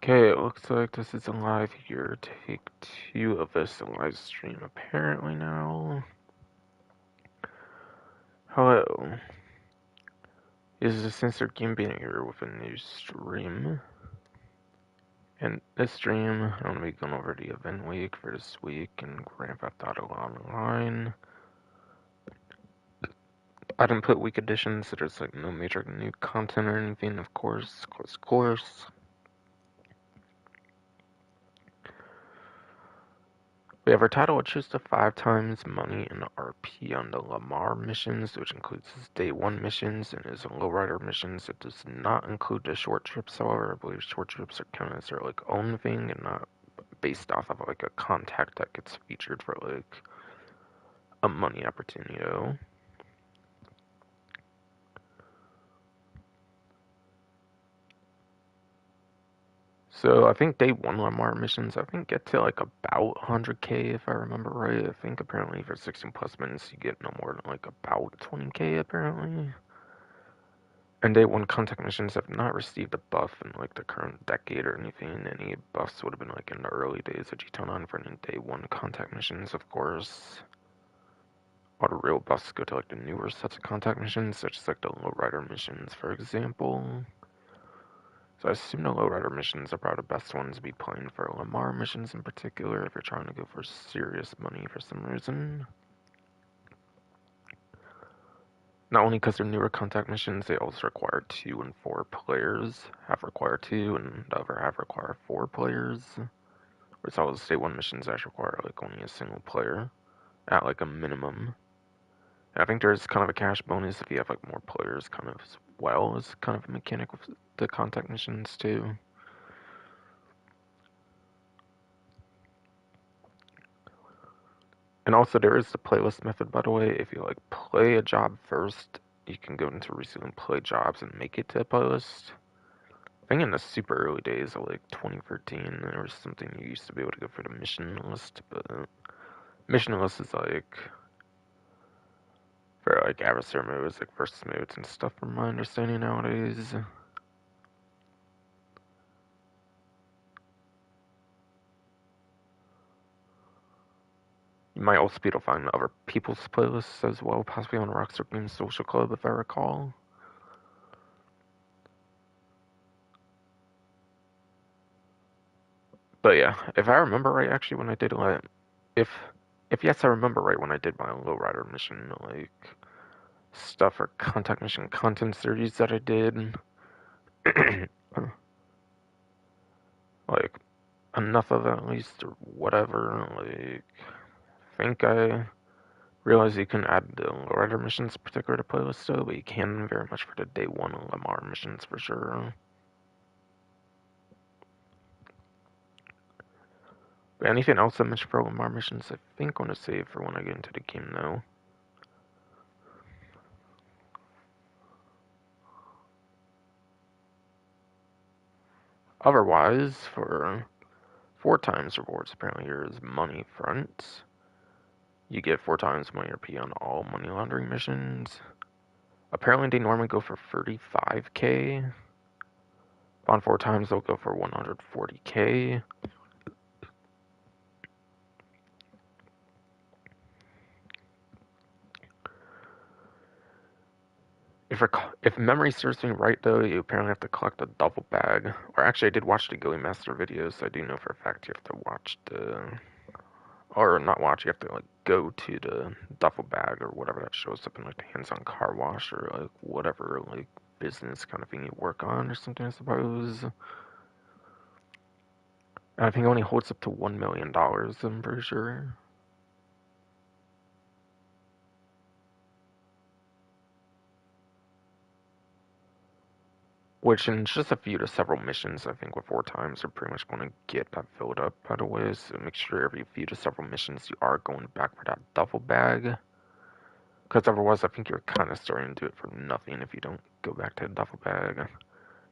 Okay, it looks like this is a live here. Take 2 of this live stream apparently now. Hello. This is a censored game being here with a new stream. And this stream, I'm going to be going over the event week for this week in Grand Theft Auto Online. I didn't put week editions, so there's like no major new content or anything, of course. We have our title, which is the 5 times money in RP on the Lamar missions, which includes his day 1 missions and his lowrider missions. It does not include the short trips, however. I believe short trips are counted as their like own thing and not based off of like a contact that gets featured for like a money opportunity though. So I think day 1 Lamar missions, I think get to like about 100k if I remember right. I think apparently for 16 plus minutes you get no more than like about 20k apparently. And day 1 contact missions have not received a buff in like the current decade or anything. Any buffs would have been like in the early days of G-Town for any day 1 contact missions, of course. All the real buffs go to like the newer sets of contact missions, such as like the lowrider missions, for example. So I assume the lowrider missions are probably the best ones to be playing for Lamar missions in particular if you're trying to go for serious money for some reason. Not only because they're newer contact missions, they also require 2 and 4 players. Half require 2 and the other half require 4 players. Whereas all the day 1 missions actually require like only a single player at like a minimum. And I think there's kind of a cash bonus if you have like more players kind of as well as kind of a mechanic with the contact missions too. And also there is the playlist method, by the way. If you like play a job first, you can go into recently play jobs and make it to a playlist. I think in the super early days of like 2013, there was something you used to be able to go for the mission list, but mission list is like for like adversary modes, like versus modes and stuff from my understanding nowadays. You might also be able to find other people's playlists as well, possibly on Rockstar Games Social Club if I recall. But yeah, if I remember right, actually, when I did like, if yes, I remember right when I did my lowrider mission, like stuff for contact mission content series that I did, like enough of it at least or whatever. Like, I think I realized you can add the lowrider missions particular to playlist though, but you can very much for the day 1 Lamar missions for sure. But anything else I mentioned for Lamar missions, I think I'm going to save for when I get into the game though. Otherwise, for 4 times rewards, apparently here is money front. You get 4 times money RP on all money laundering missions. Apparently they normally go for 35k. On 4 times they'll go for 140k. If memory serves me right, though, you apparently have to collect a duffel bag. Or actually, I did watch the Gilly Master videos, so I do know for a fact you have to watch the... Or not watch, you have to, like, go to the duffel bag or whatever that shows up in, like, the hands-on car wash or, like, whatever, like, business kind of thing you work on or something, I suppose. And I think it only holds up to $1 million, I'm pretty sure. Which in just a few to several missions, I think with 4 times, are pretty much going to get that filled up, by the way. So make sure every few to several missions you are going back for that duffel bag. Because otherwise, I think you're kind of starting to do it for nothing if you don't go back to the duffel bag.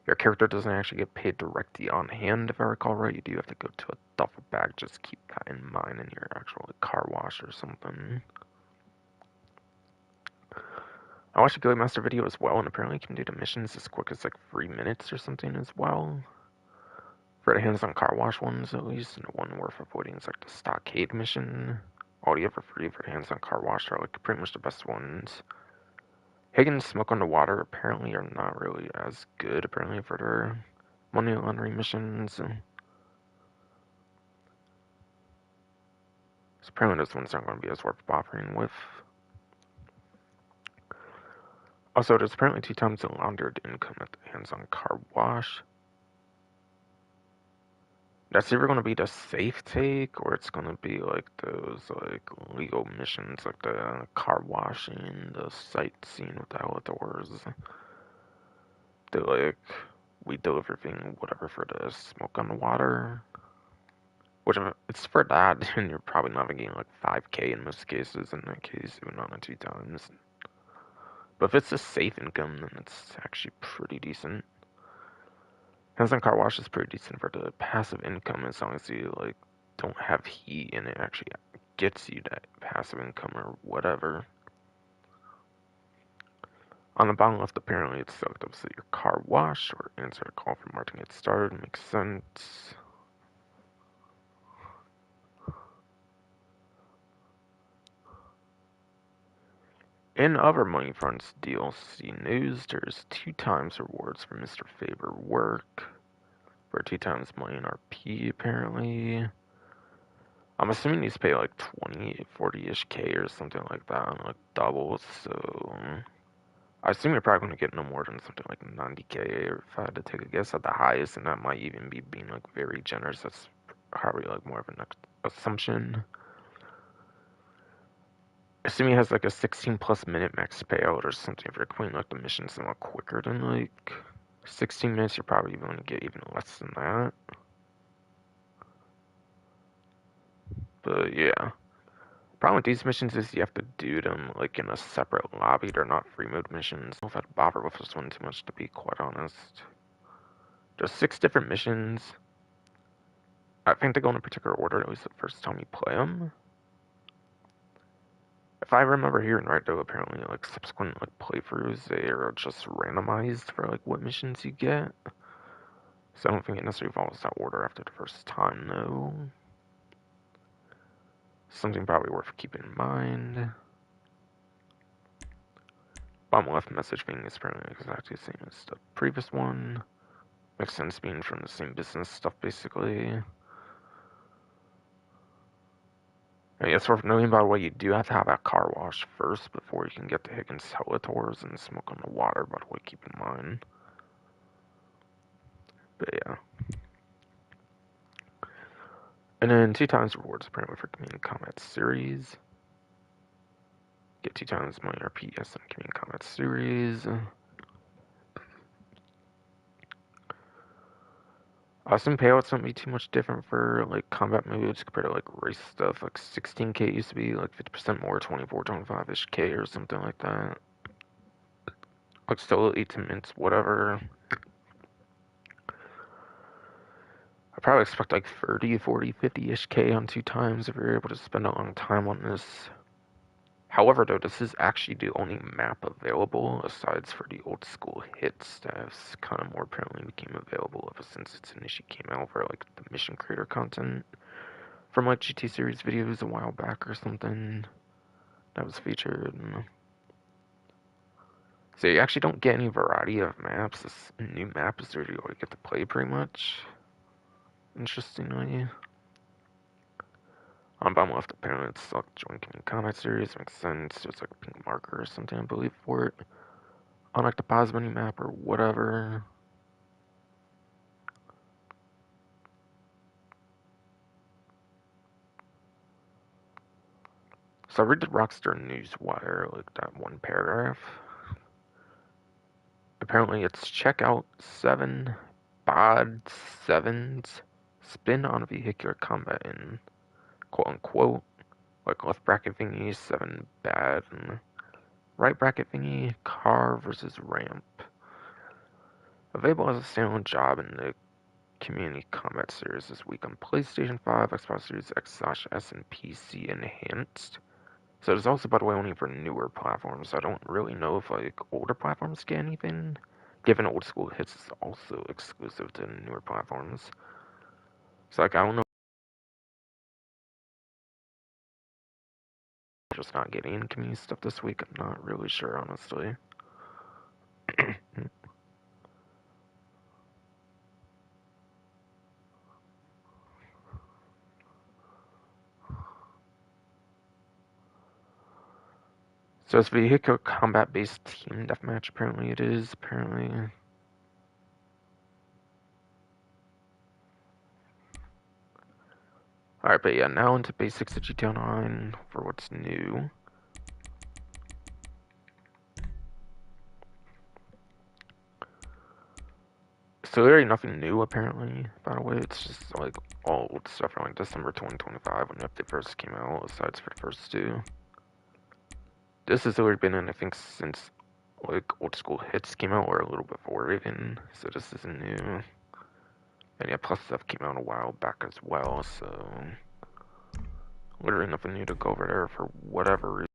Your character doesn't actually get paid directly on hand, if I recall right. You do have to go to a duffel bag. Just keep that in mind in your actual like, car wash or something. I watched a Gilly Master video as well, and apparently you can do the missions as quick as like 3 minutes or something as well. For the hands-on car wash ones, at least, and the one worth avoiding is like the stockade mission. All you ever free for the hands-on car wash are like pretty much the best ones. Higgins Smoke on the Water apparently are not really as good, apparently, for their money laundering missions. So apparently those ones aren't going to be as worth bothering with. Also, there's apparently 2 times the laundered income at the hands-on car wash. That's either going to be the safe take, or it's going to be like those like legal missions, like the car washing, the sightseeing with the outdoors, the like we deliver thing, whatever, for the smoke on the water. Which if it's for that, and you're probably not getting like 5K in most cases. In that case, even on it 2 times. But if it's a safe income, then it's actually pretty decent. Hands-on car wash is pretty decent for the passive income, as long as you like don't have heat and it actually gets you that passive income or whatever. On the bottom left, apparently it's selected up so your car wash or answer a call from Martin to get started. Makes sense. In other money fronts DLC news, there's 2 times rewards for Mr. Favor work. For 2 times money in RP, apparently. I'm assuming these pay like 20, 40-ish K or something like that, and like doubles, so I assume you're probably going to get no more than something like 90K, or if I had to take a guess at the highest, and that might even be being like very generous. That's probably like more of an assumption. Assuming it has like a 16 plus minute max payout or something, if you're completing like the missions a lot quicker than like 16 minutes, you're probably going to get even less than that. But yeah. Problem with these missions is you have to do them like in a separate lobby. They're not free mode missions. I don't know if I'd bother with this one too much, to be quite honest. There's 6 different missions. I think they go in a particular order, at least the first time you play them. If I remember hearing right, though, apparently like subsequent like playthroughs, they are just randomized for like what missions you get. So I don't think it necessarily follows that order after the first time, though. Something probably worth keeping in mind. Bottom left message being is apparently exactly the same as the previous one. Makes sense being from the same business stuff, basically. I guess worth noting, by the way, you do have to have that car wash first before you can get the Higgins Teletors and smoke on the water, by the way, keep in mind. But yeah. And then 2 times rewards apparently for Community Combat Series. Get 2 times money RPS and Community Combat Series. I assume payouts won't be too much different for like combat modes compared to like race stuff. Like 16K used to be like 50% more, 24, 25-ish K or something like that. Like still 8 to mints, whatever. I probably expect like 30, 40, 50-ish K on 2 times if you're able to spend a long time on this. However, though, this is actually the only map available, aside for the old school hits that has kind of more apparently became available ever since its initially came out for like the mission creator content from like GT series videos a while back or something that was featured. So you actually don't get any variety of maps. This new map is where you get to play pretty much. Interestingly. On bottom left, apparently it's like join Community Combat Series. Makes sense. There's like a pink marker or something, I believe, for it. On like the pause menu map or whatever. So I read the Rockstar Newswire, like that one paragraph. Apparently it's check out 7 bod 7s spin on vehicular combat in quote unquote like left bracket thingy 7 bad and right bracket thingy car versus ramp. Available as a standalone job in the Community Combat Series this week on PlayStation 5, Xbox Series X/S, and PC Enhanced. So there's also, by the way, only for newer platforms. I don't really know if like older platforms get anything, given old school hits is also exclusive to newer platforms. It's like, I don't know. Just not getting community stuff this week. I'm not really sure, honestly. So it's vehicle combat-based team deathmatch. Apparently it is. Apparently. Alright, but yeah, now into basics of GTA Online for what's new. So there ain't nothing new, apparently, by the way. It's just, like, all old stuff from, like, December 2025 when the update first came out, aside for the first two. This has already been in, I think, since, like, old school hits came out, or a little before even. So this isn't new. And yeah, plus stuff came out a while back as well, so literally nothing new to go over there for whatever reason.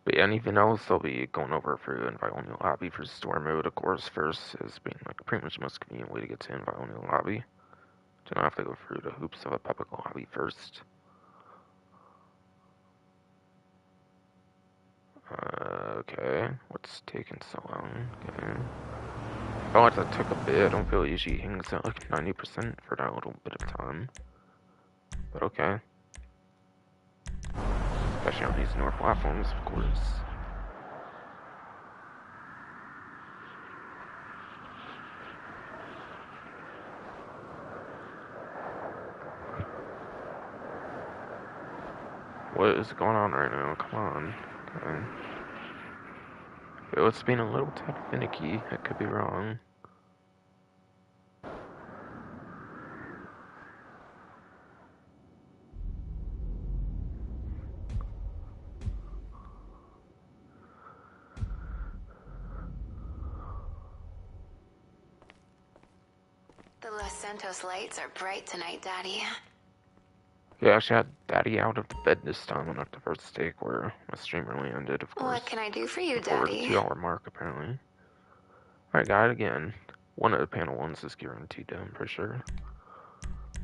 But yeah, anything else I'll be going over for invite only lobby for store mode, of course, first is being like pretty much the most convenient way to get to invite only lobby. Do not have to go through the hoops of a public lobby first. Okay, what's taking so long? Okay. Felt like that took a bit. I don't feel it usually hangs at like 90% for that little bit of time. But okay. Especially on these newer platforms, of course. What is going on right now? Come on. Okay. It's been a little tad finicky. I could be wrong. The Los Santos lights are bright tonight, Daddy. Yeah, I actually had Daddy out of the bed this time on the first take where my stream really ended, of course. What can I do for you, Before the Daddy? 2 hour mark, apparently. Alright, got it again. One of the panel ones is guaranteed, I'm pretty sure.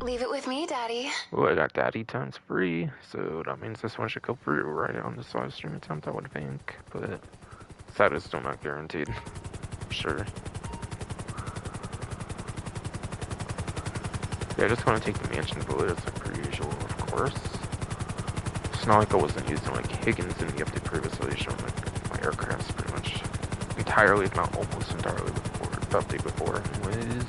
Leave it with me, Daddy. Oh, I got Daddy times free, so that means this one should go through right on this live stream attempt, I would think. But that is still not guaranteed. Sure. Yeah, I just want to take the mansion bullets, like per usual, of course. It's not like I wasn't using like Higgins in the update previously, showing like my aircrafts pretty much entirely, if not almost entirely, before the update before, anyways.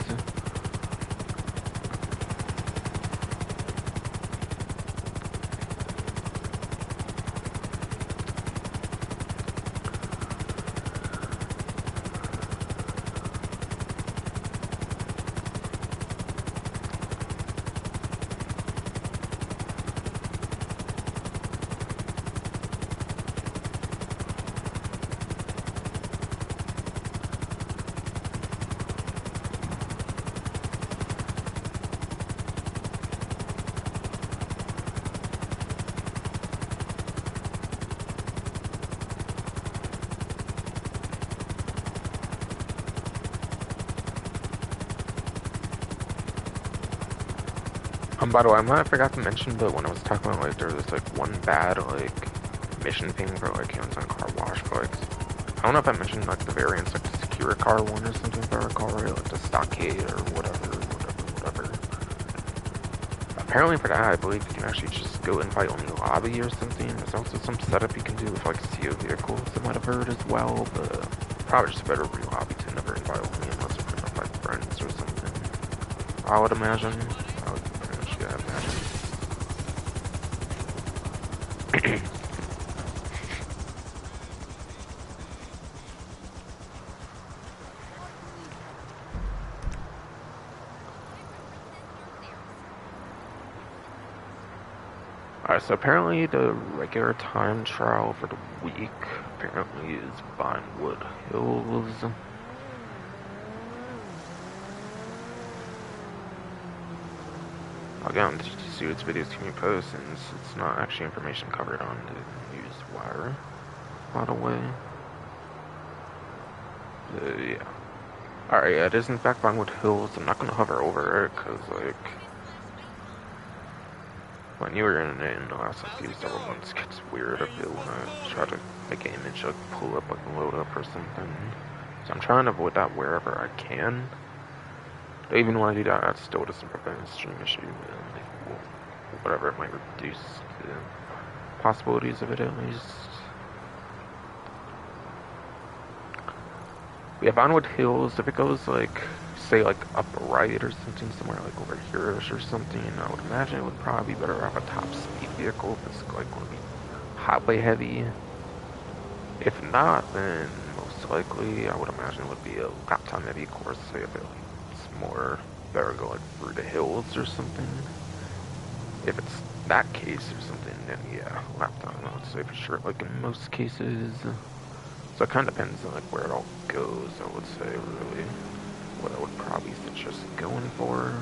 By the way, I forgot to mention, but when I was talking about, like, there was, like, one bad, like, mission thing for, like, hands-on car wash, for, like, I don't know if I mentioned, like, the variants, like, the secure car one or something, if I recall, right? Like, the stockade or whatever. Apparently for that, I believe you can actually just go invite only lobby or something. There's also some setup you can do with, like, CO vehicles, I might have heard as well, but probably just better re-lobby to never invite only unless you're with, like, friends or something. I would imagine. Alright, so apparently the regular time trial for the week apparently is Vinewood Hills. Again, GTC, its videos can be posted, and it's not actually information covered on the news wire, by the way. Yeah. Alright, yeah, it is in fact Vinewood Hills. I'm not gonna hover over it, cause, like, when you were in it in the last few several months, it gets weird a bit when I try to make an image, like, pull up, like, load up or something. So I'm trying to avoid that wherever I can. But even when I do that, that still doesn't prevent a stream issue, and whatever, it might reduce the possibilities of it at least. Yeah, Vinewood Hills, if it goes, like, say, like, up right or something, somewhere, like, over here-ish or something, I would imagine it would probably be better off a top-speed vehicle if it's, like, going to be highway heavy. If not, then most likely, I would imagine it would be a lap time heavy course, say, if it's more better to go, like, through the hills or something. If it's that case or something, then yeah, lap time, I would say for sure, like, in most cases. So it kind of depends on, like, where it all goes, I would say, really. What I would probably suggest going for.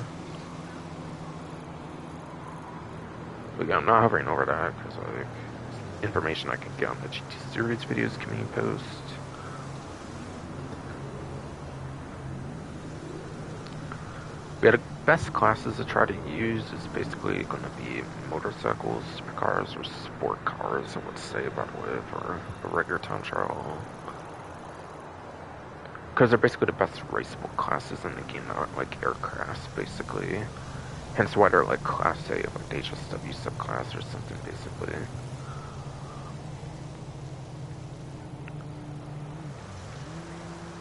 But yeah, I'm not hovering over that, because, like, information I can get on the GT Series videos can be post. Yeah, the best classes to try to use is basically going to be motorcycles, supercars, or sport cars, I would say, by the way, for a regular time trial. Because they're basically the best raceable classes in the game, not like aircrafts, basically. Hence why they're like Class A, like HSW subclass or something, basically.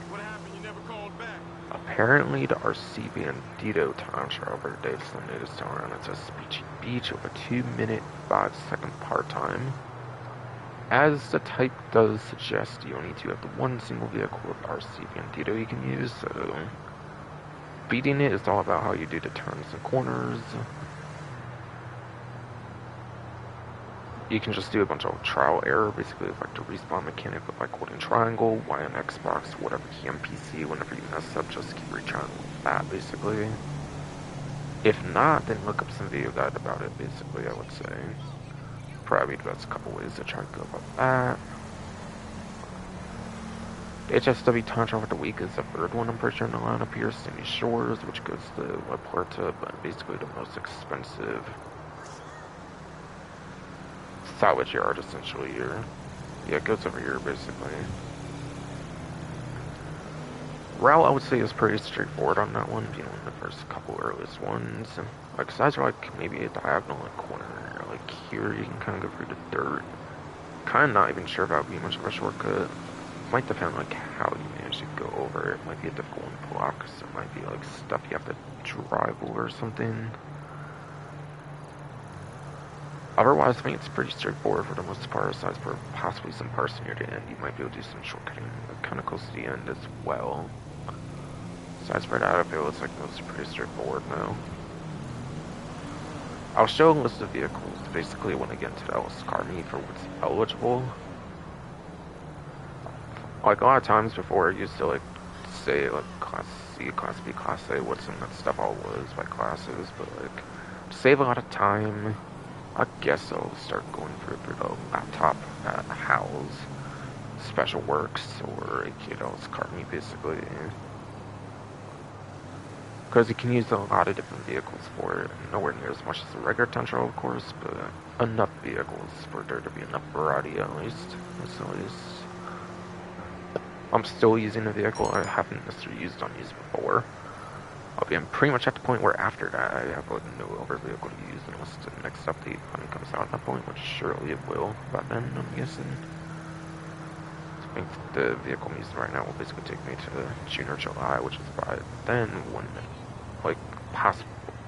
What happened? You never called back. Apparently, the RC Bandito time trial for the Davis Limited is still around. It's a Speechy Beach with a 2-minute, 5-second part time. As the type does suggest, you only do have the one single vehicle with RC Bandito you can use, so beating it is all about how you do the turns and corners. You can just do a bunch of trial error, basically with like the respawn mechanic with like holding triangle, Y on Xbox, whatever key on PC, whenever you mess up, just keep retrying with that, basically. If not, then look up some video guide about it, basically, I would say. Probably the best couple ways to try to go about that. The HSW time trial for the week is the third one I'm pretty sure in the lineup here, Sandy Shores, which goes to La Puerta, but basically the most expensive salvage yard essentially here. Yeah, it goes over here basically. Route I would say is pretty straightforward on that one, being one of the first couple earliest ones. Like besides like maybe a diagonal like corner or like here you can kinda go through the dirt. Kinda not even sure if that would be much of a shortcut. Might depend like how you manage to go over it. Might be a difficult one to block, so it might be like stuff you have to drive over or something. Otherwise, I think it's pretty straightforward for the most part, aside for possibly some parts near the end. You might be able to do some shortcutting kind of close to the end as well. Besides for that, I feel it's like most pretty straightforward now. I'll show a list of vehicles basically when I get into the LS car meet for what's eligible. Like a lot of times before, I used to like say like Class C, Class B, Class A, what some of that stuff all was by classes, but like to save a lot of time, I guess I'll start going through the laptop at Howell's Special Works or AKL's car meet basically. Because you can use a lot of different vehicles for it, nowhere near as much as the regular time trial, of course, but enough vehicles for there to be enough variety at least. I'm still using a vehicle I haven't necessarily used on these before. I'll be pretty much at the point where after that I have like no other vehicle to use unless the next update finally comes out at that point, which surely it will by then, I'm guessing. I think the vehicle I'm using right now will basically take me to June or July, which is by then when, like,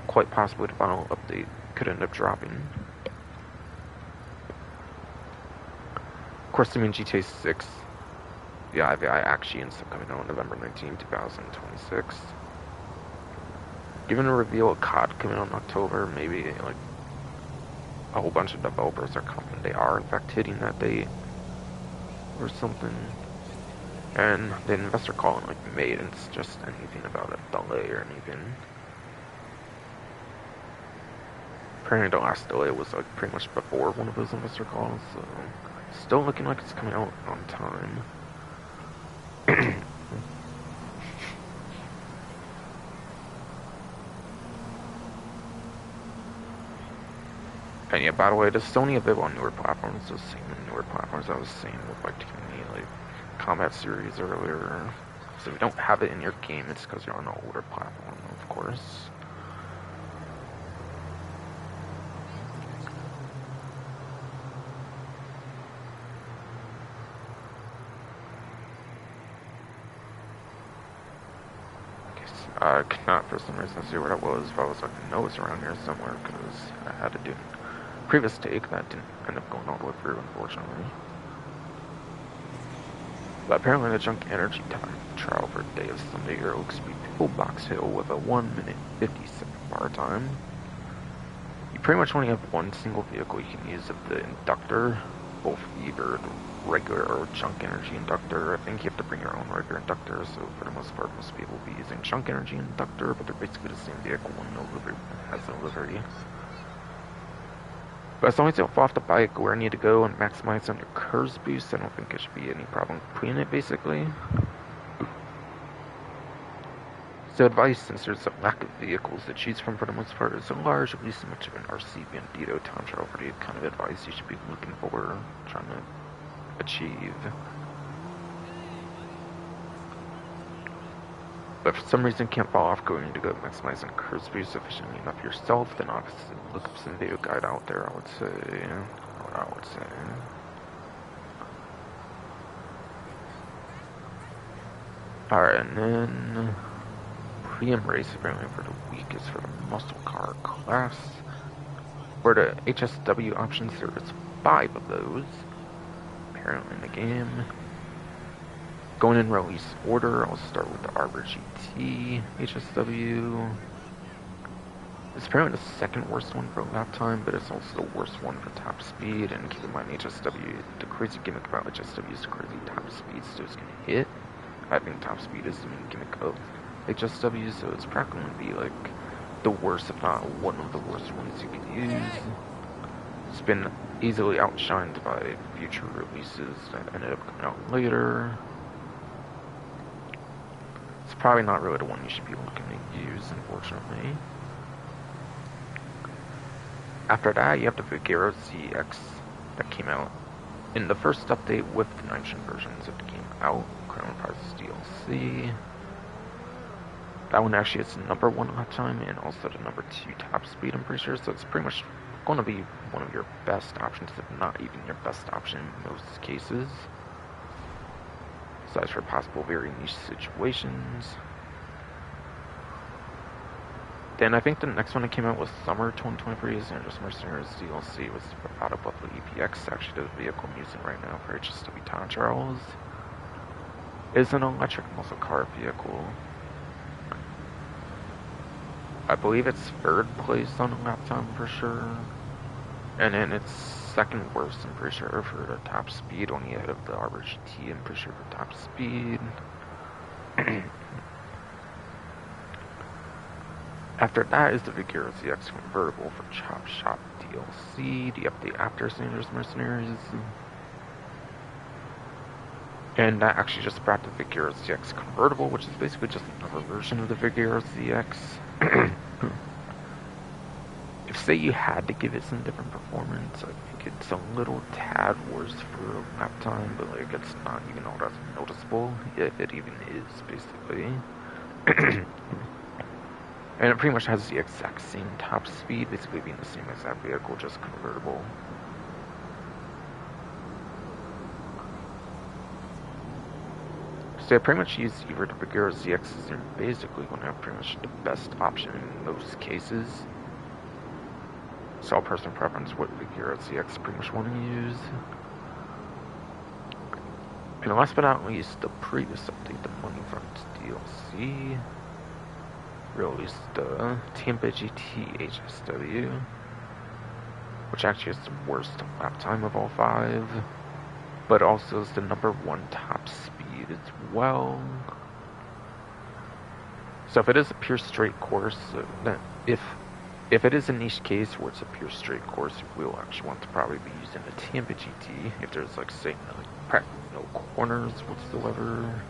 quite possibly the final update could end up dropping. Of course, I mean GTA 6. The IVI actually ends up coming out on November 19, 2026. Given a reveal of COD coming out in October, maybe like a whole bunch of developers are confident they are in fact hitting that date or something. And the investor call in like May didn't suggest anything about a delay or anything. apparently the last delay was like pretty much before one of those investor calls, so still looking like it's coming out on time. And yeah, by the way, this is only available on newer platforms, so same newer platforms I was saying with like the like combat series earlier. So if you don't have it in your game, it's because you're on an older platform, of course. I could not for some reason see where that was, but I was like, no, it's around here somewhere, because I had to do a previous take that didn't end up going all the way through, unfortunately. But apparently the junk energy time trial for Day of Sunday Hero looks to be Pillbox Hill with a 1 minute 50-second bar time. You pretty much only have one single vehicle you can use of the inductor, both either regular or junk energy inductor. I think you have to bring your own regular inductor, so for the most part most people will be using junk energy inductor, but they're basically the same vehicle and no livery has no livery. But as long as you don't fall off the bike where you need to go and maximize on your curves boost, I don't think there should be any problem cleaning it basically. So advice, since there's a lack of vehicles to choose from for the most part, is a large, at least much of an RC Bandito time trial for the kind of advice you should be looking for, trying to achieve. But for some reason can't fall off going to go maximize on curve boost sufficiently enough yourself, then obviously look up some video guide out there, I would say. Alright, and then Pre-M race apparently for the week is for the muscle car class. For the HSW options, there is 5 of those, apparently in the game. Going in release order, I'll start with the Arbor GT HSW. It's apparently the second worst one for lap time, but it's also the worst one for top speed. And keep in mind, HSW, the crazy gimmick about HSW is the crazy top speed still is going to hit. I think top speed is the main gimmick of HSW, so it's probably going to be like the worst, if not one of the worst ones you can use. It's been easily outshined by future releases that ended up coming out later. It's probably not really the one you should be looking to use, unfortunately. After that, you have the Vigero ZX that came out in the first update with the nitrogen versions of the game out. Crown Prizes DLC. That one actually is the number 1 lap time and also the number 2 top speed, I'm pretty sure. So it's pretty much going to be one of your best options, if not even your best option in most cases. Besides for possible very niche situations. Then I think the next one that came out was Summer 2023 is just Mercenaries DLC. Was out of Buffalo EPX, actually the vehicle I'm using right now for HSW time trials. It's an electric muscle car vehicle. I believe it's 3rd place on the lap time for sure. And then it's 2nd worst, I'm pretty sure, for the top speed, only ahead of the Arbor GT, I'm pretty sure, for top speed. After that is the Vigero ZX convertible for Chop Shop DLC, the update after Sanders Mercenaries. And that actually just brought the Vigero ZX convertible, which is basically just another version of the Vigero ZX. If say you had to give it some different performance, I think it's a little tad worse for lap time, but like it's not even all that noticeable, if it even is, basically. And it pretty much has the exact same top speed, basically being the same exact vehicle, just convertible. So I pretty much use either the Vigero ZXs, and basically going to have pretty much the best option in most cases. It's all personal preference what Vigero ZX pretty much want to use. And last but not least, the previous update, the Money Front DLC, released the Tampa GT HSW, which actually is the worst lap time of all 5, but also is the number 1 top speed as well. So if it is a pure straight course, then if if it is a niche case where it's a pure straight course, you will actually want to probably be using the Tampa GT if there's like say practically no corners whatsoever.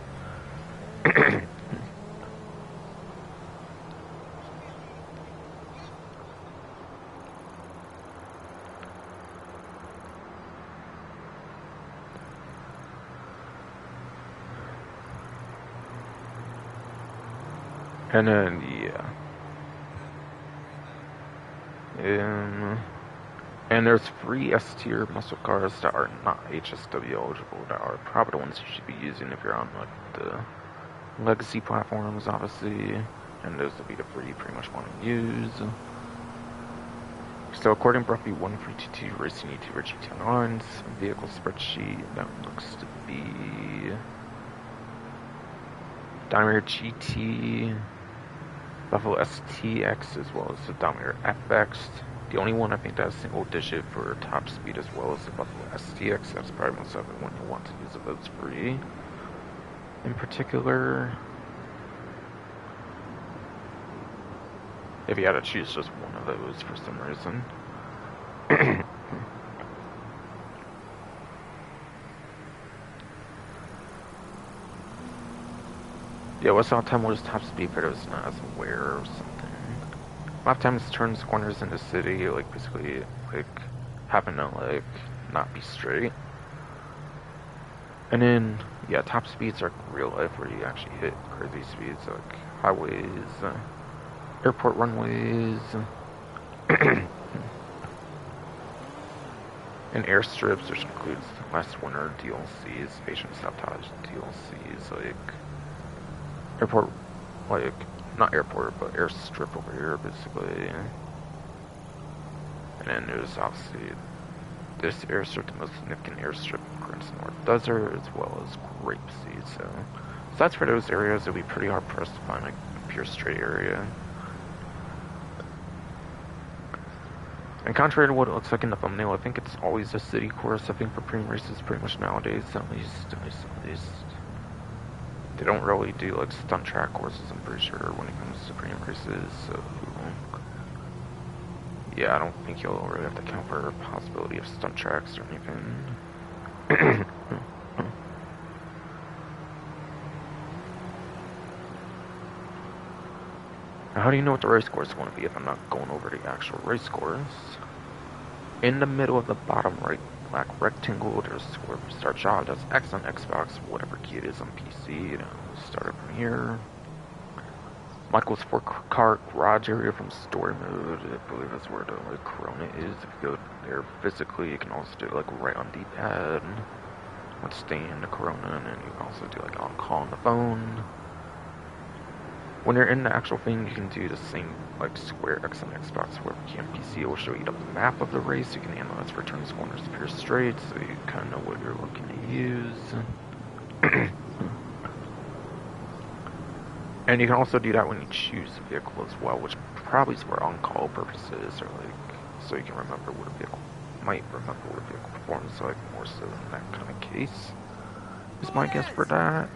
And then yeah. And there's free S-tier muscle cars that are not HSW eligible that are probably the ones you should be using if you're on like the legacy platforms, obviously. And those will be the free you pretty much want to use. So according to Bruffy 1322 Racing YouTuber GT9's vehicle spreadsheet, that looks to be Daimler GT, Buffalo STX, as well as the Daimler FX. The only one I think that has single digit for top speed as well as the Buffalo STX. That's probably most of the one you'll want to use of those free. In particular, if you had to choose just one of those for some reason. Yeah, what's the time was top speed, but I was not as aware or something. A lot of times turns corners in the city, like basically like happen to like not be straight. And then yeah, top speeds are real life where you actually hit crazy speeds like highways, airport runways, and airstrips, which includes last winter DLCs, patient sabotage DLCs, like airport, like not airport, but airstrip over here, basically. And then there's obviously this airstrip, the most significant airstrip in Crimson North Desert, as well as Grapeseed. So that's for those areas, it'll be pretty hard pressed to find like a pure straight area. And contrary to what it looks like in the thumbnail, I think it's always a city course. I think for premium races, pretty much nowadays, at least. They don't really do like stunt track courses, I'm pretty sure, when it comes to premium races, so yeah, I don't think you'll really have to count for a possibility of stunt tracks or anything. How do you know what the race course is going to be if I'm not going over the actual race course? In the middle of the bottom right black rectangle, there's where we start job. That's X on Xbox, whatever key it is on PC. You know, start it from here. Michael's 4-car garage area from story mode. I believe that's where the like Corona is. If you go there physically, you can also do like right on D-pad. Let's stay in the Corona, and then you can also do like on call on the phone. When you're in the actual thing, you can do the same like square X on Xbox where you can PC. It will show you the map of the race. You can analyze for turns, corners, pure straight, so you kind of know what you're looking to use. And you can also do that when you choose a vehicle as well, which probably is for on-call purposes, or like so you can remember what a vehicle might remember what a vehicle performs. So like more so in that kind of case is my guess for that.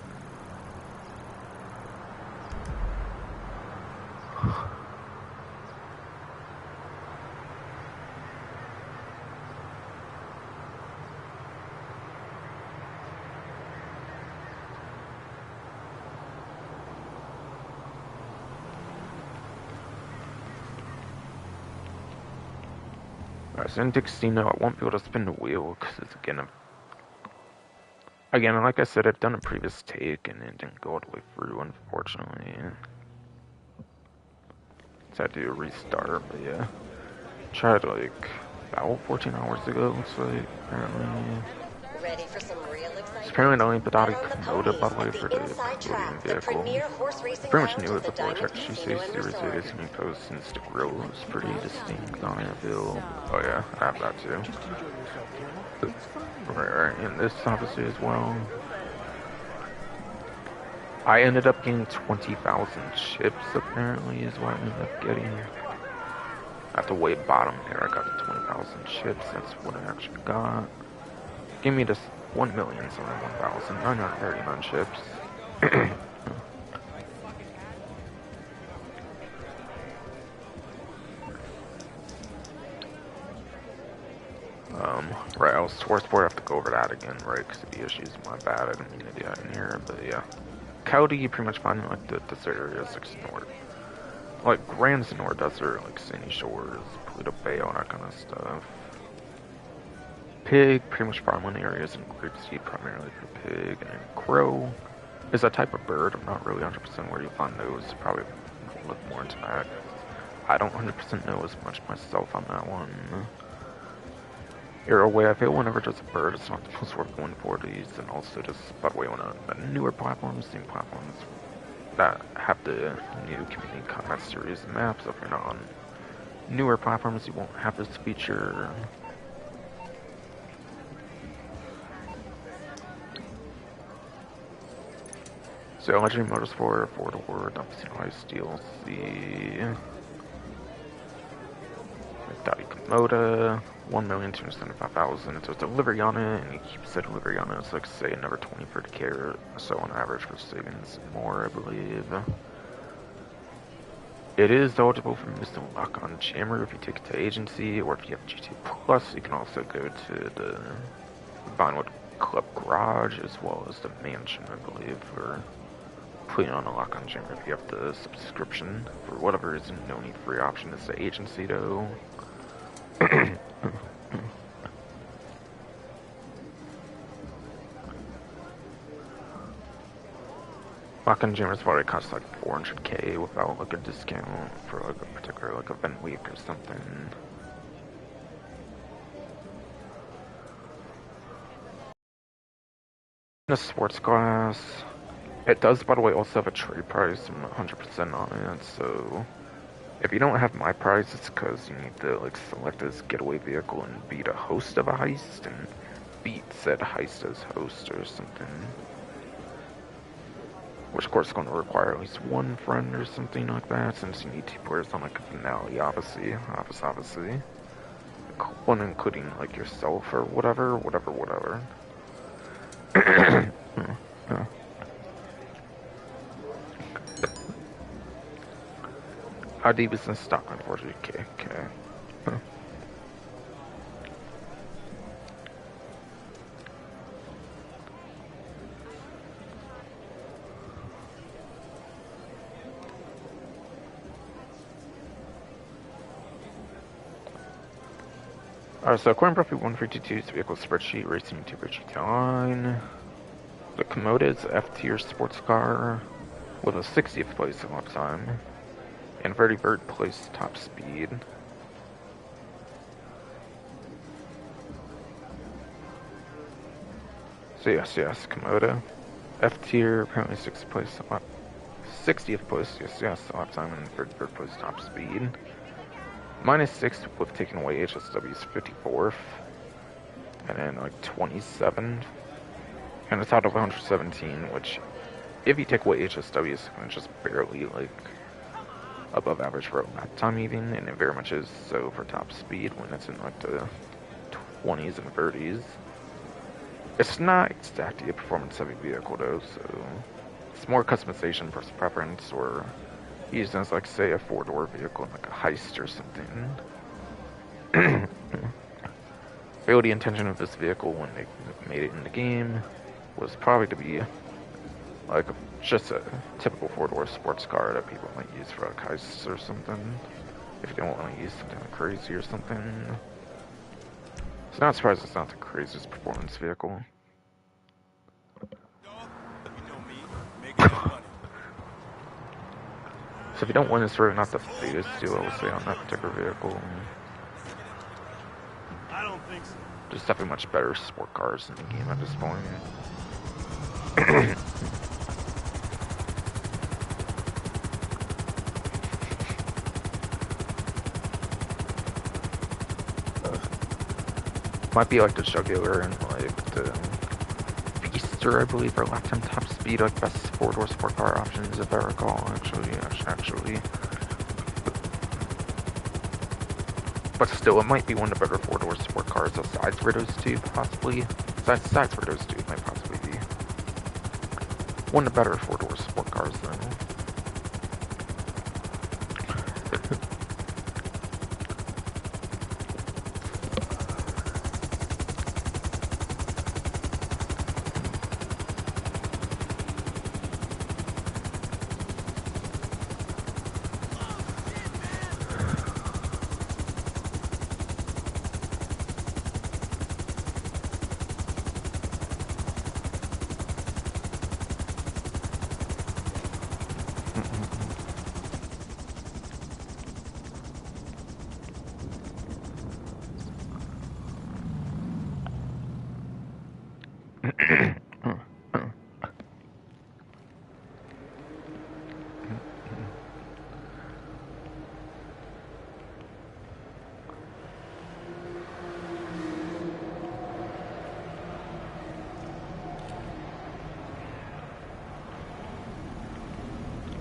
So in Dixino, I won't be able to spin the wheel because it's again, like I said, I've done a previous take and it didn't go all the way through, unfortunately. So I had to do a restart, but yeah. Tried like about 14 hours ago, looks like, apparently. Ready for some real excitement? It's apparently the only Badati Komoda, by the way, for the Cambodian vehicle. Pretty much knew it before I checked Shisei Series 8 as new post since the grill was pretty distinct on it, Bill. Oh yeah, I have that too. Right, and this obviously as well. I ended up getting 20,000 chips, apparently, is what I ended up getting. At the way bottom here, I got the 20,000 chips, that's what I actually got. Give me this 1,001,939 chips. Right, I was tour sport, I have to go over that again, right, because of the issues, my bad, I didn't mean to do that in here, but yeah. Coyote, you pretty much find, like, the desert areas, like Grand Senor Desert, like Sandy Shores, Pluto Bay, all that kind of stuff. Pig, pretty much farmland areas in Grape Seed, primarily for pig, and then crow is a type of bird, I'm not really 100% where you find those, probably look more into that. I don't 100% know as much myself on that one. Either way, I feel whenever there's a bird, it's not the most worth going for these, and also just, by the way, on the newer platforms, new platforms that have the new community content series maps, if you're not on newer platforms, you won't have this feature. So, Legendary Motorsport, 4-door, Dumpsy Ice DLC. Dottie Komoda, 1,275,000. So it's a delivery on it, and you keep the delivery on it. It's like, say, another 20 for the care, so on average for savings more, I believe. It is eligible for Mr. Lock on Jammer if you take it to agency, or if you have GT Plus, you can also go to the Vinewood Club Garage as well as the Mansion, I believe, for putting on a Lock on Jammer if you have the subscription. For whatever reason, no need free option is the agency though. Lock on Jammer's probably costs like 400k without like a discount for like a particular like event week or something. The sports class, it does by the way also have a trade price and 100% on it, so if you don't have my price, it's because you need to like select this getaway vehicle and be the host of a heist and beat said heist as host or something. Which of course is going to require at least one friend or something like that, since you need 2 players on like a finale, obviously. One including like yourself or whatever. How deep is in stock? 40k. Okay. Alright, so according to Profit 152's vehicle spreadsheet, racing to GT9. The Komoda is F tier sports car with a 60th place of uptime and 33rd place top speed. So yes, Komoda. F tier, apparently 60th place, 60th place, yes, uptime and 33rd place top speed. -6 with taking away HSW's 54th, and then like 27th, and it's out of 117, which if you take away HSW is just barely like above average for lap time even, and it very much is so for top speed when it's in like the 20s and 30s. It's not exactly a performance heavy vehicle though, so it's more customization versus preference, or used as like say a 4-door vehicle in like a heist or something. Really the intention of this vehicle when they made it in the game was probably to be like just a typical 4-door sports car that people might use for like heists or something, if you don't want to use something like crazy or something. So not surprised it's not the craziest performance vehicle. So if you don't win, it's really not the fastest too, I would say, on that particular vehicle. I don't think so. There's definitely much better sport cars in the game at this point. Might be like the Jugular and like the Beaster, I believe, are lap-time top speed, like best 4-door sport car options, if I recall, actually. But still, it might be one of the better 4-door sport cars aside for those two, possibly. Aside for those two, it might possibly be one of the better 4-door sport cars, though.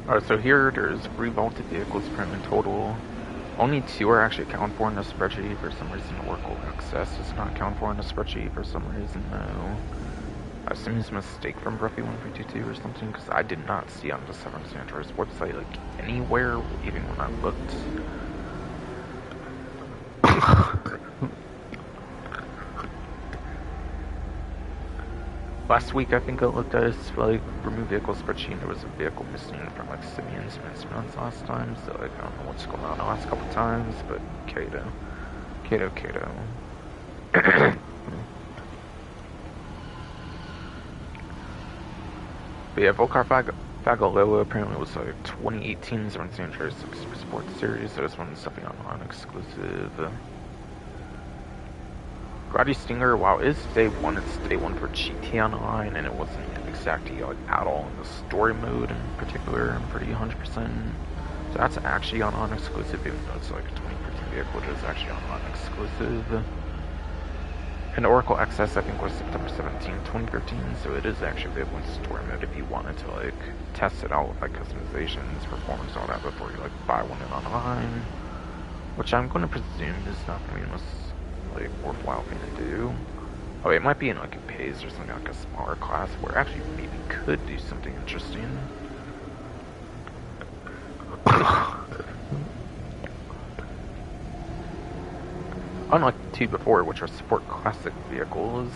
Alright, so here there's 3 vaulted vehicles apparently in total. Only 2 are actually accounted for in the spreadsheet. For some reason, Oracle Access is not accounted for in the spreadsheet for some reason, though. I assume it's a mistake from Ruffy1322 or something, because I did not see on the Severn Santos website, like, anywhere, even when I looked. Last week, I think I looked at this, like, remove vehicle spreadsheet, and there was a vehicle missing from, like, Simeon's and Instruments last time, so, like, I don't know what's going on the last couple times, but Kato. But yeah, Volcar Fagaloa apparently was like 2018 Zone San Andreas Super Sports Series, so this one's something online exclusive. Roddy Stinger, wow, it's day 1, it's day 1 for GT Online, and it wasn't exactly like at all in the story mode in particular, I'm pretty 100%. So that's actually on exclusive, even though it's like a 2013 vehicle, it is actually on exclusive. And Oracle Access, I think, was September 17, 2013, so it is actually available in story mode if you wanted to, like, test it out with, like, customizations, performance, all that before you, like, buy one in online. Which I'm going to presume is not going to be the most, like, worthwhile thing to do. Oh, it might be in, like, a Pays or something, like a smaller class, where it actually maybe could do something interesting. Unlike the 2 before, which are sport classic vehicles.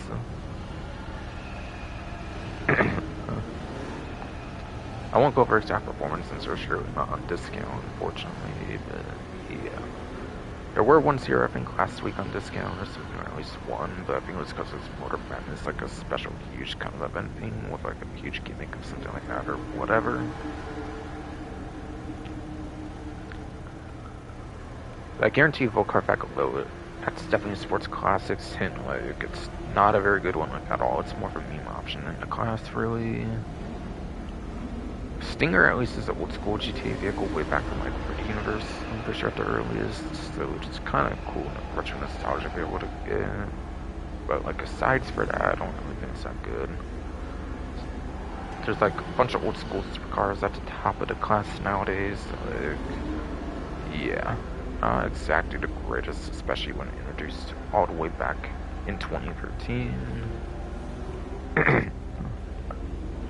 I won't go over exact performance since they're surely not on discount, unfortunately, but yeah. There were ones here, I think, last week on discount, or at least one, but I think it was because it's Motor Madness, like a special huge kind of event thing with like a huge gimmick of something like that, or whatever. But I guarantee Volcar Fagaloa, that's definitely Sports Classics, and like, it's not a very good one like, at all. It's more of a meme option in the class, really. Stinger, at least, is an old school GTA vehicle way back from like the universe, I'm pretty sure at the earliest, so it's kind of cool and retro nostalgia to be able to get. But like, aside for that, I don't really think it's that good. There's like a bunch of old school supercars at the top of the class nowadays, like, yeah. Not exactly the greatest, especially when introduced all the way back in 2013.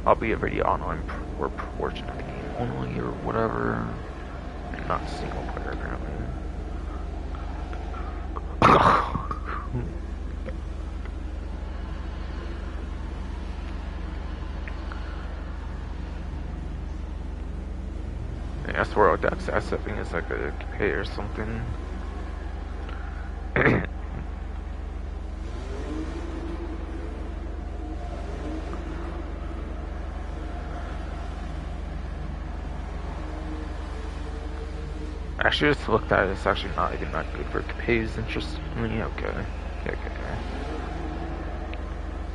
Albeit very online or portion of the game only or whatever. And not single player apparently. Yeah, I swear that's I think it's like a pay or something. Actually, just looked at it, it's actually not even that good for pays, interestingly. Okay.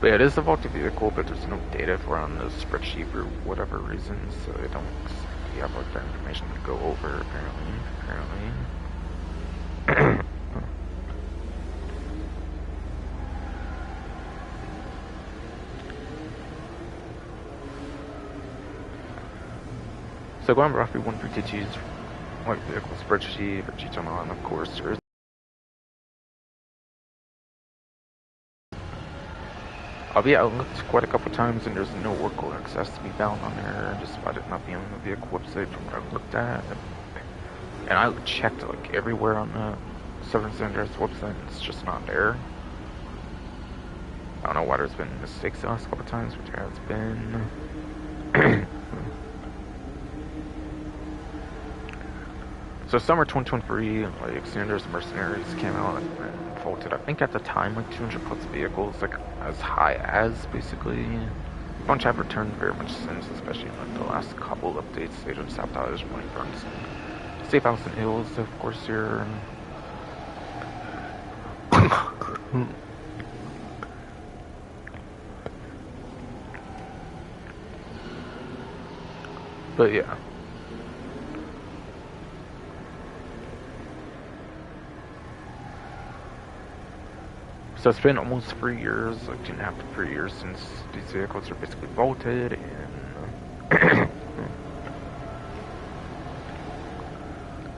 But yeah, it is a vaulted vehicle, but there's no data for on the spreadsheet for whatever reason, so I don't exactly have like that information to go over, apparently. So going roughly 152's white vehicle spreadsheet for Cheats Online, of course, there is. Albeit I looked quite a couple times and there's no Oracle access to be found on there, despite it not being on the vehicle website from what I looked at. And I checked like everywhere on the Southern San Andreas website and it's just not there. I don't know why there's been mistakes the last couple times, which there has been. So summer 2023, like Sanders Mercenaries came out and vaulted, I think at the time, like 200 plus vehicles, like as high as basically. A bunch have returned very much since, especially in like the last couple updates. They just sabotage money burns. Safehouse and Hills, of course, here. But yeah. So it's been almost 3 years, like 2.5 to 3 years since these vehicles are basically vaulted,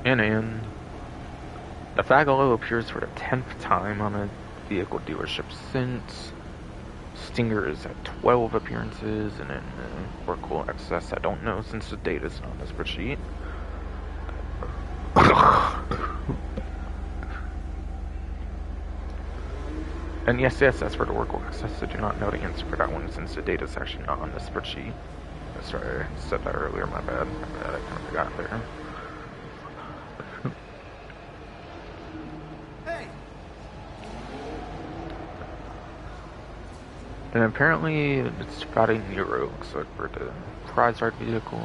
and and the Fagalo appears for the 10th time on a vehicle dealership since. Stinger is at 12 appearances, and then Oracle XS, I don't know since the data's not on the spreadsheet. And yes, that's for the Oracle XS. I do not know the answer for that one since the data's actually not on the spreadsheet. That's right, I said that earlier, my bad. I kind of forgot there. And apparently it's fighting new rogues, like for the prize art vehicle.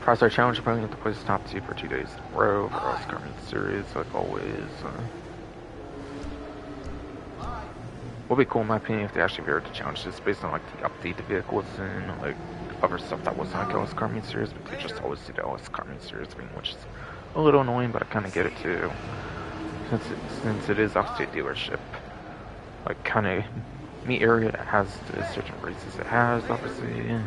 Prize art challenge, probably have to place top 2 for 2 days in a row for us current series, like always. Would be cool in my opinion if they actually veered to challenge this based on like the update the vehicles and like other stuff that wasn't like LS Carmine series, but they just always do the LS Carmine series thing, which is a little annoying, but I kind of get it too. Since it is upstate dealership, like kind of me area that has the certain races it has, obviously.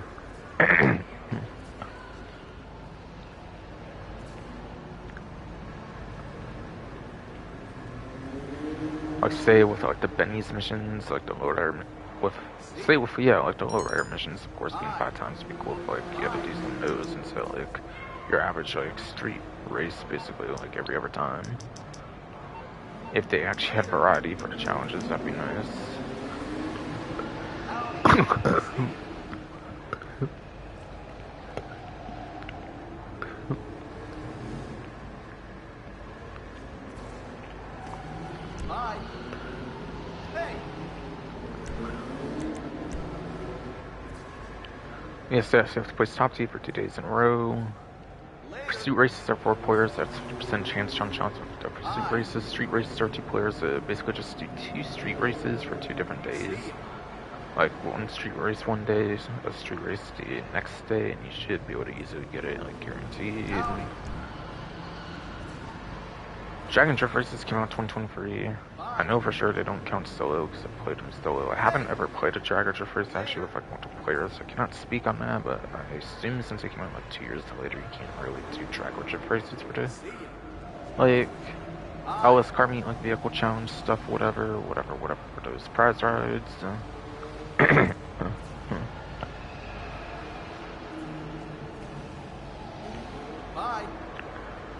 Like say with like the Benny's missions, like the lowrider like the lowrider missions, of course, being 5 times would be cool if like you had to do some moves instead of like your average like street race, basically like every other time. If they actually had variety for the challenges, that'd be nice. Yes, you have to place top 2 for 2 days in a row. Pursuit races are 4 players, that's 50% chance with the pursuit races. Street races are 2 players, basically just do 2 street races for 2 different days. Like 1 street race one day, a street race the next day, and you should be able to easily get it, like guaranteed. Dragon Drift races came out in 2023. I know for sure they don't count solo because I played them solo. I haven't ever played a Dragon Drift race actually with like multiple players, so I cannot speak on that, but I assume since they came out like 2 years later, you can't really do Dragon Drift races for this. Like, LS car meet, like vehicle challenge stuff, whatever for those prize rides.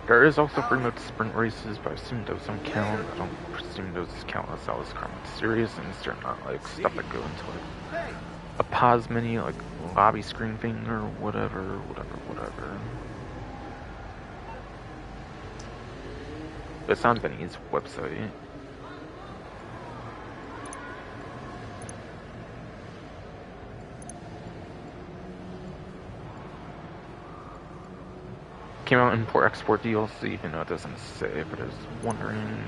There is also free mode sprint races, but I assume those don't count. I don't presume those count as LS car meet series, and they're not like stuff that go into like a pause menu, like lobby screen thing or whatever. It's on Benny's website. Came out in import-export DLC, even though it doesn't say, but I was wondering.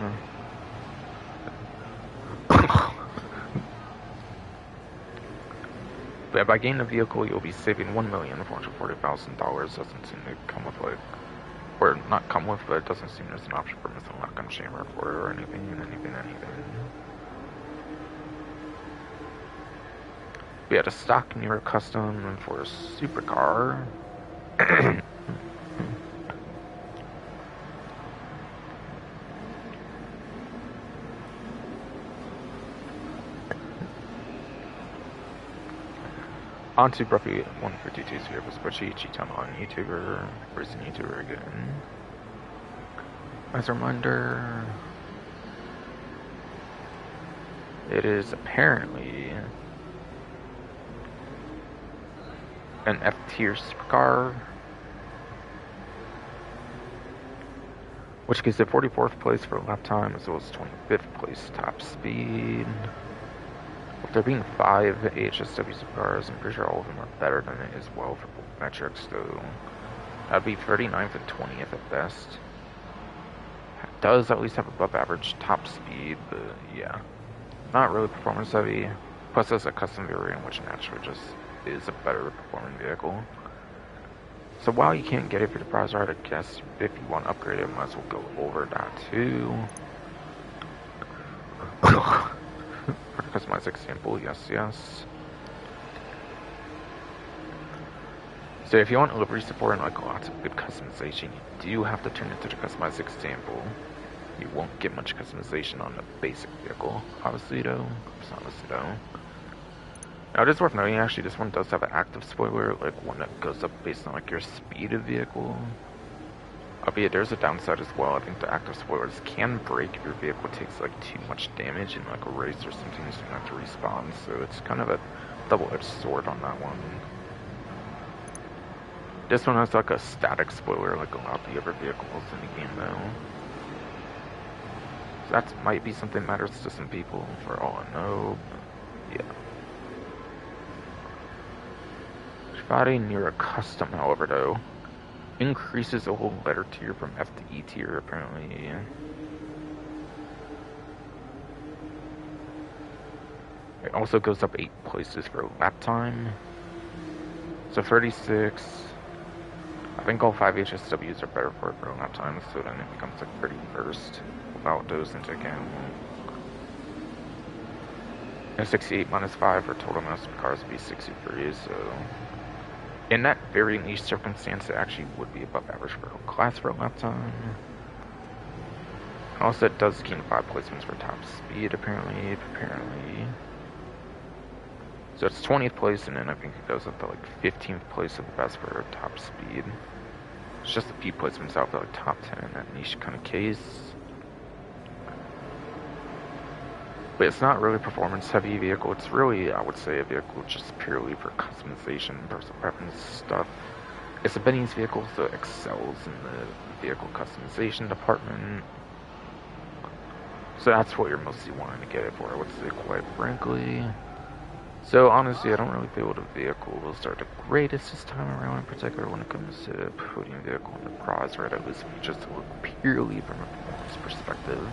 But by getting a vehicle, you'll be saving $1,440,000. Doesn't seem to come with like, or not come with, but it doesn't seem there's an option for missing lock on chamber for it or anything. We had a stock near a custom for a supercar. On to Bruffy 152's here for spreadsheet, Cheaton on YouTuber, racing YouTuber again. As a reminder, it is apparently an F-tier supercar, which gives it 44th place for lap time as well as 25th place top speed. With there being 5 HSW supercars, I'm pretty sure all of them are better than it as well for both metrics, though. That'd be 39th and 20th at best. It does at least have above average top speed, but yeah. Not really performance heavy. Plus, there's a custom variant, which naturally just is a better performing vehicle. So while you can't get it for the price right, I guess if you want to upgrade it, might as well go over that too. For the customized example, yes. So if you want livery support and like lots of good customization, you do have to turn it to the customized example. You won't get much customization on the basic vehicle, obviously though. Now it is worth noting, actually, this one does have an active spoiler, like one that goes up based on like your speed of vehicle. Albeit there's a downside as well. I think the active spoilers can break if your vehicle takes like too much damage in like a race or something, so you have to respawn. So it's kind of a double-edged sword on that one. This one has like a static spoiler like a lot of the other vehicles in the game though. So that might be something that matters to some people for all I know. Yeah. Fighting near a custom, however, though, increases a whole letter tier from F to E tier, apparently. It also goes up 8 places for lap time. So 36. I think all 5 HSWs are better for it for lap time, so then it becomes like 31st without those into account. And 68 minus 5 for total mass of cars would be 63, so in that very niche circumstance, it actually would be above average for a class for a lap time. Also, it does gain 5 placements for top speed, apparently. So it's 20th place, and then I think it goes up to like 15th place of the best for top speed. It's just a few placements out for like top 10 in that niche kind of case. But it's not really a performance-heavy vehicle. It's really, I would say, a vehicle just purely for customization, personal preference stuff. It's a Benny's vehicle, so it excels in the vehicle customization department. So that's what you're mostly wanting to get it for, I would say, quite frankly. So honestly, I don't really feel the vehicles are the greatest this time around, in particular when it comes to putting a vehicle in the prize, right? At least just to look purely from a performance perspective.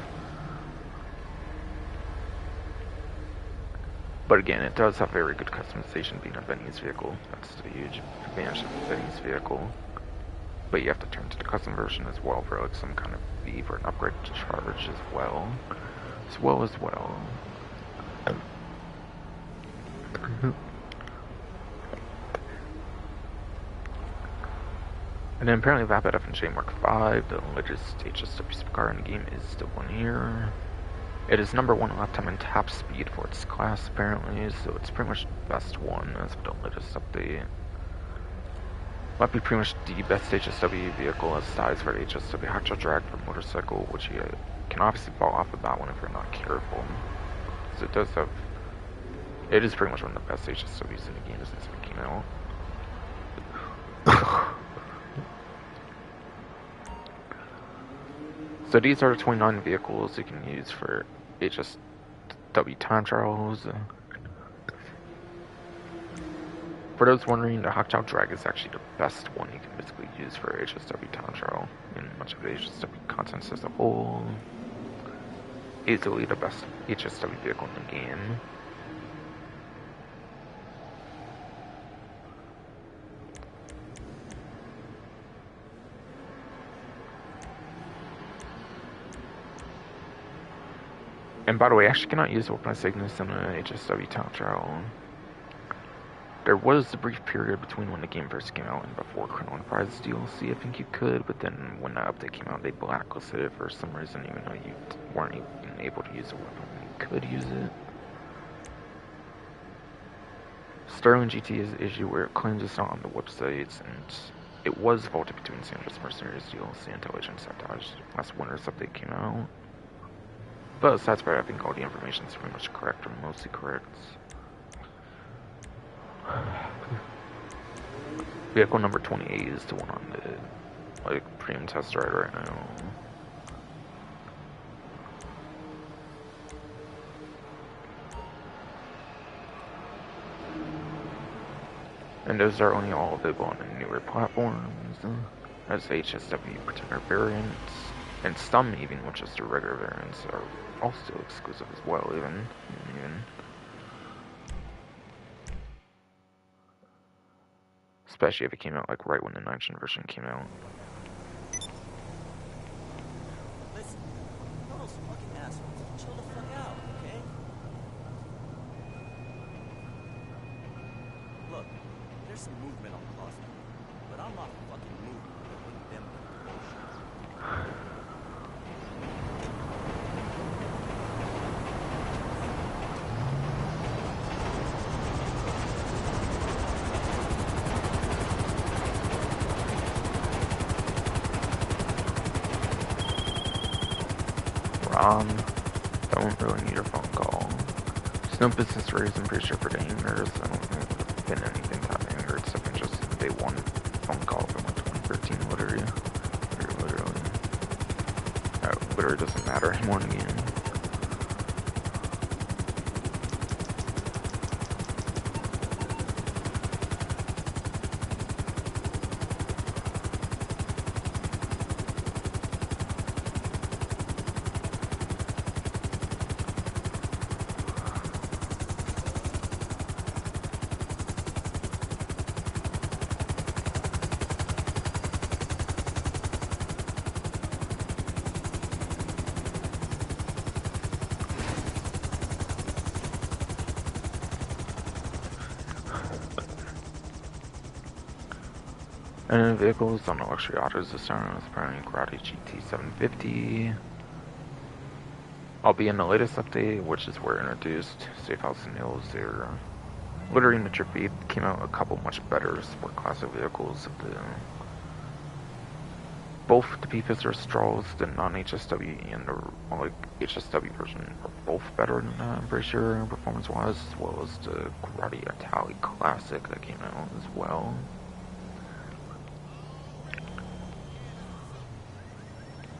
But again, it does have very good customization being a Benny's vehicle. That's the huge advantage of the Benny's vehicle. But you have to turn to the custom version as well for like some kind of fee for an upgrade to charge as well. And then apparently Vapid F&J Mark V, the latest HSW car in the game, is the one here. It is number 1 lap time and top speed for its class, apparently, so it's pretty much the best one as of the latest update. Might be pretty much the best HSW vehicle as size for the HSW Hotshot Drag for motorcycle, which you can obviously fall off of that one if you're not careful. So it is pretty much one of the best HSWs in the game since it came out. So these are 29 vehicles you can use for HSW time trials. For those wondering, the Hotshot Drag is actually the best one you can basically use for HSW time trial in much of the HSW content as a whole. Easily the best HSW vehicle in the game. And by the way, I actually cannot use Open Cygnus in a HSW time trial. There was a brief period between when the game first came out and before Chrono Enterprise DLC, I think you could, but then when that update came out, they blacklisted it for some reason, even though you weren't even able to use a weapon when you could use it. Sterling GT is an issue where it claims it's not on the websites, and it was vaulted between Sandra's Mercenaries DLC until Agent Sabotage last winter's update came out. But aside from that, I think all the information is pretty much correct, or mostly correct. Vehicle number 28 is the one on the premium test ride right now. And those are only all available on the newer platforms, as HSW Protector variants, and some even, which is the regular variants, are also exclusive as well, even. especially if it came out like right when the 9th-gen version came out. Listen, all those fucking assholes, chill the fuck out, okay? Look, there's some movement on Cosmo, but I'm not fucking moving with them bullshit. Don't really need a phone call. There's no business reason, pretty sure, for the hangers. I don't think there's been anything that hanger. It's been just the day one phone call from like 2013, literally. That literally doesn't matter anymore in the game. And vehicles on the luxury autos this time is apparently Karate GT 750. I'll be in the latest update, which is where introduced Safehouse and Hills. They're literally in the trip feed came out a couple much better sport classic vehicles. Both the P-Fizzer Strolls, the non-HSW and the like HSW version are both better than that, I'm pretty sure, performance-wise, as well as the Karate Itali Classic that came out as well.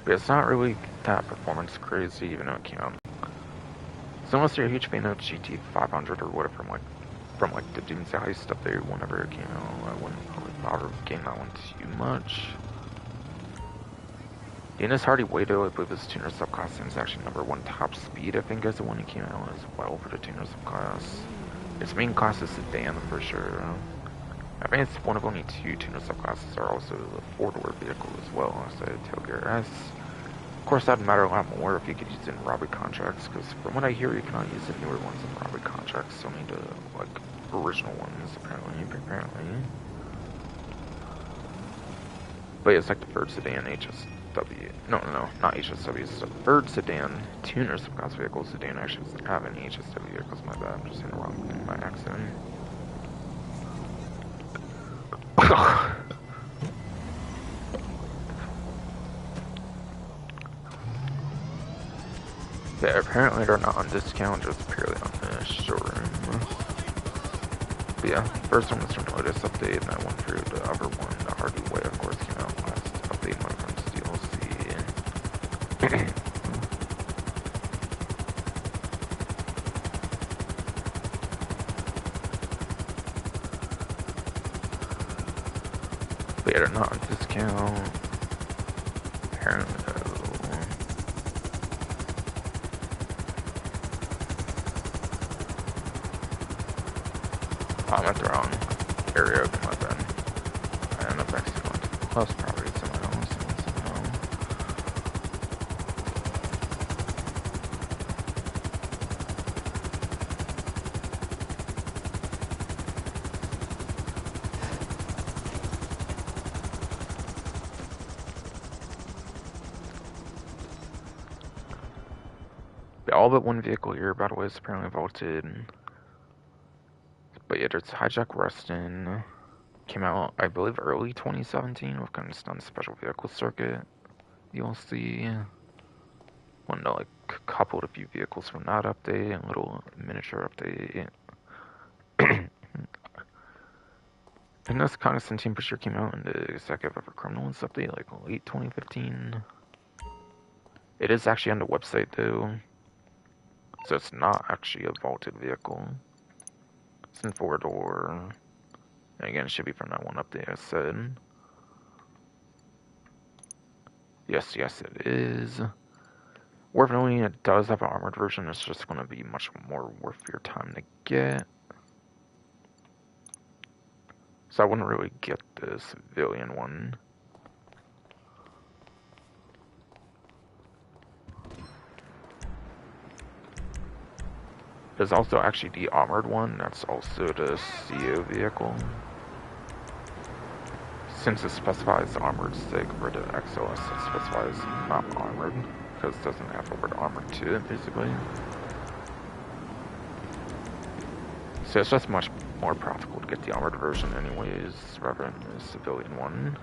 But it's not really that performance crazy, even though it came out. So unless you're a huge fan of GT 500 or whatever, from the Doomsday Heist update, whenever it came out, I wouldn't probably bother getting that one too much. The Innis Hardy Wado, I believe his tuner subclass is actually #1 top speed, I think, is the one that came out as well for the tuner subclass. Its main class is sedan for sure. I think it's one of only 2 tuner subclasses are also the 4-door vehicle as well as the Tailgear S. Of course, that'd matter a lot more if you could use it in robbery contracts, because from what I hear, you cannot use the newer ones in robbery contracts, only the, like, original ones, apparently. But it's like the third sedan HSW. No, not HSW. It's the third sedan tuner subclass vehicle. Sedan actually doesn't have any HSW vehicles, my bad. I'm just saying the wrong thing by accident. Yeah, apparently they're not on discount, just purely on the showroom. But yeah, first one was from the latest update, and I went through the other one. The Hardy Way, of course, came out last update when it comes to DLC. But yeah, they're not on discount. Apparently, I'm at the wrong area of my bed. I end up actually going to the plus property somehow. All but one vehicle here, by the way, is apparently vaulted. But yeah, there's Hijack Rustin. Came out, I believe, early 2017 with kind of done special vehicle circuit. You'll see one of like a couple of few vehicles from that update, a little miniature update. And this Constantine for sure came out in the Executive Ever Criminals update, like late 2015. It is actually on the website though, so it's not actually a vaulted vehicle. It's in 4-door. And again, it should be from that one update I said. Yes, it is. Worth noting, it does have an armored version. It's just going to be much more worth your time to get. So I wouldn't really get the civilian one. There's also actually the armored one, that's also the CO vehicle. Since it specifies armored SIG, for the XLS it specifies not armored, because it doesn't have the word armored to it, basically. So it's just much more practical to get the armored version anyways, rather than the civilian one.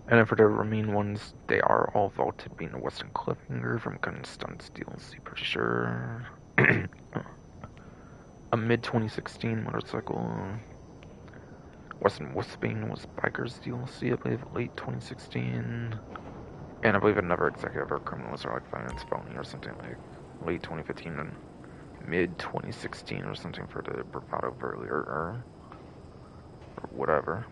And then for the remaining ones, they are all vaulted, being the Western Cliffhanger from Gun Stunts DLC, pretty sure. A mid-2016 motorcycle. Western Wolfsbane was Biker's DLC, I believe, late 2016. And I believe another executive or criminals or like finance felony or something like late 2015 and mid-2016 or something for the Bravado earlier or whatever.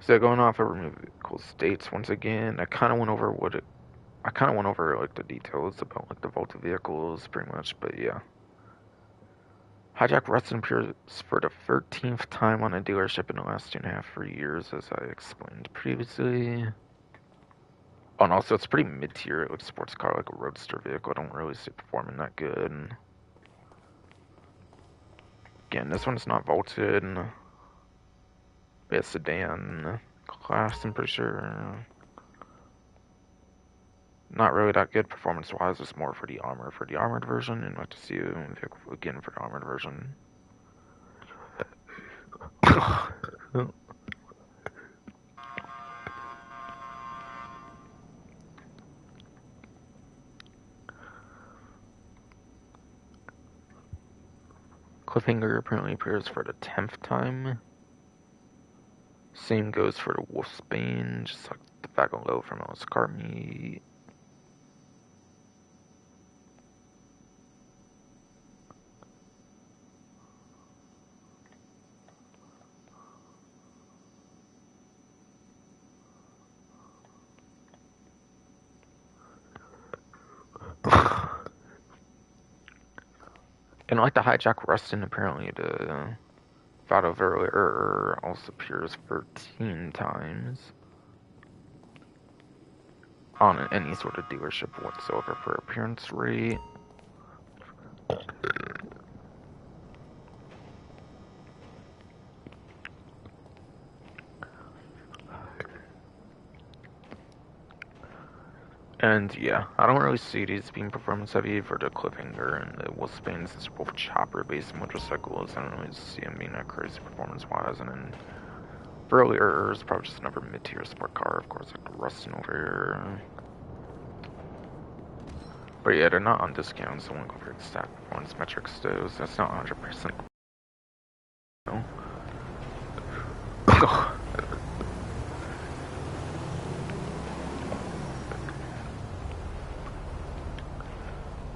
So going off of removed vehicle states once again, I kind of went over like the details about like the vaulted vehicles pretty much, but yeah. Hijack Rustin appears for the 13th time on a dealership in the last 2.5-3 years, as I explained previously. Oh, and also it's pretty mid-tier, like sports car, like a roadster vehicle. I don't really see it performing that good. Again, this one's not vaulted. It's sedan class, I'm pretty sure. Not really that good performance-wise. It's more for the armored version, and I'd like to see a vehicle again for the armored version. Cliffhanger apparently appears for the 10th time. Same goes for the Wolfsbane, just like the back and low from Alice Carmi. And like the Hijack Rustin, apparently the Vado Verlier also appears 13 times on any sort of dealership whatsoever for appearance rate. And yeah, I don't really see these being performance heavy for the Cliffhanger and the Wolfsbane, since they're both chopper based motorcycles. I don't really see them being that crazy performance wise. And then Verlier is probably just another mid tier sport car, of course, like the Rustin over here. But yeah, they're not on discount, so I won't go for exact performance metrics though, so that's not 100%. No.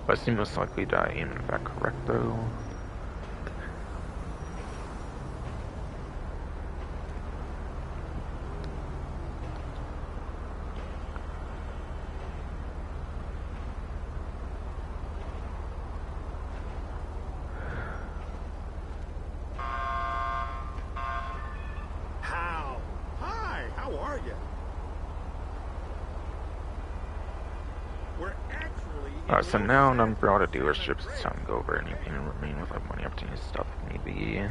But I see most likely that I am in fact correct though. How are you? We're actually. Alright, so now I'm brought to dealerships, it's time to go over anything and remain with like money opportunity stuff maybe.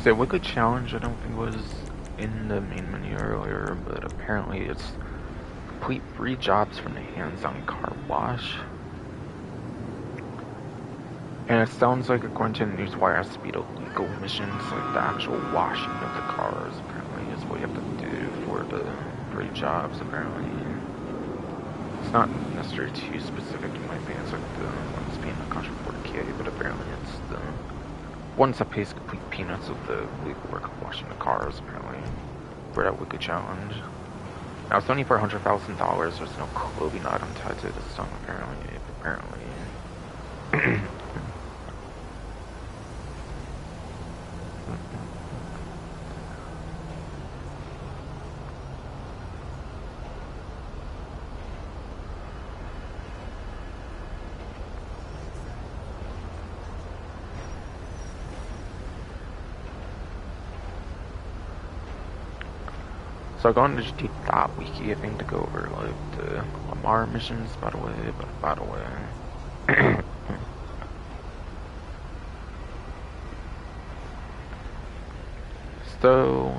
So Wicked Challenge I don't think was in the main menu earlier, but apparently it's complete 3 jobs from the hands-on car wash. And it sounds like according to the newswire, it has to be the legal missions, like the actual washing of the cars, apparently, is what you have to do for the 3 jobs, apparently. It's not necessarily too specific in my opinion, it's like the ones being the 140K, but apparently it's the ones that pays complete peanuts of the legal work of washing the cars, apparently, for that weekly challenge. Now it's only for $100,000, there's no clothing item tied to this song, apparently. So I go on to GT.wiki, I think, to go over like the Lamar missions, by the way, So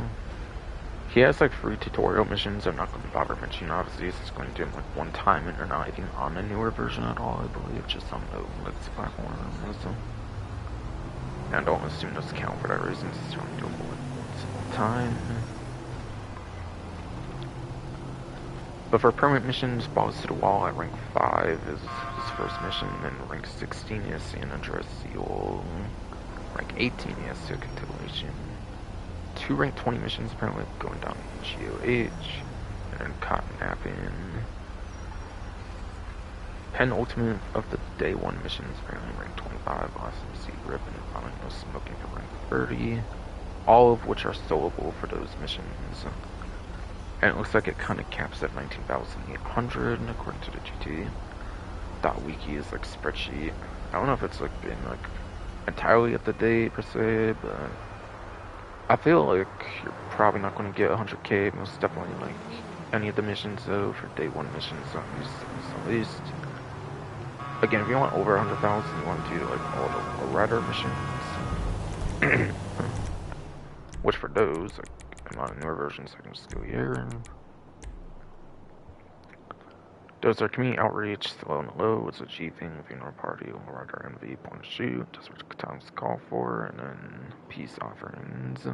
he has like 3 tutorial missions. I'm not going to bother mentioning, obviously. It's just going to do them like one time, and they're not even on the newer version at all, I believe, just on the Legacy platform. And I don't assume those count for that reason, it's only doable like one single time. But for permanent missions, balls to the wall at rank 5 is his first mission, and rank 16 is San Andreas Seal. Rank 18 is Seal Continuation. 2 rank 20 missions apparently going down GOH, and then Cotton Napping. Penultimate of the day 1 missions apparently rank 25, Awesome Sea Rip, and finally No Smoking for rank 30. All of which are soloable for those missions. And it looks like it kind of caps at 19,800 according to the GT.wiki is like spreadsheet. I don't know if it's like been like entirely up to date per se, but I feel like you're probably not going to get 100K, most definitely like any of the missions though, for day 1 missions at least. Again, if you want over 100,000, you want to do like all the rider missions. Which for those, like, in a lot of newer versions, I can just go here. Those are community outreach, slow and low, it's a G thing, funeral party, rider MV, point and shoot, that's what times call for, and then peace offerings.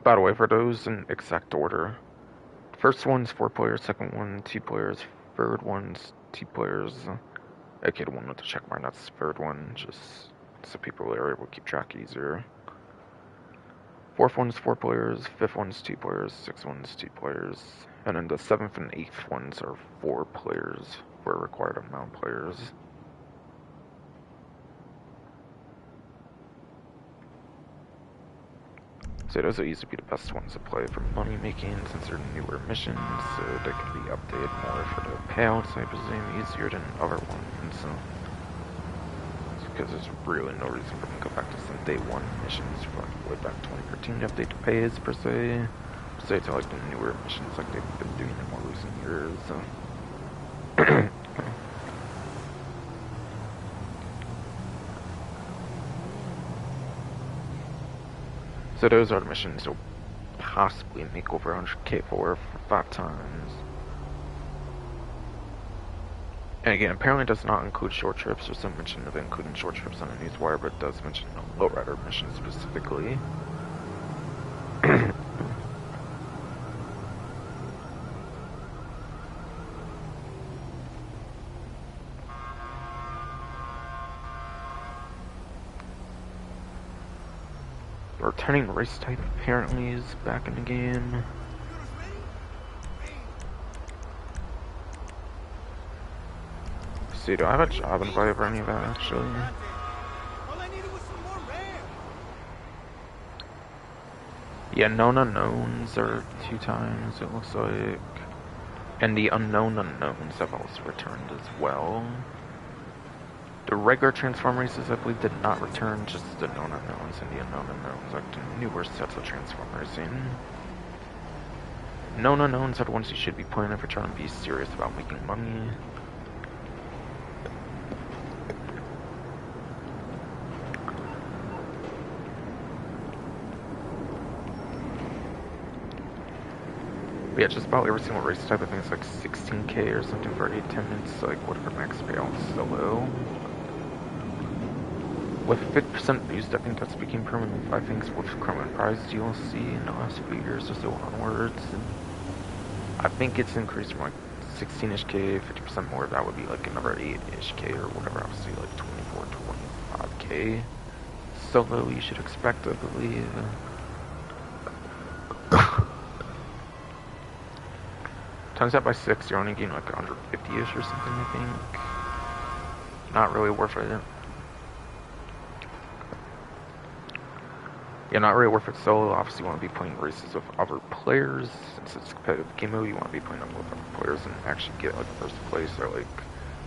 By the way, for those in exact order, first one's 4 players, second one 2 players, third one's 2 players. Okay, the one with the check mark, that's the third one, just so people are able to keep track easier. 4th one's 4 players, 5th one's 2 players, 6th one's 2 players, and then the 7th and 8th ones are 4 players for a required amount of players. So those will usually be the best ones to play for money making since they're newer missions, so they can be updated more for the payouts, I presume, easier than other ones. So because there's really no reason for them to go back to some day 1 missions from way back 2013 to update the pays per se. So it's like the newer missions like they've been doing in more recent years. So. So those are the missions you'll possibly make over 100K for 5 times. And again, apparently it does not include short trips. There's some mention of including short trips on the newswire, but it does mention a lowrider mission specifically. Returning race type apparently is back in the game. See, do I have a job invite for any of that actually? Yeah, known unknowns are 2 times, it looks like. And the unknown unknowns have also returned as well. The regular transform races, I believe, did not return, just the known unknowns and the unknown unknowns, like the newer sets of transform racing. Known unknowns are the ones you should be playing if you're trying to be serious about making money. But yeah, just about every single race type, I think it's like 16k or something for 8-10 minutes, like whatever max payout solo. With 50% boost, I think that's became permanent. I think with Chrome and Prize DLC in the last few years or so onwards. And I think it's increased from like 16-ish K, 50% more, that would be like another 8-ish K or whatever, obviously like 24, 25K. Solo you should expect, I believe. Times that by 6, you're only getting like 150-ish or something, I think. Not really worth it. Yeah, not really worth it solo. Obviously, you want to be playing races with other players. Since it's a competitive game mode, you want to be playing them with other players and actually get like first place or like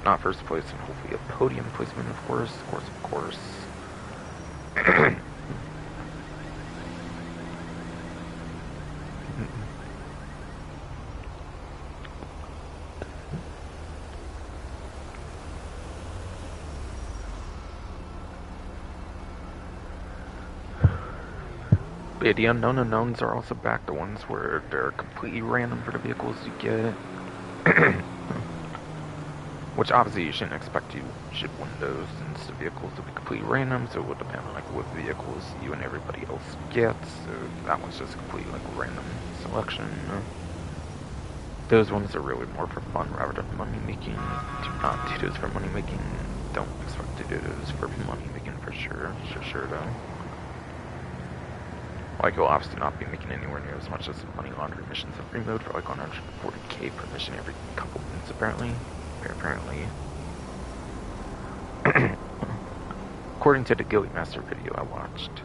not first place and hopefully a podium placement, of course. Of course. But yeah, the unknown unknowns are also back, the ones where they're completely random for the vehicles you get. Which obviously you shouldn't expect you should win those, since the vehicles will be completely random, so it will depend on like what vehicles you and everybody else gets. So that one's just completely like random selection. Those ones are really more for fun rather than money making. Do not do those for money making. Don't expect to do those for money making for sure. Sure though. Like, you'll obviously not be making anywhere near as much as money laundering missions in free mode for like 140k per mission every couple minutes, apparently. According to the Gilly Master video I watched.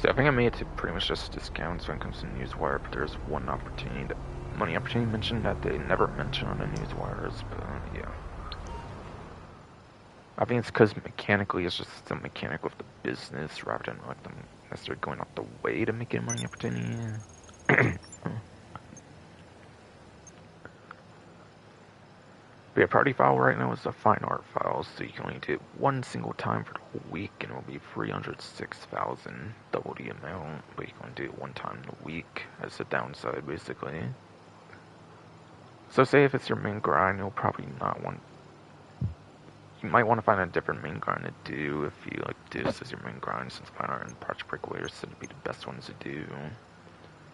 So I think I made it to pretty much just discounts when it comes to Newswire, but there's one opportunity, that money opportunity mentioned that they never mention on the Newswires, but yeah. I think it's because mechanically it's just some mechanic with the business rather than like them necessarily going out the way to make it a money opportunity. But yeah, party file right now is a fine art file, so you can only do it one single time for the whole week, and it will be 306,000, double the amount, but you can only do it one time in a week as the downside, basically. So say if it's your main grind, you'll probably not want... You might want to find a different main grind to do if you like this as your main grind, since fine art and project breakaway are said to be the best ones to do.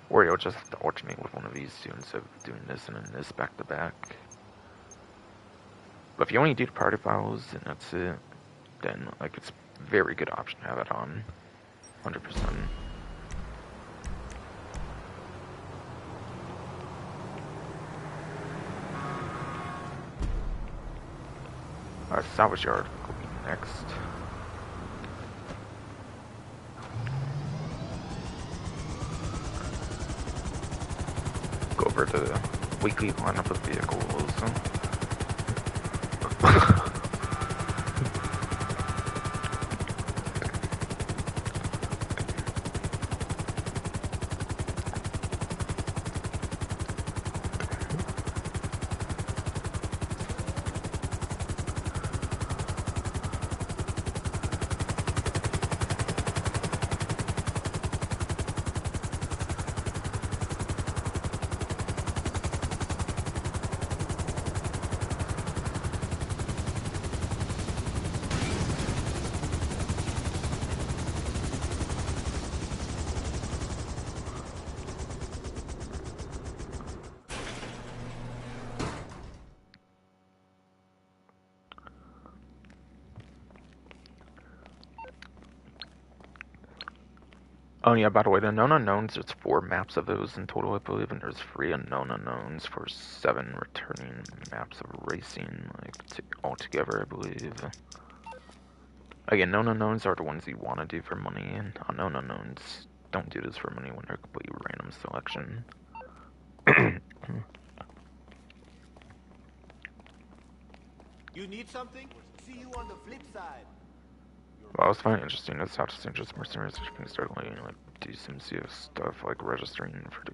Or you'll just have to alternate with one of these two instead of doing this and then this back to back. But if you only do the party files and that's it, then like it's a very good option to have it on. 100%. Alright, salvage yard will be next. Go over to the weekly lineup of vehicles. Oh yeah, by the way, the known unknowns, there's 4 maps of those in total, I believe, and there's 3 unknown unknowns for 7 returning maps of racing, like, altogether, I believe. Again, known unknowns are the ones you want to do for money, and unknown unknowns don't do this for money when they're completely random selection. You need something? See you on the flip side. Well, I was finding it interesting is how distinguished mercenaries can start like do some serious stuff like registering for the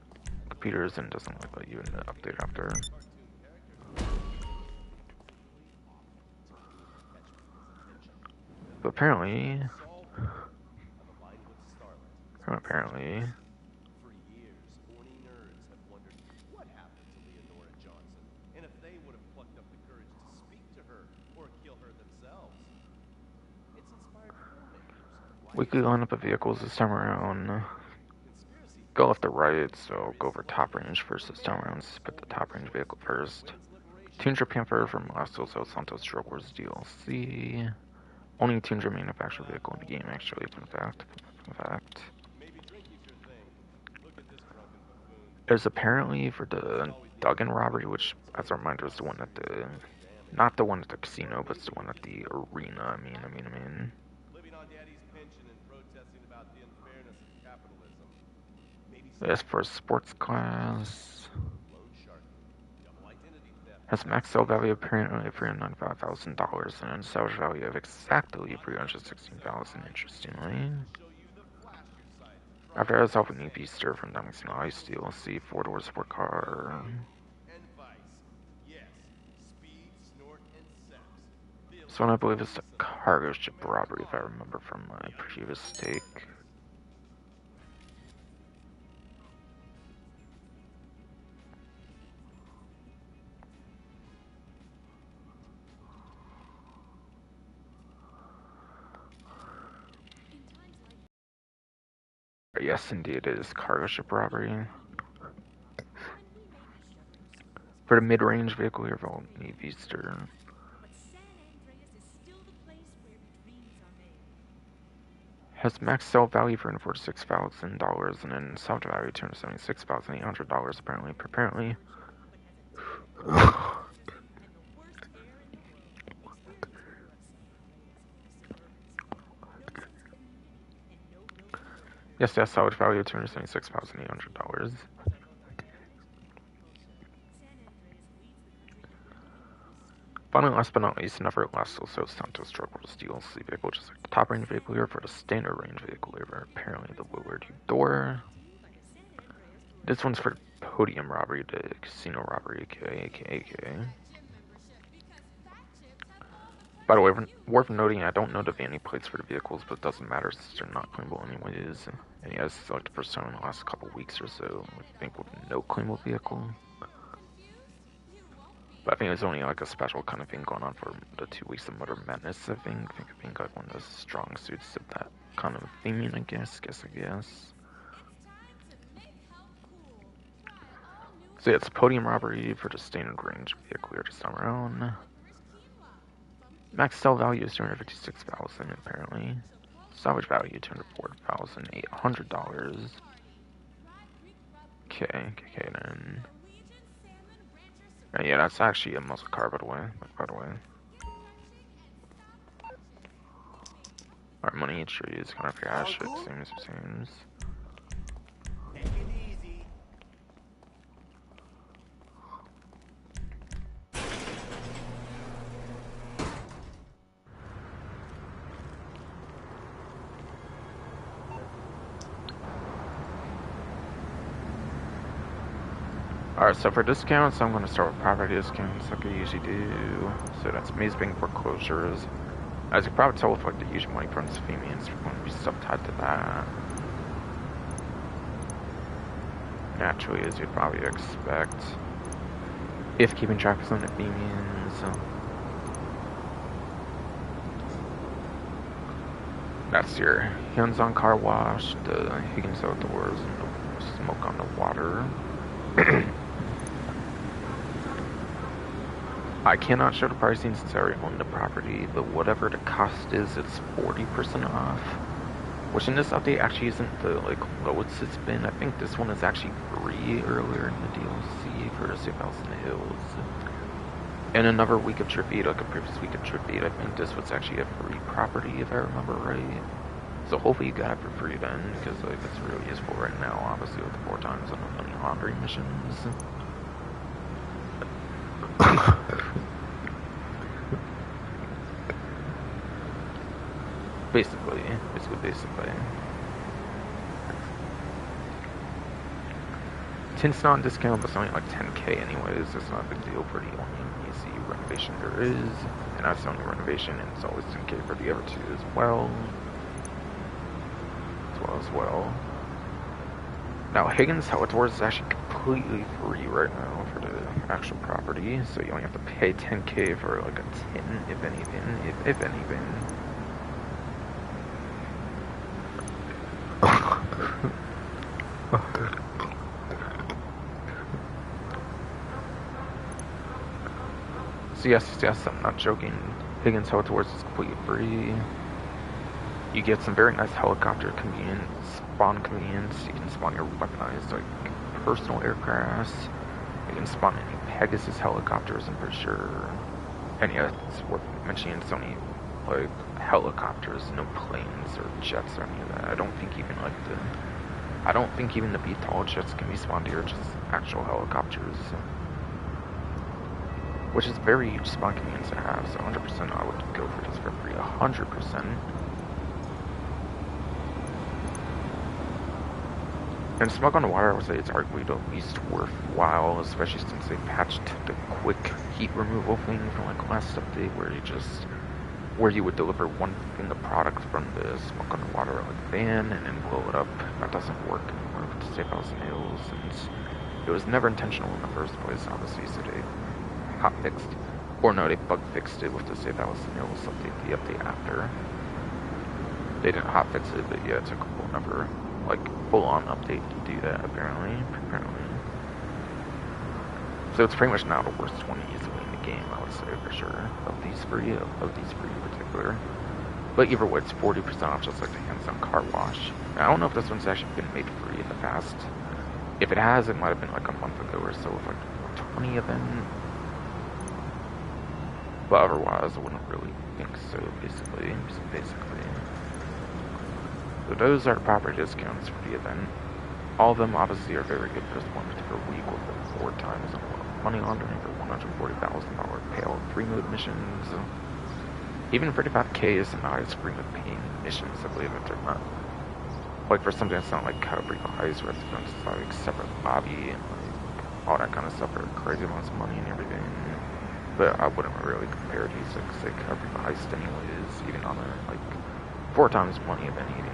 computers and doesn't like let you in the update after. But apparently, For years, horny nerds have wondered what happened to Leonora Johnson, and if they would have plucked up the courage to speak to her or kill her themselves. It's inspired filmmakers. weekly lineup of vehicles this time around. Conspiracy Go left to right, so go over top range first this time around. Spit the top range vehicle first. Tundra Panther from Last Los Santos Drug Wars DLC. Only Tundra manufactured vehicle in the game, actually, fun fact. Maybe drinking's your thing. Look at this drunken buffoon. There's apparently for the Duggan robbery, which, as a reminder, is the one at the, not the one at the casino, but it's the one at the arena. I mean. Living on daddy's pension and protesting about the unfairness of capitalism. Maybe As for sports class, loan shark. Double identity theft. has max sale value apparently $395,000 and a salvage value of exactly $316,000. Interestingly, Show you the flash your sight. after I was helping me Beaster from Diamond Ice DLC 4-door sport car. And vice. Yes. Speed, snort, and sex. This one I believe is the cargo ship robbery, if I remember from my previous take. Yes, indeed, it is cargo ship robbery. For the mid-range vehicle, you're Vault Beaster. Has max sale value for $46,000 and then salvage value $276,800 apparently. Yes, salvage value $276,800. Finally, last but not least, never Last Los Santos Drug Wars DLC vehicle, which is like the top range vehicle here for the standard range vehicle here. Apparently, the lowered door. This one's for podium robbery, the casino robbery, aka. By the way, worth noting, I don't know the vanity plates for the vehicles, but it doesn't matter since they're not claimable anyways. And yeah, this is like the first time in the last couple weeks or so, I think, with no claimable vehicle. But I think there's only like a special kind of thing going on for the 2 weeks of Motor Madness, I think like one of those strong suits of that kind of theming, I guess. So yeah, it's a podium robbery for the standard range vehicle here this time around. Max sale value is $256,000 apparently. Salvage value $204,800. Okay, then. Yeah, that's actually a muscle car, by the way. Our money tree is kind of cash, it seems. Take it easy. Alright, so for discounts, I'm going to start with property discounts like I usually do. So that's amazing foreclosures. As you can probably tell with like the usual money from Safehouse, we're going to be stuff tied to that. Naturally, as you'd probably expect. If keeping track of some of the Femians. That's your hands-on car wash, the Higgins outdoors, and the smoke on the water. I cannot show the pricing since I already own the property, but whatever the cost is, it's 40% off. Which in this update actually isn't the lowest it's been. I think this one is actually free earlier in the DLC for Safehouse in the Hills. And another week of Trip 8, like a previous week of Trip 8, I think this was actually a free property if I remember right. So hopefully you got it for free then, because it's really useful right now, obviously with the 4 times on the money laundering missions. Basically. Tint's not on discount, but it's only like 10k anyways. It's not a big deal for the only easy renovation there is. And that's the only renovation, and it's always 10k for the other two as well. Now, Higgins Helitor's is actually completely free right now for the actual property, so you only have to pay 10k for like a tin, if anything, if anything. So yes, I'm not joking. Higgins Helitor's is completely free. You get some very nice helicopter convenience, spawn convenience. You can spawn your weaponized like personal aircrafts. You can spawn any Pegasus helicopters, I'm pretty sure. And yeah, it's worth mentioning it's only like helicopters, no planes or jets or any of that. I don't think even the VTOL jets can be spawned here, just actual helicopters. Which is very huge spawn convenience to have, so 100% I would go for this for free, 100%. And Smug on the Water, I would say it's arguably the least worthwhile, especially since they patched the quick heat removal thing from like last update, where you would deliver the product from the Smug on the Water like van and then blow it up. That doesn't work anymore with the Safehouse nails, and it was never intentional in the first place, obviously, so they hotfixed, or no, they bug fixed it with the Safehouse nails update, the update after. They didn't hotfix it, but yeah, it took a whole number, like, full-on update to do that, apparently. So it's pretty much now the worst one easily in the game, I would say, for sure, of these three in particular. But either way, it's 40% off, just like the hands-on car wash. I don't know if this one's actually been made free in the past. If it has, it might have been like a month ago or so, with like 20 of them. But otherwise, I wouldn't really think so, basically. So those are the property discounts for the event. All of them obviously are very good for this one particular week, with 4 times money laundering for $140,000 payout, 3 mode missions. Even 35k is the highest 3 mode paying missions, I believe, if they're not. Like for something that's not like Calibre Highs, where it's like separate lobby and like all that kind of stuff for crazy amounts of money and everything. But I wouldn't really compare these, because they cover the heist anyways, even on a, like, 4 times money event, even.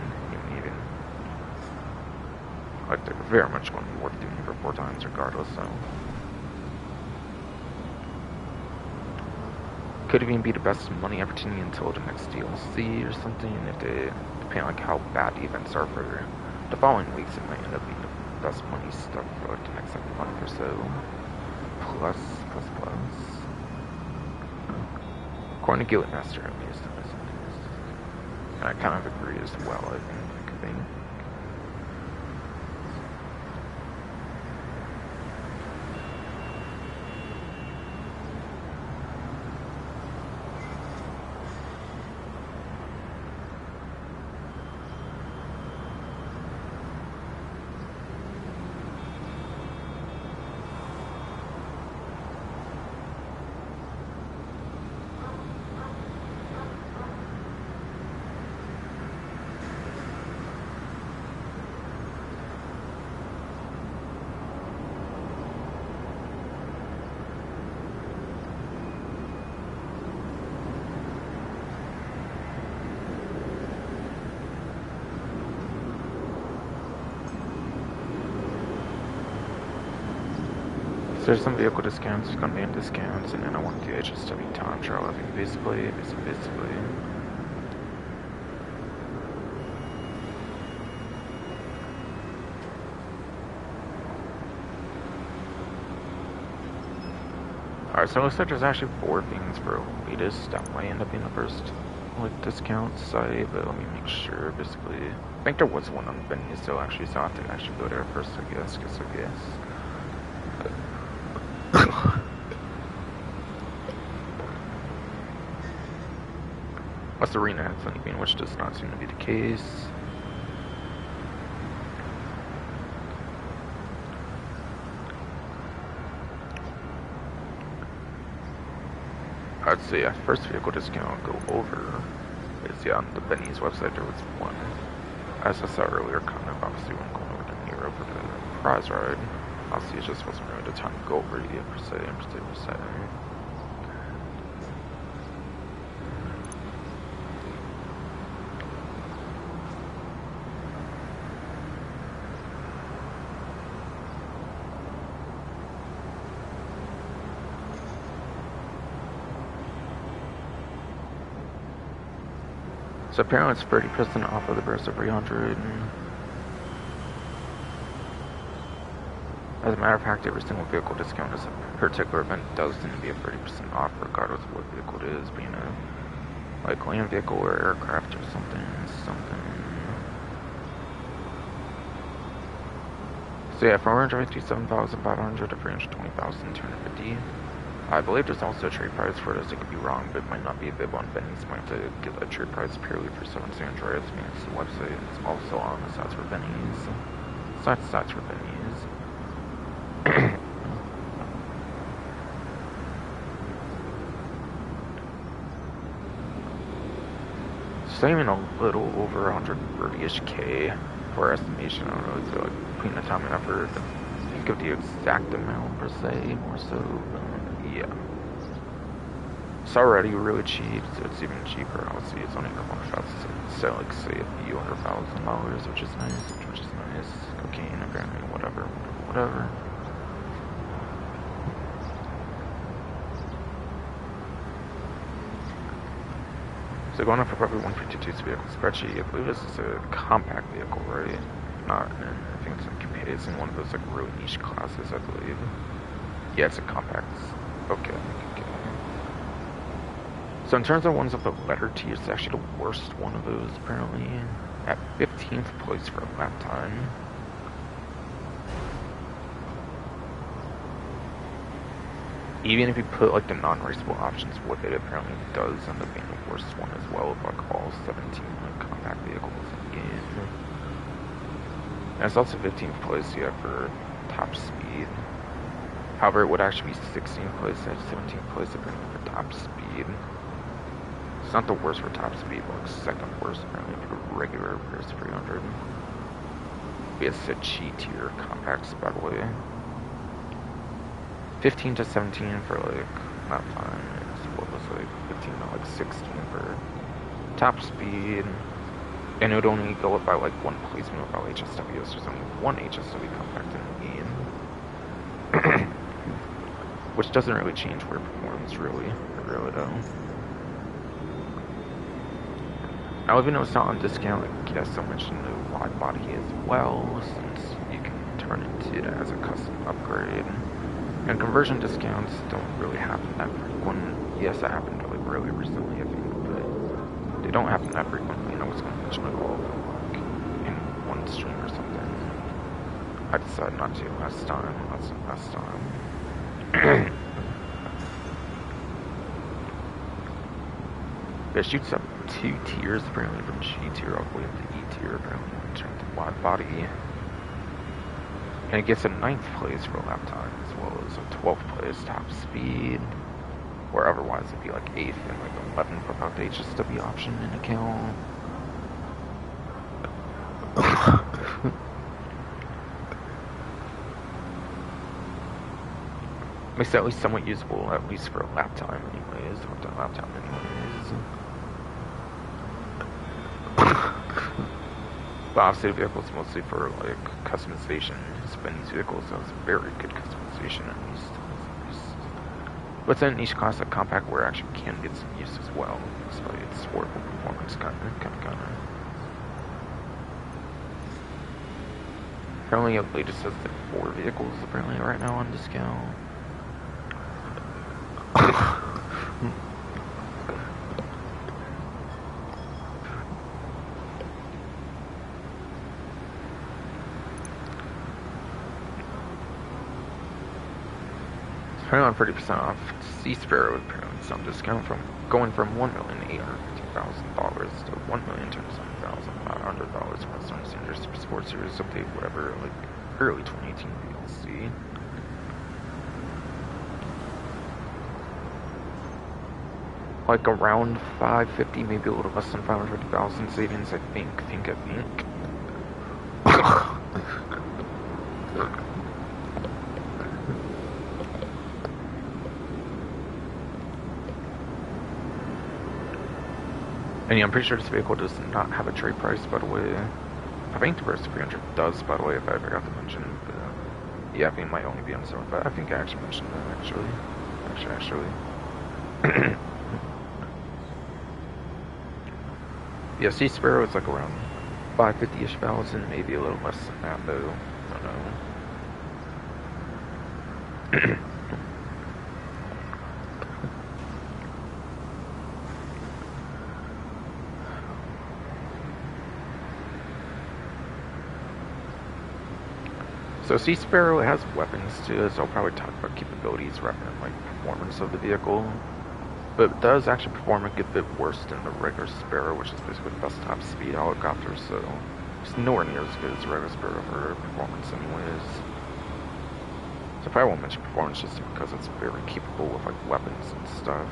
Like, they're very much going to be worth doing for 4 times regardless, so. Could even be the best money opportunity until the next DLC or something, if they, depending on like how bad the events are for the following weeks, it might end up being the best money stuff for like the next like, month or so. Plus. According to Guild Master, at least. And I kind of agree as well, I think. There's some vehicle discounts, there's going to be discounts, and then I want to do HSW time trial, I think, basically. Alright, so it looks like there's actually 4 things for latest. That might end up being the first, like, discount site, but let me make sure, basically. I think there was one on the venue still, actually, so I have to actually go there first, I guess. West Arena has anything, which does not seem to be the case. I'd say at first vehicle discount go over is, yeah, on the Benny's website there was one. As I said earlier, kind of obviously when going over to Nero for the prize ride, obviously it just wasn't really the time to go over yet per se. So apparently it's 30% off of the Burst of 300. As a matter of fact, every single vehicle discount is a particular event does tend to be a 30% off, regardless of what vehicle it is, being a like land vehicle or aircraft or something. So yeah, from 157,500 to 320,250. I believe there's also a trade price for this. I could be wrong, but it might not be available on Benny's. Might have to get a trade price purely for San Andreas. It's the website. It's also on the stats for Benny's. Stats for Benny's. Saving a little over 130-ish K for estimation. I don't know, it's like between the time and effort. Think of the exact amount per se, more so. Yeah. It's already really cheap, so it's even cheaper. Obviously, it's only a couple of shots to sell, like, say, a few $100,000, which is nice. Cocaine, apparently, whatever. So going up for probably 152's vehicle spreadsheet, I believe this is a compact vehicle, right? Not, I think it's in one of those like really niche classes, I believe. Yeah, it's a compact. Okay. So in terms of ones of the letter T, it's actually the worst one of those, apparently. At 15th place for a lap time. Even if you put like the non-raceable options with it, apparently it does end up being the worst one as well, with like all 17 like, compact vehicles in the game. And it's also 15th place, yeah, for top speed. However, it would actually be 16th place and 17th place apparently for top speed. It's not the worst for top speed, but like second worst apparently for regular Burst 300. It's a G tier compacts, by the way. 15 to 17 for like lap time. What was like 15 to like 16 for top speed. And it would only go up by like one placement without HSWs. There's only one HSW compact in the game. Which doesn't really change where it performs, really though. Now, even though it's not on discount, I guess I mentioned the wide body as well, since you can turn it as a custom upgrade. And conversion discounts don't really happen that frequent. Yes, that happened like really recently, I think, but they don't happen that frequently, and I was going to mention it all like, in one stream or something. I decided not to last time. It shoots up 2 tiers, apparently, from G tier all the way up to E tier, apparently, in terms of wide body. And it gets a 9th place for lap time, as well as a 12th place top speed. Where otherwise it'd be like 8th and like 11th without the HSW option in account. Makes it at least somewhat usable, at least for a lap time anyways. But obviously the vehicle's mostly for like customization. Benny's vehicles has very good customization at least. But it's a niche class like compact where it actually can get some use as well, despite its horrible performance kinda. Apparently the latest says that 4 vehicles apparently right now on discount. Apparently 30% off Sea Sparrow apparently some discount from going from $1,850,000 to $1,027,500 for some Sanders Sports Series update, whatever, like early 2018 DLC. like around 550, maybe a little less than 550,000 savings, I think. And yeah, I'm pretty sure this vehicle does not have a trade price, by the way. I think the Versa 300 does, by the way, if I forgot to mention. But, yeah, I think it might only be on 75. I think I actually mentioned that, actually. Yeah, Sea Sparrow is like around 550-ish thousand, maybe a little less than that, though. I don't know. So Sea Sparrow has weapons too, so I'll probably talk about capabilities rather than like performance of the vehicle. But it does actually perform a good bit worse than the regular Sparrow, which is basically the best top speed helicopter, so it's nowhere near as good as the regular Sparrow for performance anyways. So I probably won't mention performance just because it's very capable with like weapons and stuff.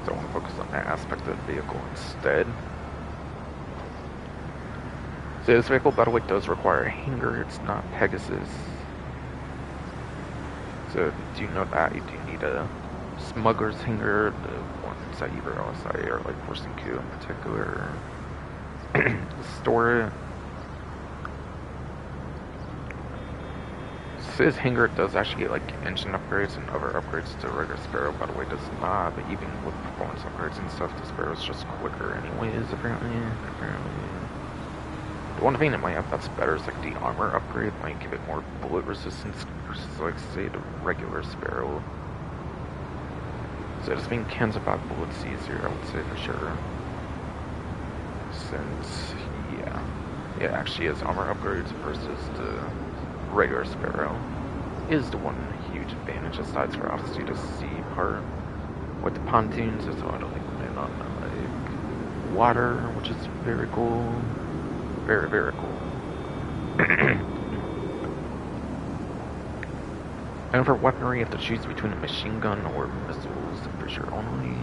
So I want to focus on that aspect of the vehicle instead. So this vehicle, by the way, does require a hanger. It's not Pegasus. So if you do know that, you do need a smuggler's hanger, the ones that either LSI or like Force and Q in particular. Store it. So this hanger does actually get like engine upgrades and other upgrades to regular Sparrow, by the way, does not. But even with performance upgrades and stuff, the Sparrow's just quicker anyways, apparently. The one thing that might have that's better is like the armor upgrade might give it more bullet resistance versus like say the regular Sparrow. So just being cans about bullets easier, I would say for sure. Since yeah, actually has armor upgrades versus the regular Sparrow is the one huge advantage aside for obviously the C part. With the pontoons, it's auto land on like water, which is very cool. Very, very cool. And for weaponry, you have to choose between a machine gun or missiles, I'm pretty sure only.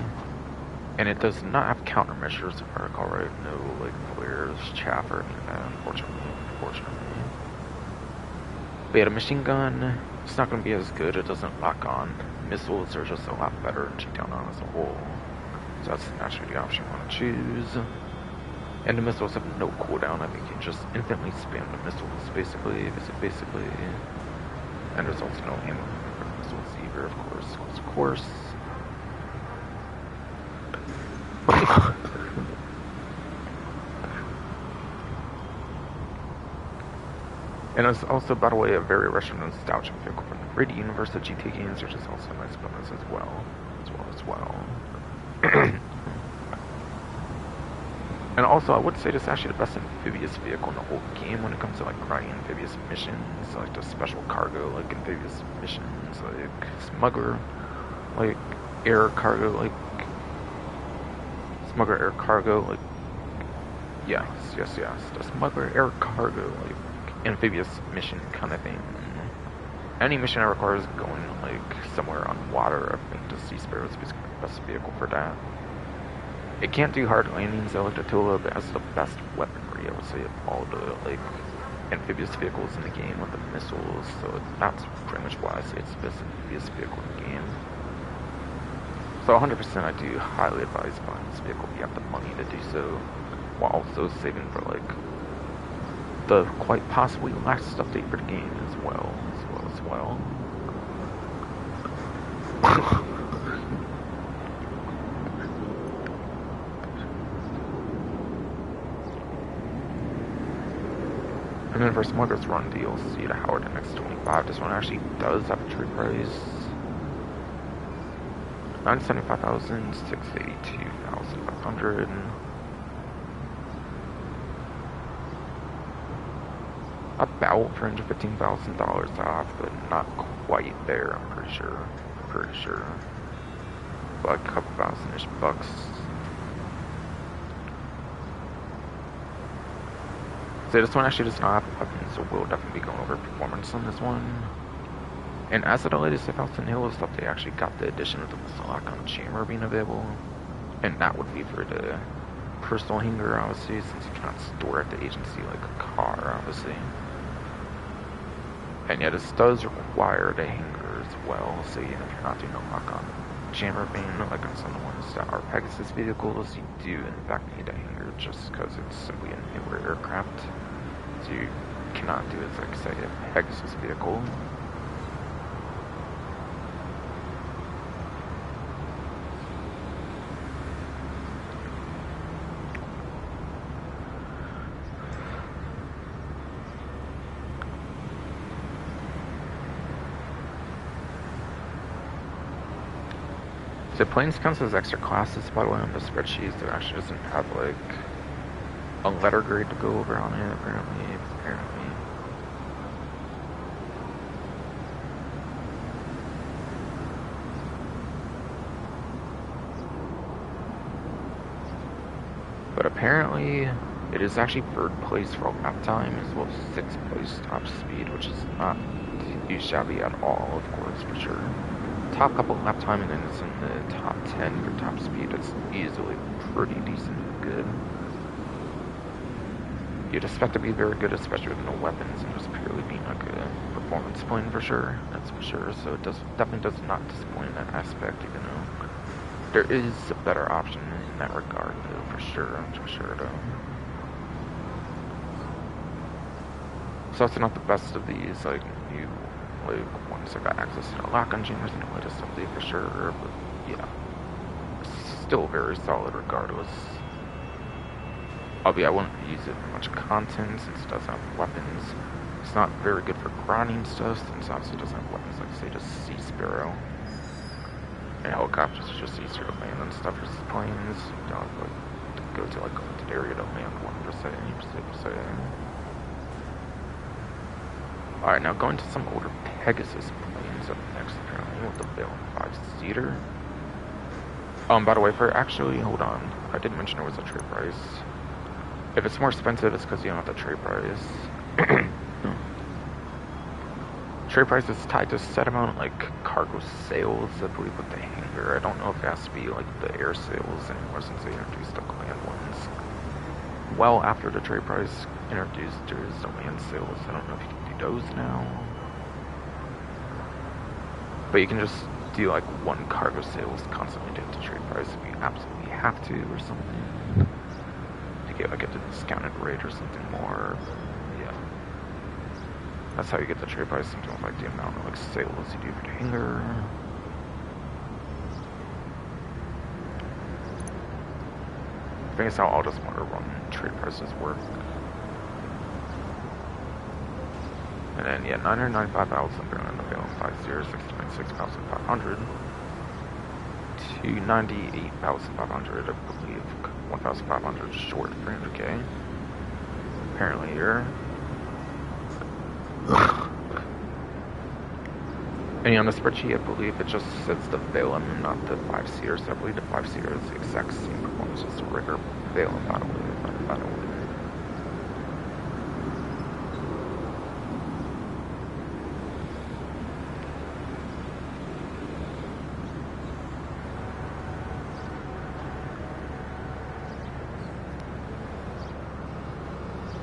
And it does not have countermeasures, if I recall right. No, like, flares, chaff, or anything like that, unfortunately. But yeah, the machine gun, it's not going to be as good. It doesn't lock on. Missiles are just a lot better and shoot down on as a whole. So that's naturally the option you want to choose. And the missiles have no cooldown. I think you can just infinitely spam the missiles, basically. And there's also no ammo for the missiles either, of course. And it's also, by the way, a very retro nostalgic vehicle from the grid universe of GT games, which is also a nice bonus as well. And also, I would say this is actually the best amphibious vehicle in the whole game when it comes to like grinding amphibious missions, like the special cargo, like amphibious missions, like smuggler, like air cargo, like smuggler air cargo, like yes, the smuggler air cargo, like amphibious mission kind of thing. Any mission that requires going like somewhere on water, I think the Sea Sparrow is basically the best vehicle for that. It can't do hard landings though like the Tula, but has the best weaponry, I would say, of all the like amphibious vehicles in the game with the missiles, so that's pretty much why I say it's the best amphibious vehicle in the game. So 100% I do highly advise buying this vehicle if you have the money to do so, while also saving for like the quite possibly last update for the game as well. And then for Smuggler's Run DLC to Howard NX25, this one actually does have a trade price. 975,000, 682,500. About $315,000 off, but not quite there, I'm pretty sure. But a couple thousand-ish bucks. So this one actually does not have weapons, so we'll definitely be going over performance on this one. And as of the latest Safehouse and Hill stuff, they actually got the addition of the missile lock-on chamber being available. And that would be for the personal hanger, obviously, since you cannot store at the agency like a car, obviously. And yet this does require the hanger as well, so even if you're not doing a lock-on chamber being like on some of the ones that are Pegasus vehicles, you do in fact need a hanger just because it's simply a newer aircraft. So you cannot do it like, say, a Pegasus vehicle. So planes counts as extra classes, by the way, on the spreadsheets. It actually doesn't have like a letter grade to go over on it, apparently. But apparently, it is actually third place for lap time, as well as sixth place top speed, which is not too shabby at all, of course, for sure. Top couple lap time, and then it's in the top 10 for top speed. It's easily pretty decent and good. You'd expect to be very good, especially with no weapons and just purely being like a performance plane for sure. That's for sure. So it definitely does not disappoint in that aspect, even though there is a better option in that regard, though, for sure, though. So it's not the best of these, like, new, like, ones that got access to the lock-on chambers and the latest update for sure, but yeah. It's still very solid regardless. Albeit I wouldn't use it for much content since it doesn't have weapons. It's not very good for grinding stuff since obviously it doesn't have weapons like, say, just Sea Sparrow. And helicopters are just easier to land and stuff versus planes. You don't have to go to like a limited area to land one per se. Alright, now going to some older Pegasus planes up next apparently with the Veil 5-seater. By the way, for actually, hold on. I didn't mention there was a trade price. If it's more expensive, it's because you don't have the trade price. Trade price is tied to a set amount of like cargo sales, I believe, with the hangar. I don't know if it has to be like the air sales anymore since they introduced the land ones. Well, after the trade price introduced, there is the land sales. I don't know if you can do those now. But you can just do like one cargo sales constantly to hit the trade price if you absolutely have to or something. To get like a discounted rate or something more. Yeah. That's how you get the trade price, something with like the amount of like sales you do for the hangar. I think it's how all just want to run trade prices work. And then yeah, 995,000 they're on the Veil 50, 6,500 to 98,500, I believe. 1,500 short 300k. Apparently here. And on the spreadsheet, I believe it just says the Veil and not the 5-seater. So I believe the 5-seater is the exact same performance as the regular Veil, by the way.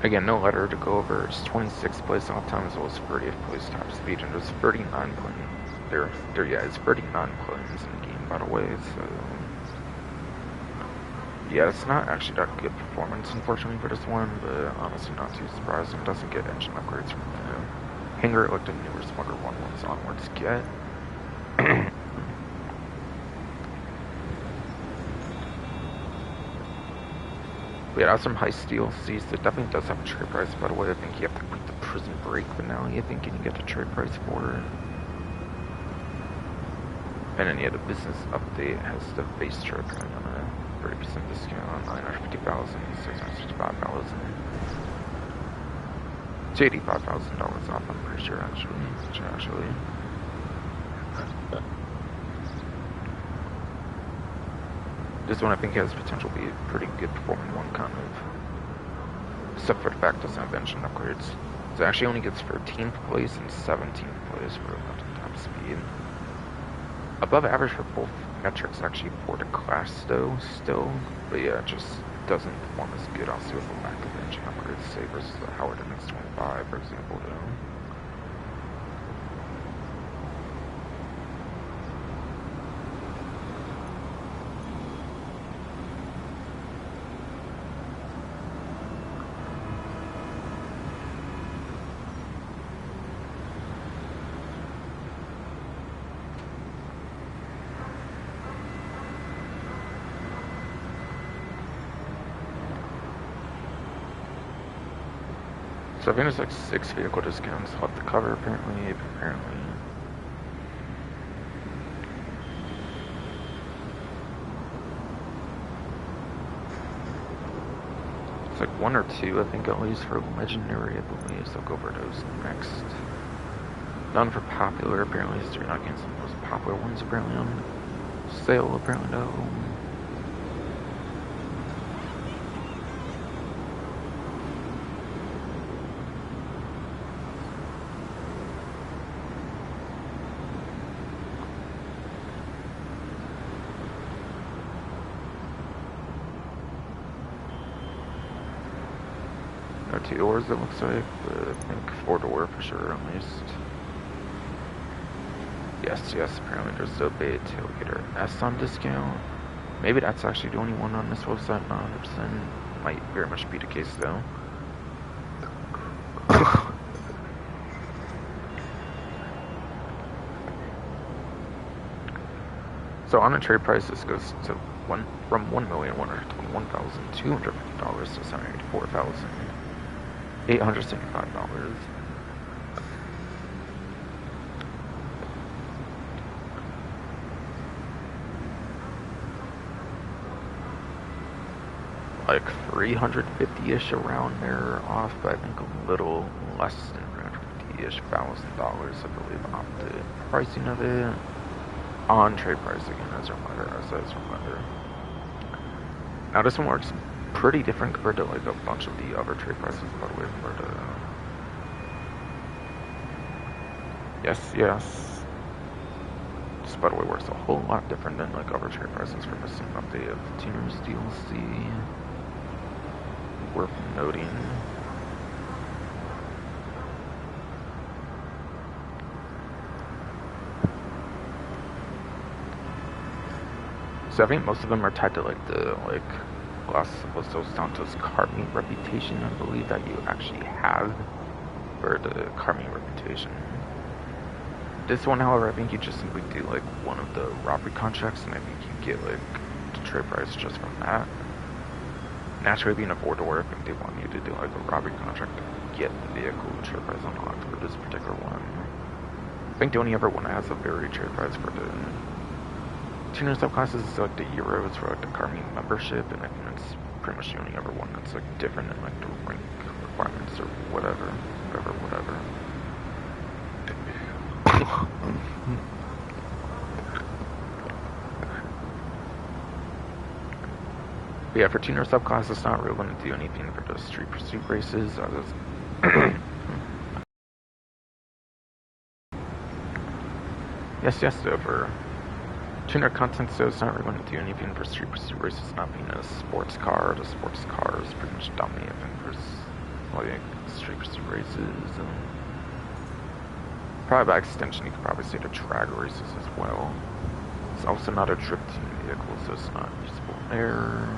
Again, no letter to go over. It's 26th place off time as well as 30th place top speed, and there's 39 planes. It's 39 planes in the game, by the way. So yeah, it's not actually that good performance, unfortunately, for this one, but honestly, not too surprising. It doesn't get engine upgrades from the hangar like the newer, smarter ones onwards get. Yeah, that's some high steel seats. It definitely does have a trade price, by the way. I think you have to complete the prison break finale, I think, and you get the trade price for it. And then, yeah, the business update has the base trip coming on a 30% discount, 950,000, 665,000 to $85,000 off, I'm pretty sure, actually. This one I think has potential to be a pretty good performing one, kind of. Except for the fact it doesn't have engine upgrades. So it actually only gets 13th place and 17th place for top speed. Above average for both metrics actually for the class though, still. But yeah, it just doesn't perform as good also with the lack of engine upgrades, say, versus the Howard MX-25, for example, though. So I think there's like 6 vehicle discounts left to cover apparently. It's like 1 or 2, I think, at least for legendary, I believe. So I'll go over those next. None for popular, apparently. So you're not getting some of those popular ones apparently on sale, apparently no. No 2 doors, it looks like, but I think 4 door for sure, at least. Yes, apparently there's a beta tailgater S on discount. Maybe that's actually the only one on this website, not 100%. Might very much be the case, though. So on a trade price, this goes to from $1,121,250 to $784,875. Like 350-ish around there off, but I think a little less than 350-ish $1,000, I believe, off the pricing of it. On trade price again, as a reminder. Now this one works pretty different compared to like a bunch of the other trade prices, by the way, for the... Yes. This, by the way, works a whole lot different than like other trade prices for the same update of Tuner's DLC. Worth noting. So I think most of them are tied to like the Los Santos Carmine reputation, I believe, that you actually have for the Carmine reputation. This one, however, I think you just simply do like one of the robbery contracts, and I think you get like the trade price just from that. Naturally, being a 4-door, I think they want you to do like a robbery contract to get the vehicle trade price unlocked for this particular one. I think the only other one that has a very trade price for the Tuner subclasses is like the Euros for like the Carmine membership, and I think that's pretty much the only other one that's like different than like the rank requirements or whatever. But yeah, for Tuner subclass, it's not really going to do anything for the street pursuit races. Yes, so for Tuner content, so it's not really going to do anything for street pursuit races, not being a sports car. The sports car is pretty much dominating for like street pursuit races. Probably by extension, you could probably say the drag races as well. It's also not a trip team vehicle, so it's not usable there.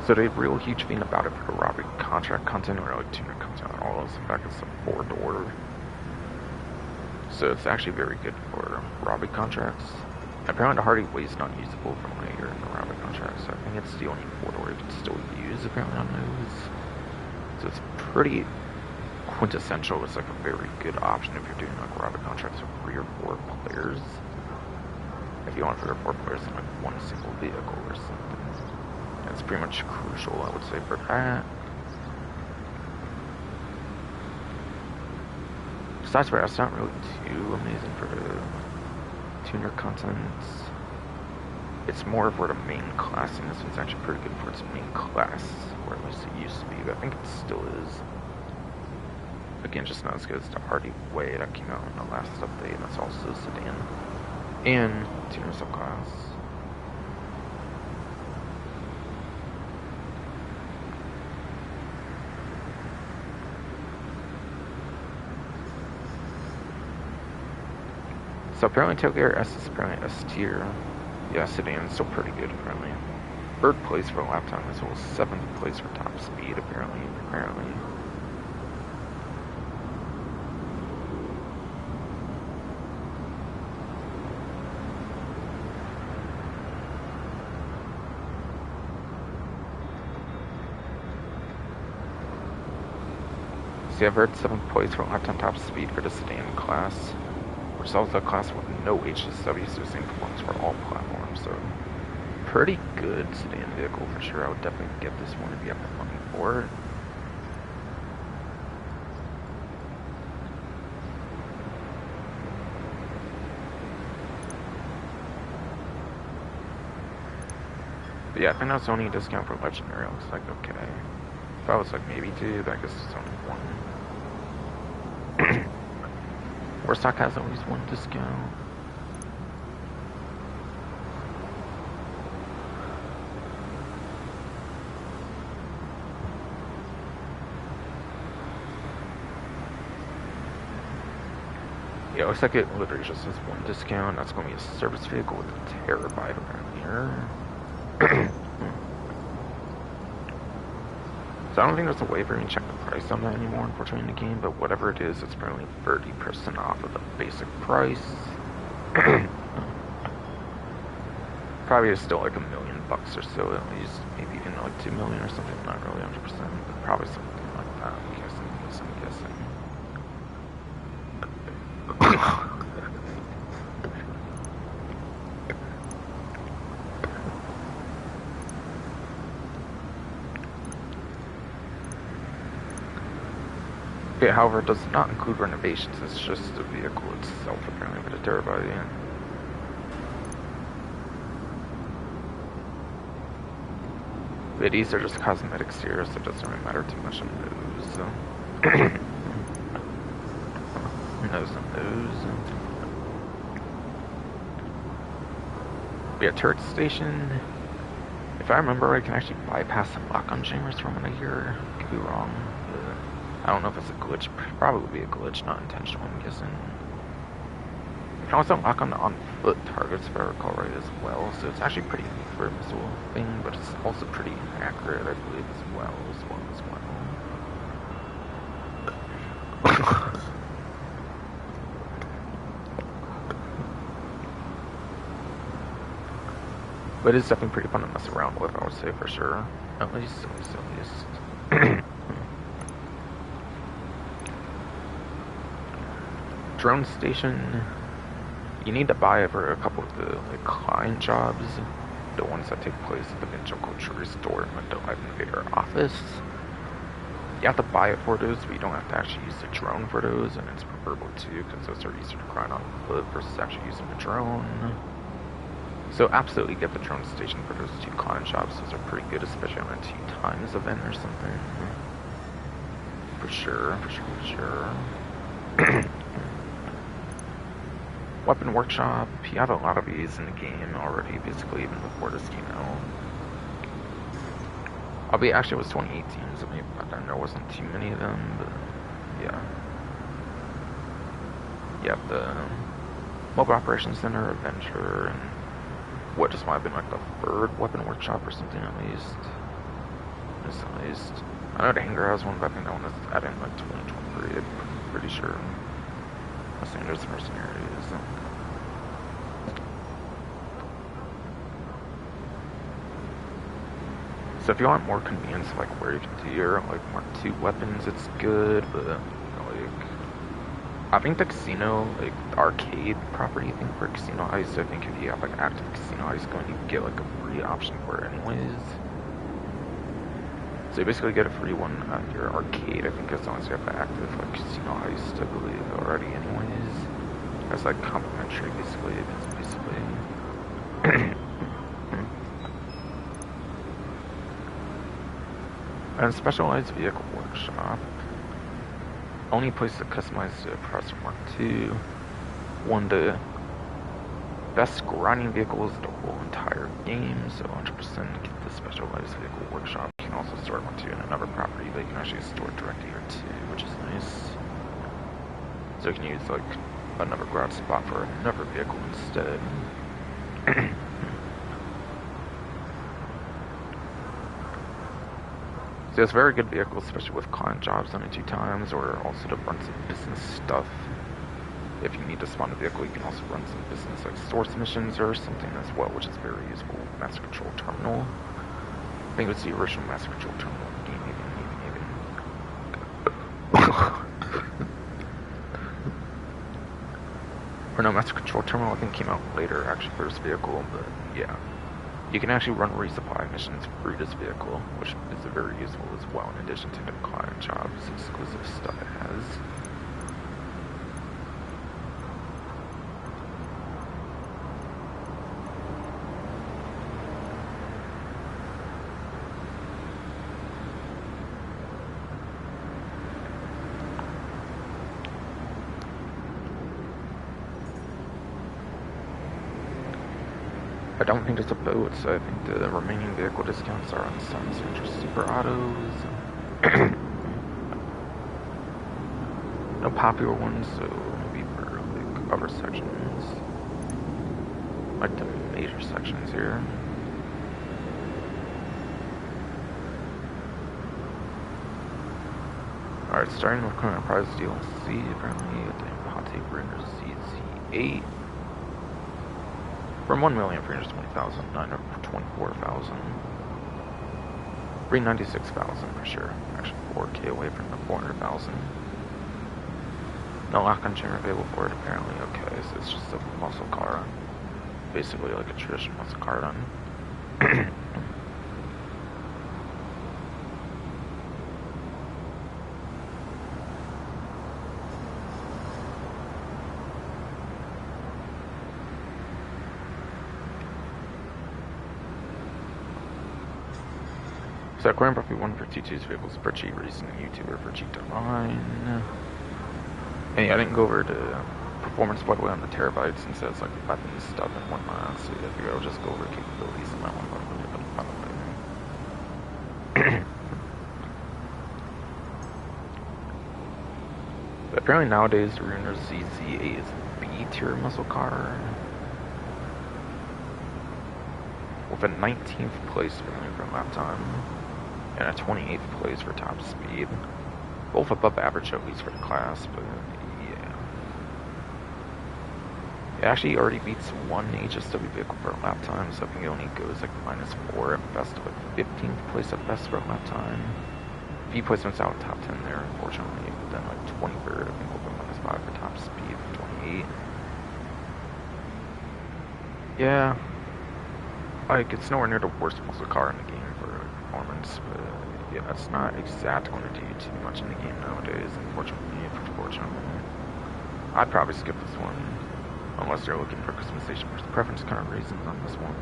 So the real huge thing about it for the robbery contract content, or like Tuner content at all, is the fact it's a 4-door. So it's actually very good for robbery contracts. Apparently the Hardy Way is not usable from later in the robbery contract, so I think it's the only 4-door you can still use apparently on those. So it's pretty quintessential. It's like a very good option if you're doing like robbery contracts with 3 or 4 players. If you want 3 or 4 players in like one single vehicle or something. That's pretty much crucial, I would say, for that. Besides that, it's not really too amazing for the Tuner content. It's more for the main class, and this one's actually pretty good for its main class, or at least it used to be, but I think it still is. Again, just not as good as the Hardy Way that came out in the last update, and that's also sedan and tuner subclass. So apparently Tailgater S is apparently S tier. Yeah, sedan is still pretty good apparently. 3rd place for lap time as well as 7th place for top speed apparently. See, I've heard 7th place for lap time top speed for the sedan class, which is also a class with no HSW, so same performance for all platforms, so pretty good sedan vehicle for sure. I would definitely get this one if you have the money for it. But yeah, I think that's the only discount for Legendary. Looks like okay. If I was like maybe 2, then I guess it's only 1. Warstock has at least 1 discount. Yeah, looks like it literally just has 1 discount. That's going to be a service vehicle with a terabyte around here. So I don't think there's a way for you to check the price on that anymore, unfortunately, in the game, but whatever it is, it's apparently 30% off of the basic price. Probably is still like $1 million or so at least, maybe even like 2 million or something, not really 100%, but probably something like that, I'm guessing. Okay, however, it does not include renovations, it's just the vehicle itself, apparently, with a terabyte, yeah. But these are just cosmetics here, so it doesn't really matter too much on those. So. Yeah, turret station. If I remember right, I can actually bypass the lock-on chambers from what I hear. Could be wrong. I don't know if it's a glitch. Probably would be a glitch, not intentional, I'm guessing. You can also lock on foot targets, if I recall right, as well. So it's actually pretty neat for a missile thing, but it's also pretty accurate, I believe, as well. But it's definitely pretty fun to mess around with, I would say, for sure. At least. Drone station. You need to buy it for a couple of the client jobs. The ones that take place at the Vinci Culture Store and the Live Invader office. You have to buy it for those, but you don't have to actually use the drone for those, and it's preferable too, because those are easier to grind on foot versus actually using the drone. So absolutely get the drone station for those 2 client jobs. Those are pretty good, especially on a 2 times event or something. For sure. Weapon Workshop. You have a lot of these in the game already, basically, even before this came out. Actually, it was 2018, so maybe back then there wasn't too many of them, but yeah. You have the Mobile Operations Center, Adventure, and what just might have been like the 3rd Weapon Workshop or something at least. I know the Hangar has one, but I think that one is added in like 2023, I'm pretty sure. I think there's Mercenaries. So if you want more convenience, like where you can do your like Mark II weapons, it's good, but like I think the casino, like the arcade property thing for Casino Heist, I think if you have like active Casino Heist going, you can get like a free option for it anyways. So you basically get a free one on your arcade, I think, as long as you have the active like Casino Heist, I believe, already anyways. That's like complimentary basically. And Specialized Vehicle Workshop. only place to customize the press 1, 2. 1, the best grinding vehicles the whole entire game, so 100% get the specialized vehicle workshop. You can also store 1, 2 in another property, but you can actually store it directly here too, which is nice. So you can use like another garage spot for another vehicle instead. So it's a very good vehicle, especially with client jobs on it 2 times, or also to run some business stuff. If you need to spawn a vehicle, you can also run some business like source missions or something as well, which is very useful. Master Control Terminal. I think it was the original Master Control Terminal game, even. Or no, Master Control Terminal I think came out later, actually, for this vehicle, but yeah. You can actually run resupply missions through this vehicle, which is very useful as well, in addition to the client jobs, exclusive stuff it has. I don't think there's a boat, so I think the remaining vehicle discounts are on some Central Super Autos. No popular ones, so maybe for like other sections. Like the major sections here. Alright, starting with current prize DLC, apparently the Ponte Brenner ZZ8. From 1,320,000, 924,000. 396,000 for sure. Actually 4K away from the 400,000. No lock on chain available for it apparently. Okay, so it's just a muscle car. Basically like a traditional muscle car done. So acquiring roughly 1 for T2's vehicles per cheat racing YouTuber for cheat online. And yeah, I didn't go over to performance by the way on the terabytes since that's like weapons stuff and whatnot. So I figured I'll just go over capabilities on that one. But apparently nowadays the Ruiner ZZ8 is a B-tier muscle car. With a 19th place for lap time. And a 28th place for top speed. Both above average at least for the class, but yeah. It actually already beats one HSW vehicle for lap time, so I think it only goes like -4 at best, with 15th place at best for lap time. A few placements out top 10 there, unfortunately, but then like 23rd, I think, with -5 for top speed for 28. Yeah. Like, it's nowhere near the worst muscle car in the game for performance, but yeah, it's not exactly going to do too much in the game nowadays, unfortunately. I'd probably skip this one, unless you're looking for customization for preference kind of reasons on this one.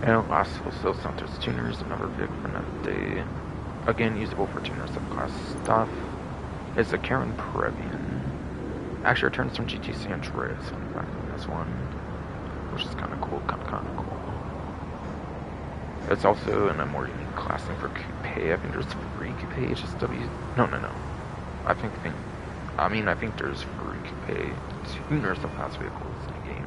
And last Wholesale Santos Tuners, another vehicle for another day. Again, usable for tuner subclass stuff. It's a Karen Previan. Actually returns from GT San Andreas, in fact, on this one. Which is kind of cool, kind of cool. It's also in a more unique classing for Coupe. I think there's 3 Coupe HSW. No. I think there's 3 Coupe tuner subclass vehicles in the game.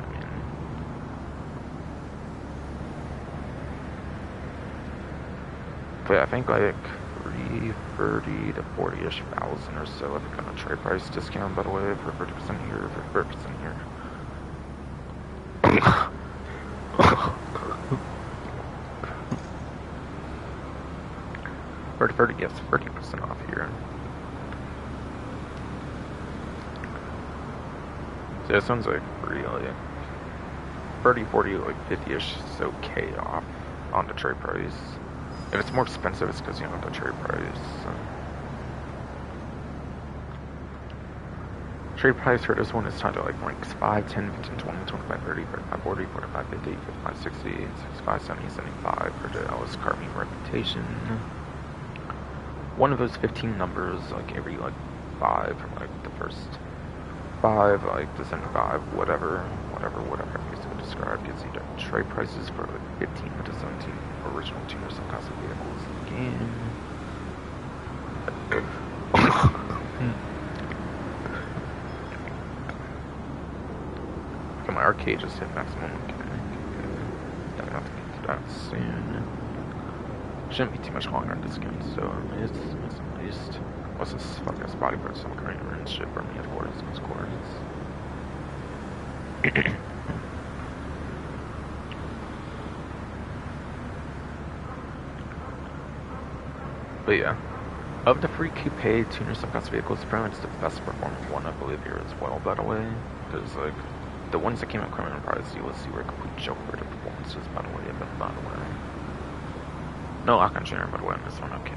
But I think like 30 to 40-ish thousand or so, I think on a trade price discount, by the way, for 30% here, for 30% here. For 30, yes, 30% off here. So it sounds like really 30, 40, like 50-ish is okay off on the trade price. If it's more expensive, it's because you don't have the trade price. Trade price for this one is tied to like ranks 5, 10, 15, 20, 25, 30, 35, 40, 45, 50, 55, 60, 65, 70, 75 for the Alice Carving Reputation. One of those 15 numbers, like every like 5, or like the first 5, like the 75, whatever basically described, gets you the trade prices for like 15 to 17 original tuner subclassic vehicles in the game. Okay, my arcade just hit maximum. Okay. Definitely have to get to that soon. Shouldn't be too much longer in this game, so it's at least. What's this fucking ass body parts? Some kind of shit for me, of course. Of course. But yeah. Of the free coupe tuner subclass vehicles, apparently it's the best performing one, I believe, here as well, by the way. Because, like, the ones that came out Criminal Prize DLC were a complete joke for the performances, by the way, by the way. No lock-on tuner, by the way, on this one, okay.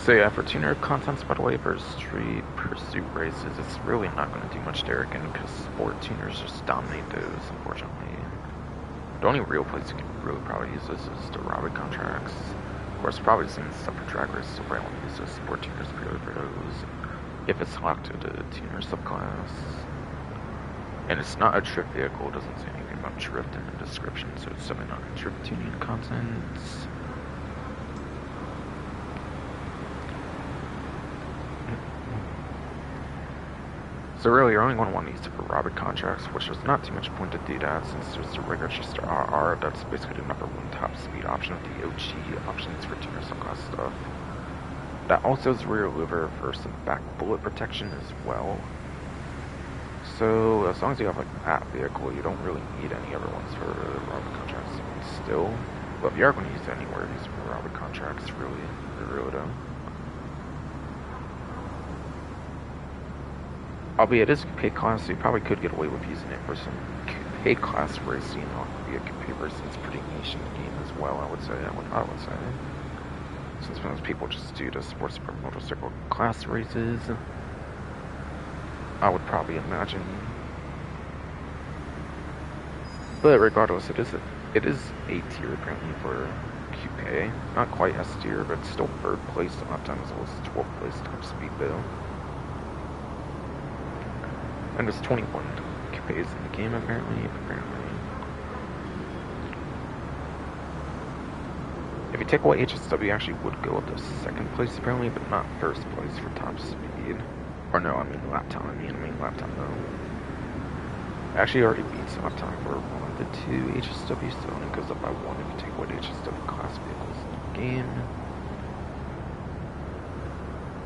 So yeah, for tuner contents, by the way, for street pursuit races, it's really not going to do much there again, because sport tuners just dominate those, unfortunately. The only real place you can really probably use this is the robot contracts. Of course, probably the same stuff for drag races, so probably only use those sport tuners purely for those, if it's locked to the tuner subclass. And it's not a drift vehicle, it doesn't say anything about drift in the description, so it's definitely not drift tuning content. So really, you're only going to want to use it for robot contracts, which there's not too much point to do that, since there's the regular Chester RR, that's basically the number 1 top speed option with the OG options for tuner subclass stuff. That also is rear louver for some back bullet protection as well. So as long as you have like that vehicle, you don't really need any other ones for robot contracts still. But if you are going to use it anywhere, use it for robot contracts, really though. Albeit it is a coupe class, so you probably could get away with using it for some coupe class racing. Be a coupe racing is pretty niche in the game as well, I would say. Since most people just do the sports super motorcycle class races, I would probably imagine. But regardless, it is A tier apparently for coupe. Not quite S tier, but still 3rd place a lot of times, as well as 12th place top speed though. And there's 21 coupes in the game apparently. If you take away HSW, you actually would go up to 2nd place apparently, but not 1st place for top speed. Or no, I mean lap time. I mean lap time though. Actually already beats lap time for 1 of the 2 HSW, so it only goes up by 1 if you take away HSW class vehicles in the game.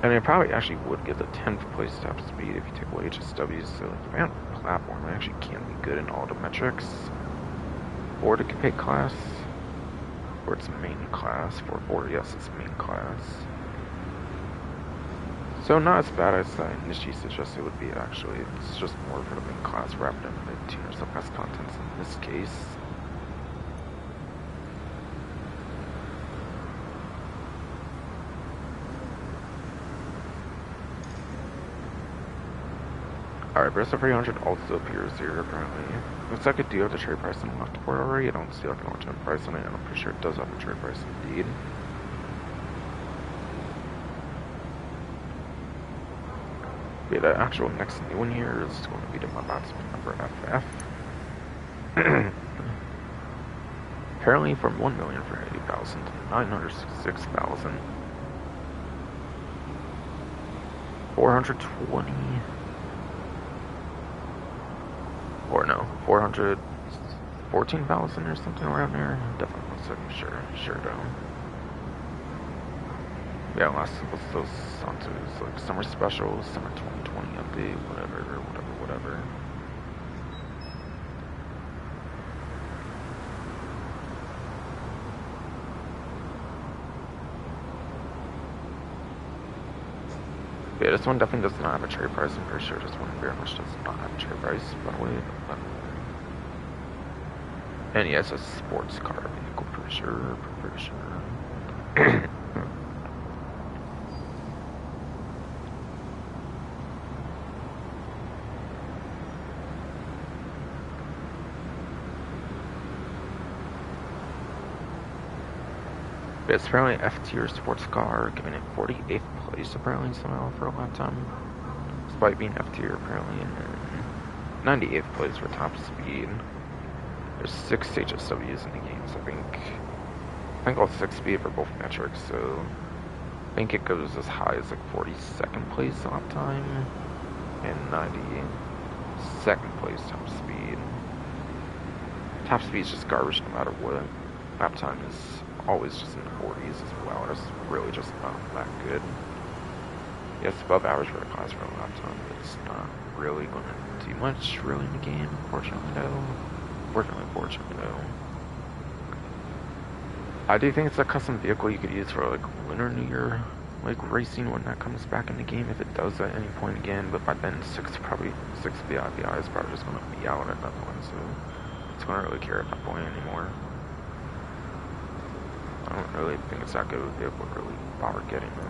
And it probably actually would get the 10th place top speed if you take away HSWs, so like, on the platform, it actually can be good in all the metrics for the coupe class, for its main class, yes, its main class. So not as bad as Nishi suggested it would be, actually. It's just more for the main class rather than the tuner subclass contents in this case. Alright, Bristol 300 also appears here, apparently. Looks like it do have the trade price unlocked for it already. I don't see like an alternate price on it, and I'm pretty sure it does have a trade price indeed. But the actual next new one here is going to be the Mabatsu number FF. Apparently from 1 million for 80,000 to 966,000. 420. Or no, 414,000 or something around there. Definitely not so sure though. Yeah, last was those Santos like summer specials, summer 2020 update, whatever. Yeah, this one definitely does not have a trade price. I'm pretty sure this one very much does not have a trade price, by the way. And yes, a sports car vehicle, pretty sure. Pretty sure. It's apparently F tier sports car, giving it 48th place apparently somehow for a long time, despite being F tier apparently, and then 98th place for top speed. There's 6 HSWs in the games, I think all 6 speed for both metrics, so I think it goes as high as like 42nd place lap time, and 92nd place top speed. Top speed is just garbage no matter what. Lap time is always just in the 40s as well. It's really just not that good. Yes, above average for a class for a lap time, but it's not really going to do much really in the game, fortunately though. Fortunately though. I do think it's a custom vehicle you could use for like Lunar New Year like racing when that comes back in the game, if it does at any point again, but by then 6 VIPI is probably just going to be out at that point, so it's going to really care at that point anymore. I don't really think it's that good of a vehicle to really bother getting though.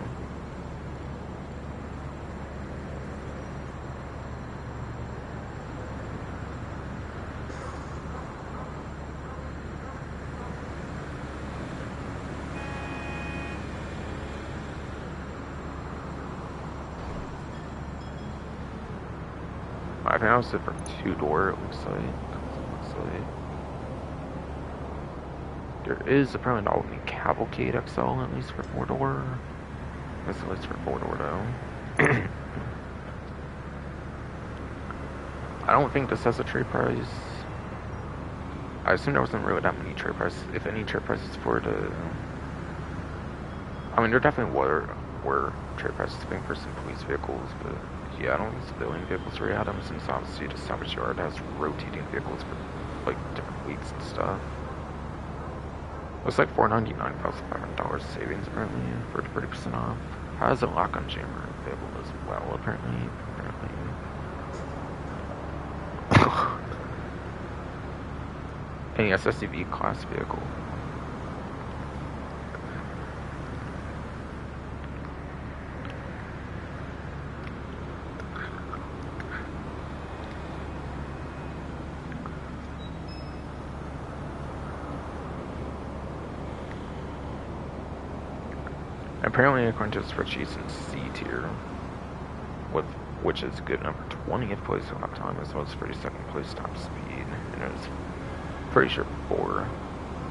I think I was it for 2-door, it looks like. There is apparently not only Cavalcade XL, at least for 4-door. That's at least for 4-door though. I don't think this has a trade price. I assume there wasn't really that many trade prices, if any trade prices for the... I mean, there definitely were trade prices being for some police vehicles, but yeah, I don't think civilian vehicles really had them, since obviously the salvage yard has rotating vehicles for like different weeks and stuff. Looks like $499 plus $500 savings apparently for 30% off. Has a lock on jammer available as well apparently. Any SUV class vehicle. Apparently, according to the spreadsheets in C tier, which is good number 20th place lap time as well as 32nd place top speed, and it was pretty sure 4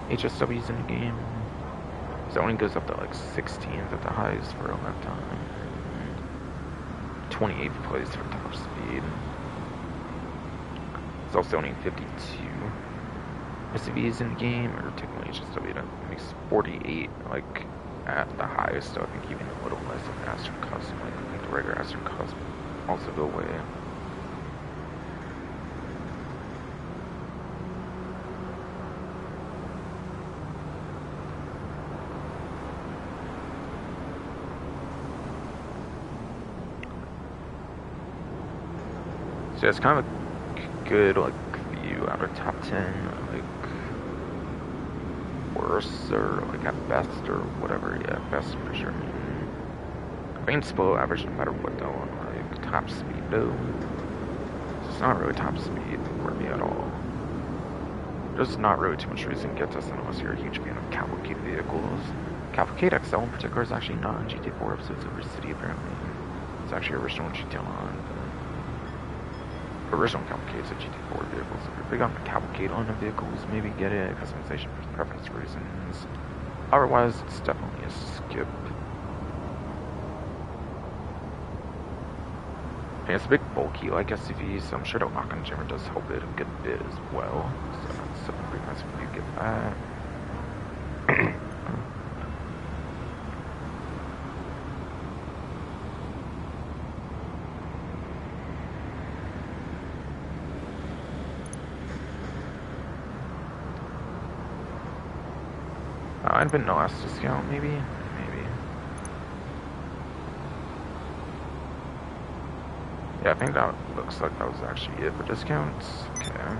HSWs in the game. So it only goes up to like 16th at the highest for a lap time, 28th place for top speed. It's also only 52 SUVs in the game, or technically HSW that makes 48 like at the highest, so I think even a little less of Aston Custom, like I think the regular Aston Custom also go away. So it's kind of a good like view out of top 10, like worse or like at best or whatever. Yeah, best for sure. I think it's below average no matter what though on like top speed though. So it's not really top speed for me at all. There's not really too much reason to get this unless you're a huge fan of Cavalcade vehicles. Cavalcade XL in particular is actually not in GTA 4 episodes of River City apparently. It's actually original GTA Online. Original Cavalcades of GT4 vehicles. If you're big on the Cavalcade on the vehicles, maybe get it, customization for preference reasons. Otherwise, it's definitely a skip. And it's a big bulky like SUV, so I'm sure the lock-on jammer does help it a good bit as well. So that's pretty nice if you get that. I'd have been the last discount, maybe? Yeah, I think that looks like that was actually it for discounts. Okay.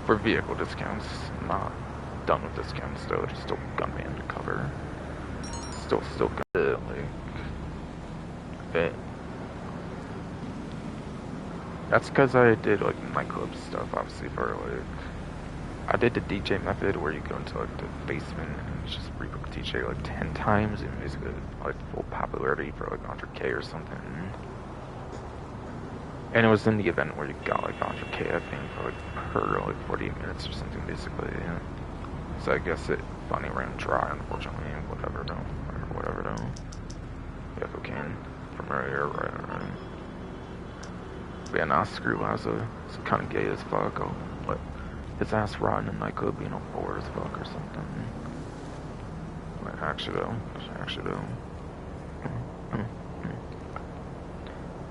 for vehicle discounts, not done with discounts though. It's still gunman to cover. Still good. Like, it. That's because I did like nightclub stuff, obviously for like. I did the DJ method where you go into like the basement and just rebook DJ like 10 times and basically like full popularity for like 100K or something. And it was in the event where you got like 100K, I think, for like per like 48 minutes or something, basically. Yeah. So I guess it finally ran dry, unfortunately. Whatever though. Yeah, cocaine from earlier, right. But yeah, nah, screw Lazo. It's kind of gay as fuck. I'll let his ass rot in a nightclub being all bored as fuck or something. Like, actually though.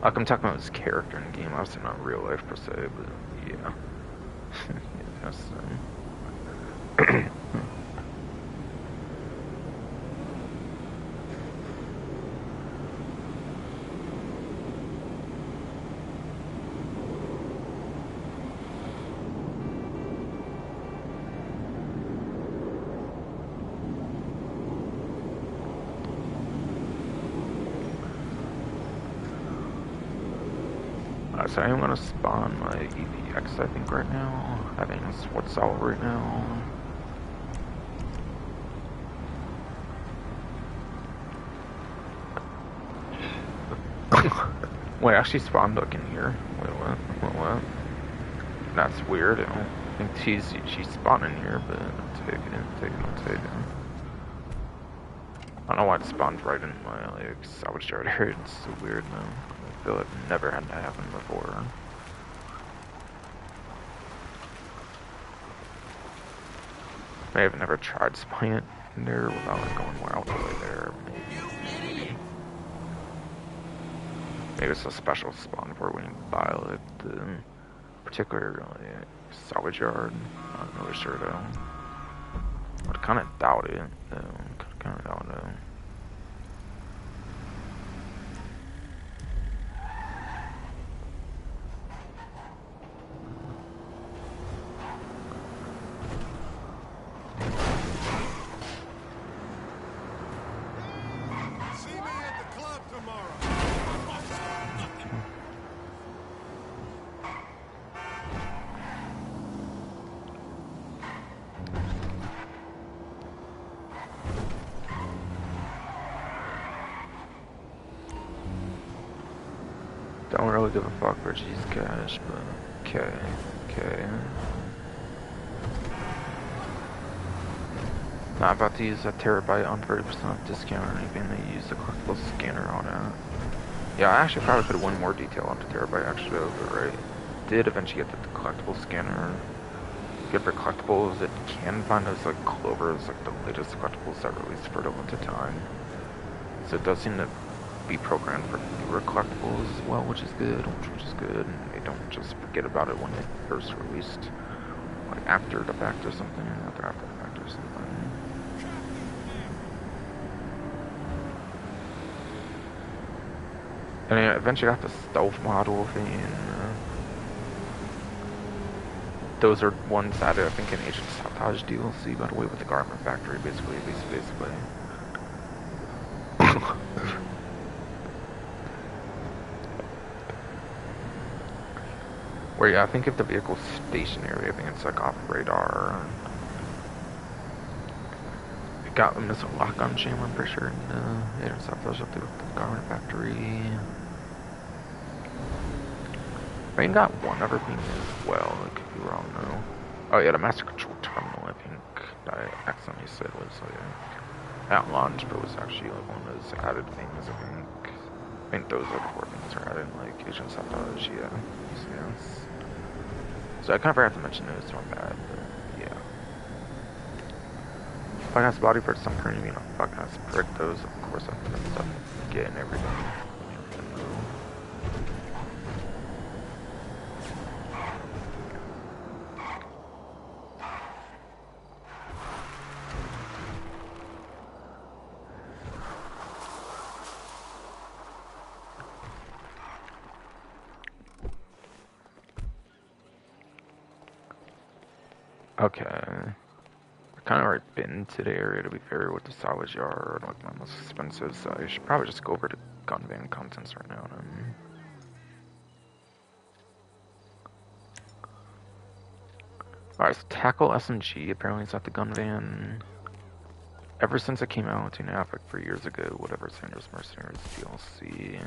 Like, I'm talking about his character in the game, obviously not real life per se, but yeah. Yeah, that's, so I'm gonna spawn my EVX, I think, right now. I think it's what's out right now. Wait, I actually spawned like in here. Wait, what? That's weird. I don't think she's spawned in here, but I'll take it. I don't know why it spawned right in my like salvage yard area. It's so weird now. I feel it never had to happen before. I have never tried spawning it in there without like going all the way there. Maybe it's a special spawn for when you buy like the particular like, salvage yard. I'm not really sure though. I'd kind of doubt it though. Kind of doubt it. Don't really give a fuck for G's cash, but okay. Not about to use a terabyte on 30% discount or anything. They use the collectible scanner on it. Yeah, I actually probably could have won more detail on the terabyte actually, but right. Did eventually get the collectible scanner. Good for collectibles. It can find those like clovers, like the latest collectibles that released for the limited time. So it does seem to be programmed for newer collectibles as well, which is good. And they don't just forget about it when it first released, like after the fact or something, after the fact or something. And I eventually got the stealth model thing. Those are ones added, I think, in Agent Sabotage DLC, by the way, with the Garment Factory, basically. Where, yeah, I think if the vehicle's stationary, I think it's like off radar. It got a missile lock-on jam, I'm pretty sure, in Agent Sabotage up there with the Garment Factory. I think got one other thing as well, I could be wrong though. Oh yeah, the Master Control Terminal, I think, I accidentally said was like at launch, but it was actually like one of those added things, I think those are the 4 things are added in like Agent Sabotage, yeah. So I kind of forgot to mention those, so my bad, but yeah. Fucking ass body for some premium, you know, fucking ass prick, those, of course, I put stuff getting everything. Okay. I kind of already been to the area, to be fair, with the salvage yard, like my most expensive, so I should probably just go over to gun van contents right now. Then. Alright, so Tackle SMG apparently is at the gun van. Ever since it came out 2.5, like 3 years ago, whatever, Sanders Mercenaries DLC.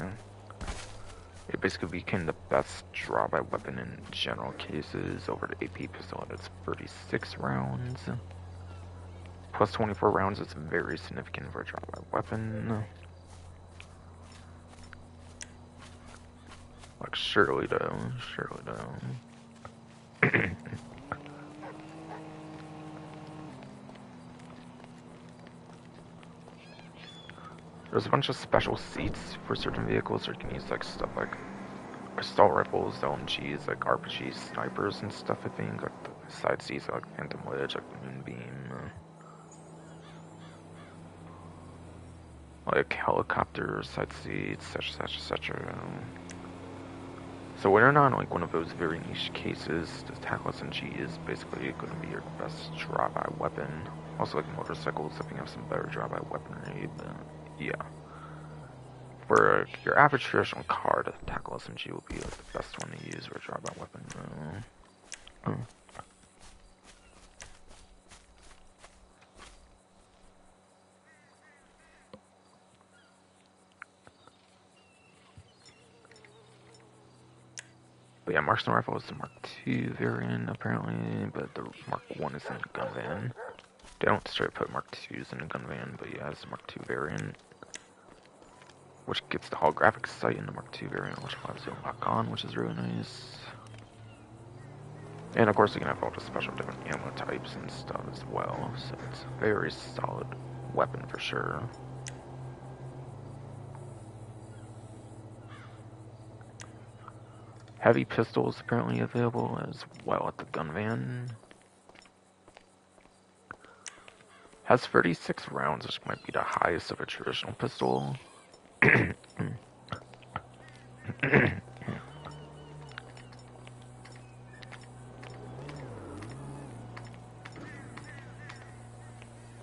It basically became the best draw-by weapon in general cases over the AP pistol at its 36 rounds. Plus 24 rounds is very significant for a draw-by weapon. Like, surely though. There's a bunch of special seats for certain vehicles, or you can use like stuff like assault rifles, LMGs, like RPG snipers and stuff, I think. Like the side seats, like Phantom Wedge, like Moonbeam. Like helicopters, side seats, etc. So when you're not like one of those very niche cases, the Tackle SMG is basically going to be your best draw-by weapon. Also like motorcycles, I think have some better draw-by weaponry, but yeah. For your average traditional car, the Tackle SMG will be like the best one to use for a draw-by weapon. But yeah, Marksman Rifle is the Mark II variant apparently, but the Mark I is in the gun van. They don't straight put Mark IIs in the gun van, but yeah, it's the Mark II variant. Which gets the holographic sight in the Mark II variant, which allows you to lock on, which is really nice. And of course you can have all the special different ammo types and stuff as well, so it's a very solid weapon for sure. Heavy pistols apparently available as well at the gun van. Has 36 rounds, which might be the highest of a traditional pistol. So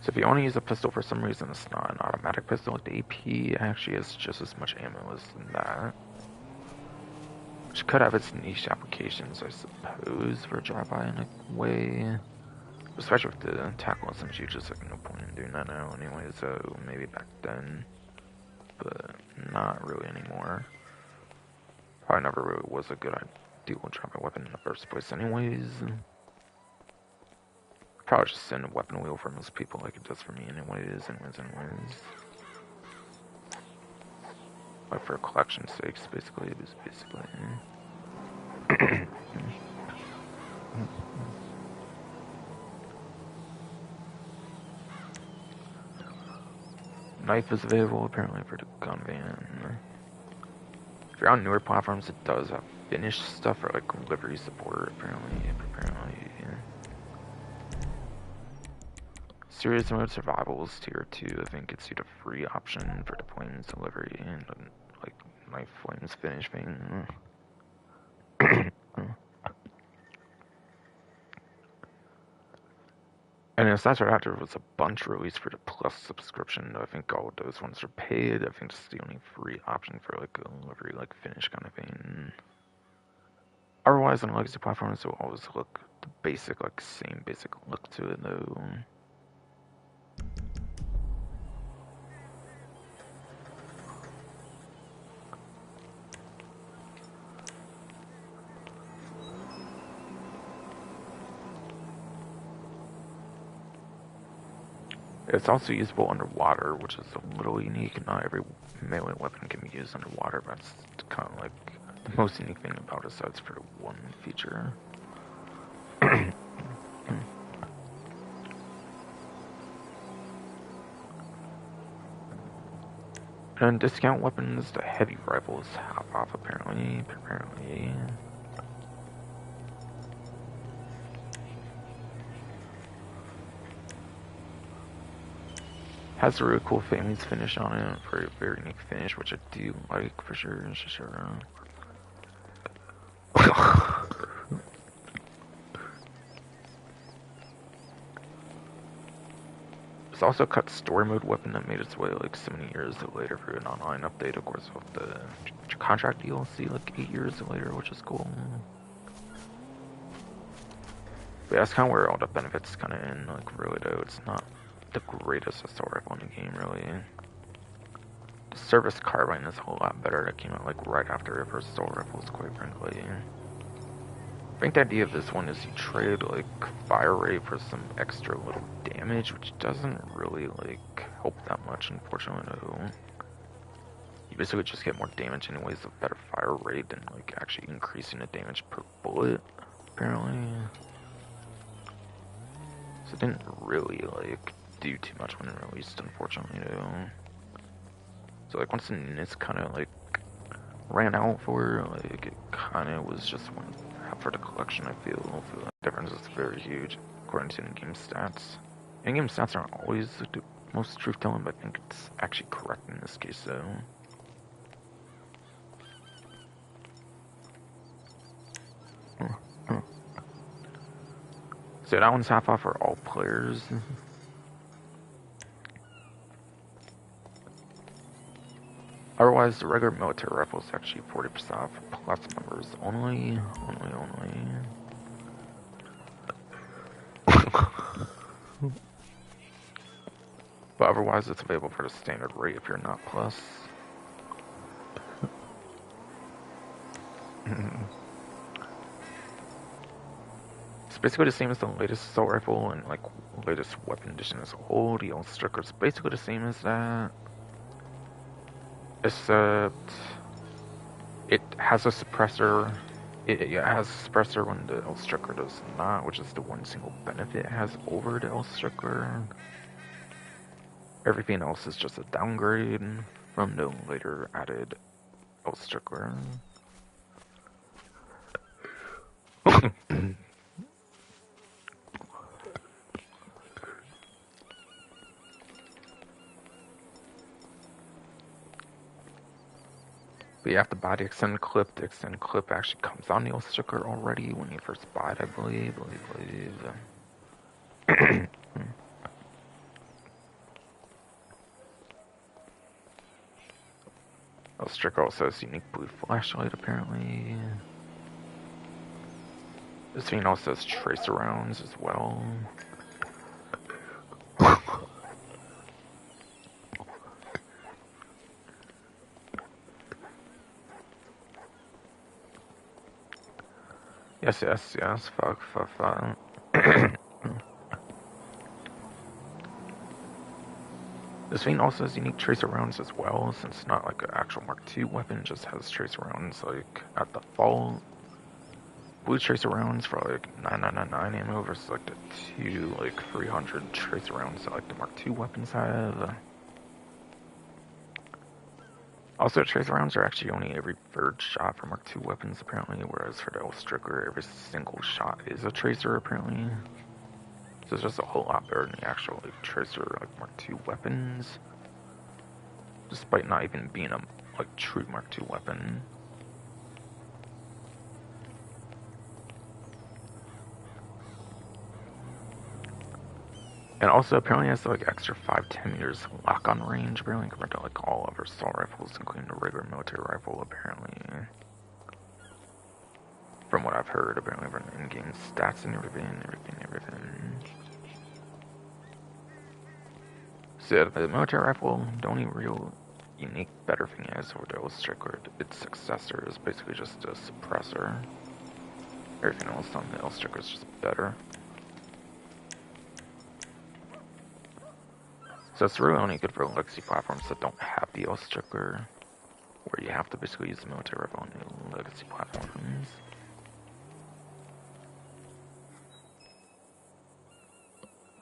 if you want to use a pistol for some reason, it's not an automatic pistol. The AP actually has just as much ammo as that. Which could have its niche applications, I suppose, for a drive-by in a way. Especially with the Tackle SMG, just like no point in doing that now anyway, so maybe back then. But not really anymore. Probably never really was a good ideal drive-by weapon in the first place anyways. Probably just send a weapon wheel for most people like it does for me anyways. Like for collection's sakes, basically, it was basically. Knife is available apparently for the gun van. If you're on newer platforms, it does have finished stuff for like livery support apparently. Serious mode survivals tier 2, I think gets you the free option for deployment delivery and like knife flames finishing. And aside from that, there was a bunch released for the Plus subscription. I think all of those ones are paid. I think this is the only free option for like a delivery, like finish kind of thing. Otherwise, on legacy platforms, it will always look the basic, like same basic look to it though. It's also usable underwater, which is a little unique. Not every melee weapon can be used underwater, but that's kind of like the most unique thing about it, so it's for one feature. And discount weapons, the heavy rifles half off apparently. Has a really cool families finish on it, for a very unique finish, which I do like for sure. It's also cut story mode weapon that made its way like 70 years later for an online update, of course, with the contract DLC like 8 years later, which is cool. But yeah, that's kind of where all the benefits kind of end. Like, really though, it's not the greatest assault rifle in the game, really. The service carbine is a whole lot better. That came out like right after the first assault rifles, quite frankly. I think the idea of this one is you trade like fire rate for some extra little damage, which doesn't really like help that much, unfortunately. Though. You basically just get more damage anyways with better fire rate than like actually increasing the damage per bullet, apparently. So it didn't really like do too much when it released, unfortunately. Though. So like once the units kind of like ran out for, like it kind of was just one half for the collection. I feel like the difference is very huge according to in-game stats. In-game stats aren't always the most truth-telling, but I think it's actually correct in this case, though. So that one's half off for all players. Otherwise, the regular military rifle is actually 40% off for plus members only. But otherwise, it's available for the standard rate if you're not plus. It's basically the same as the latest assault rifle and like latest weapon edition as a whole. The old striker is basically the same as that, except it has a suppressor. It has a suppressor when the L striker does not, which is the one single benefit it has over the L striker. Everything else is just a downgrade from the later added L striker. But you have to buy the extended clip. The extended clip actually comes on the L striker already when you first buy it, I believe. L striker also has unique blue flashlight, apparently. This thing also has tracer rounds as well. Yes, fuck. This thing also has unique tracer rounds as well, since it's not like an actual Mark II weapon, it just has tracer rounds like at the default. Blue tracer rounds for like 9999 ammo versus like the 300 tracer rounds that like the Mark II weapons have. Also, tracer rounds are actually only every third shot for Mark II weapons apparently, whereas for the L striker every single shot is a tracer apparently. So it's just a whole lot better than the actual like tracer like Mark II weapons, despite not even being a like true Mark II weapon. And also apparently has like extra 5-10 meters lock-on range, apparently compared to like all other assault rifles, including the regular military rifle, apparently. From what I've heard, apparently from in-game stats and everything. So the military rifle, the only real unique better thing it has over the L striker, its successor, is basically just a suppressor. Everything else on the L striker is just better. So it's really only good for legacy platforms that don't have the L striker, where you have to basically use the military rifle on the legacy platforms.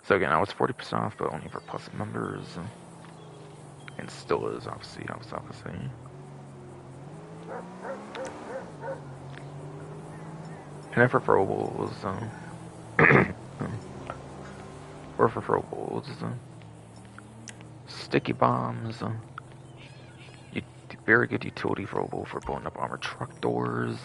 So again, I was 40% off, but only for plus members, and still is obviously. And then for throwables, sticky bombs, very good utility throwable for blowing up armored truck doors.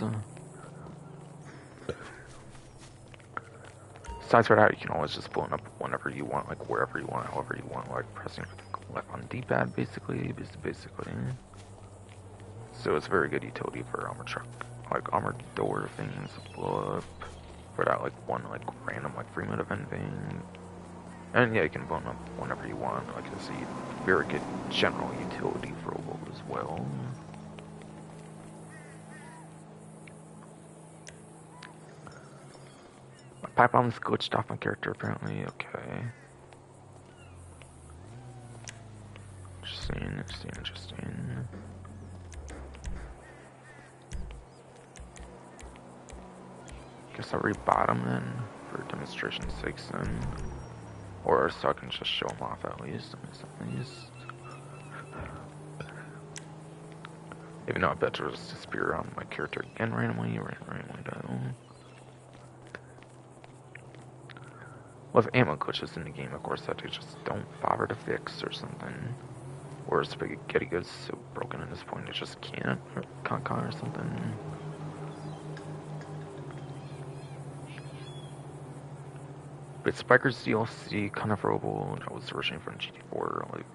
Besides for that, you can always just blow it up whenever you want, like wherever you want, however you want, like pressing left on D-pad basically. So it's a very good utility for armor truck, like armored door things, blow up for that like one like random like 3-minute event thing. And yeah, you can blow them up whenever you want. Like I see, very good general utility for Robo as well. My pipe bomb's glitched off my character apparently. Okay. Interesting. Guess I'll rebot him then, for demonstration's sake then. Or so I can just show him off at least. Even though I bet there's a spear on my character again randomly though. Well, if ammo glitches in the game, of course, that they just don't bother to fix or something. Or spaghetti goes so broken at this point it just can't or something. But Spiker's DLC kind of robo that was originally from GT4, like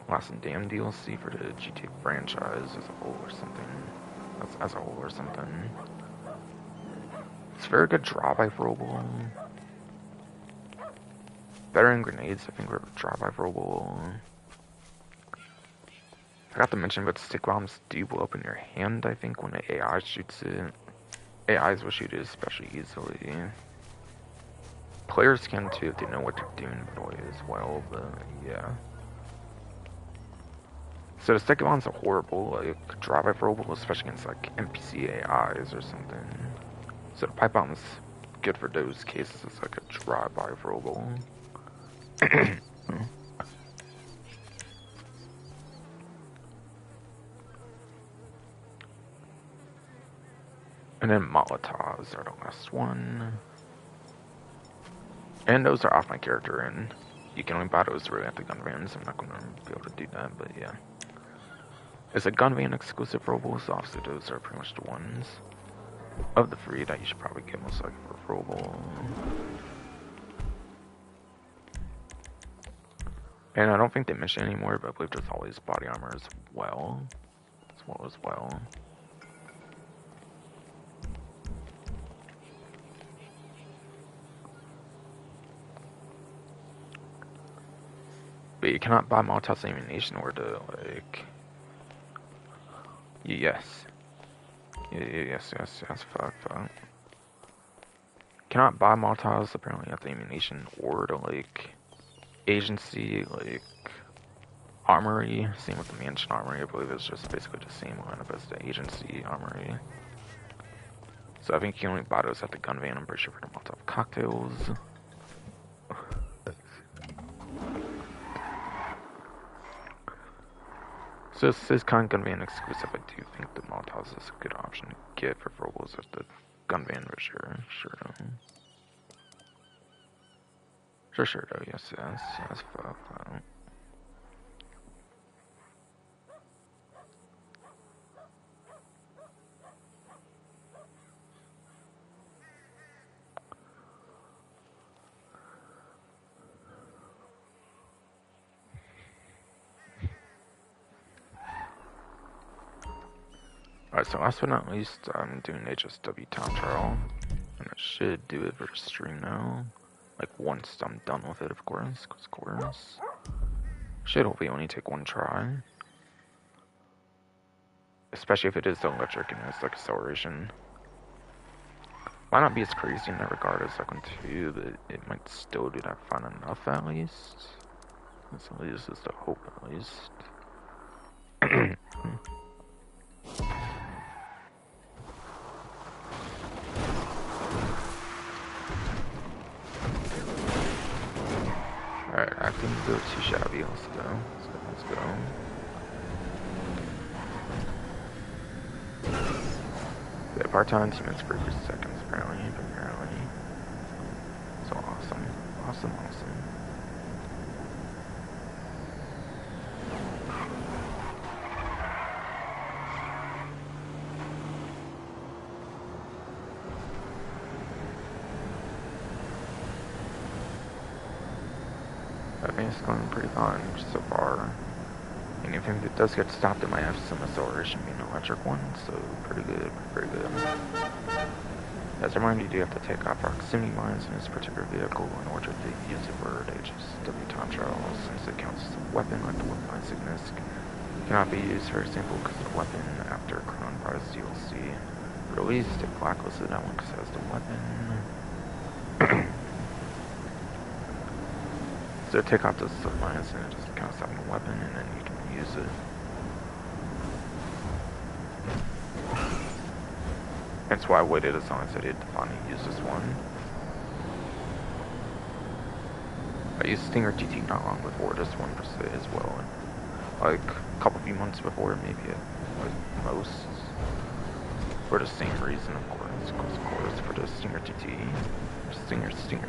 Lost and Damned DLC for the GTA franchise as a whole or something. It's very good drive-by robo. Better than grenades, I think, drive-by robo. I forgot to mention, but stick bombs do blow up in your hand, I think, when the AI shoots it. AIs will shoot it especially easily. Players can too if they know what they're doing as well, but yeah. So the stick bombs are horrible, like drive-by robo, especially against like NPC AIs or something. So the pipe bomb is good for those cases. It's like a drive-by robo. And then Molotovs are the last one. And those are off my character, and you can only buy those really at the gun van, so I'm not going to be able to do that, but yeah. It's a gun van exclusive robo, so obviously those are pretty much the ones of the 3 that you should probably get most likely for robo. And I don't think they mentioned anymore, but I believe there's always body armor as well. As well. But you cannot buy Molotov's ammunition or to, like... Yes. Yes, fuck. Cannot buy Molotovs, apparently, at the ammunition or to, like... Agency, like... Armory. Same with the Mansion Armory, I believe it's just basically the same lineup as the Agency Armory. So I think you can only buy those at the gun van, I'm pretty sure, for the Molotov cocktails. So this is kind of gun van exclusive. I do think the Molotovs is a good option to get for robos at the gun van for sure. Sure though, yes, fuck. Alright, so last but not least, I'm doing HSW Town Trial, and I should do it for the stream now. Like, once I'm done with it, of course, Should hopefully only take one try. Especially if it is electric and it's like acceleration. Might not be as crazy in that regard as Second 2, but it might still do that fun enough at least. That's at least is the hope at least. Alright, acting go too shabby, let's go. Yeah, part-time 2 minutes per seconds apparently. So awesome. I think it's going pretty fine so far. And if it does get stopped, it might have some acceleration being an electric one, so pretty good, pretty good. As a reminder, you do have to take off proximity mines in this particular vehicle in order to use it for HSW time trial, since it counts as a weapon like the weapon sickness. Cannot be used, for example, because the weapon after Crown Prize DLC released, it blacklisted that one because it has the weapon. So take off the submines and it just counts as a weapon, and then you can use it. That's why I waited as long as I did to finally use this one. I used Stinger TT not long before this one per se as well. Like a few months before, maybe at most. For the same reason, of course. Of course, for the Stinger TT. Stinger TT.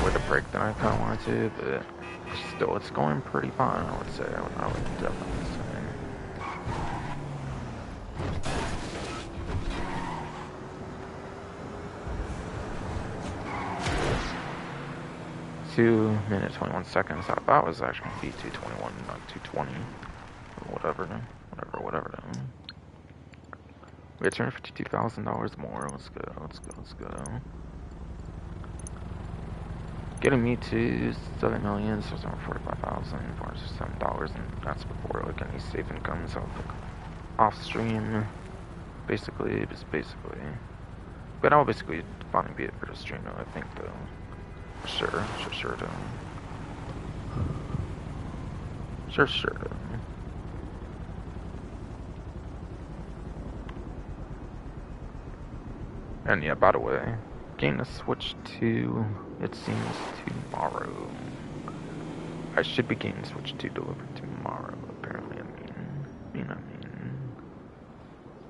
With a break than I kind of wanted to, but still, it's going pretty fine, I would say. I would definitely say. Two minutes 21 seconds. I thought it was actually going to be 221, not 220. Whatever. We had $252,000 more. Let's go. Getting me to $7,645,407, and that's before like any safe incomes off off stream. Basically. But I'll basically finally be it for the stream though, I think though. Sure though. Sure though. And yeah, by the way, game to switch to, it seems, tomorrow. I should be getting Switch 2 delivered tomorrow, apparently. I mean.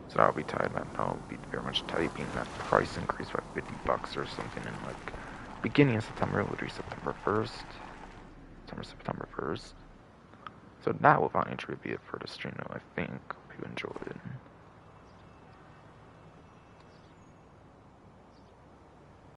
So that'll be tight. That'll be very much tight, being that price increase by $50 or something in like beginning of September, literally September 1st. September 1st. So that will finally be it for the stream, though, I think. Hope you enjoyed.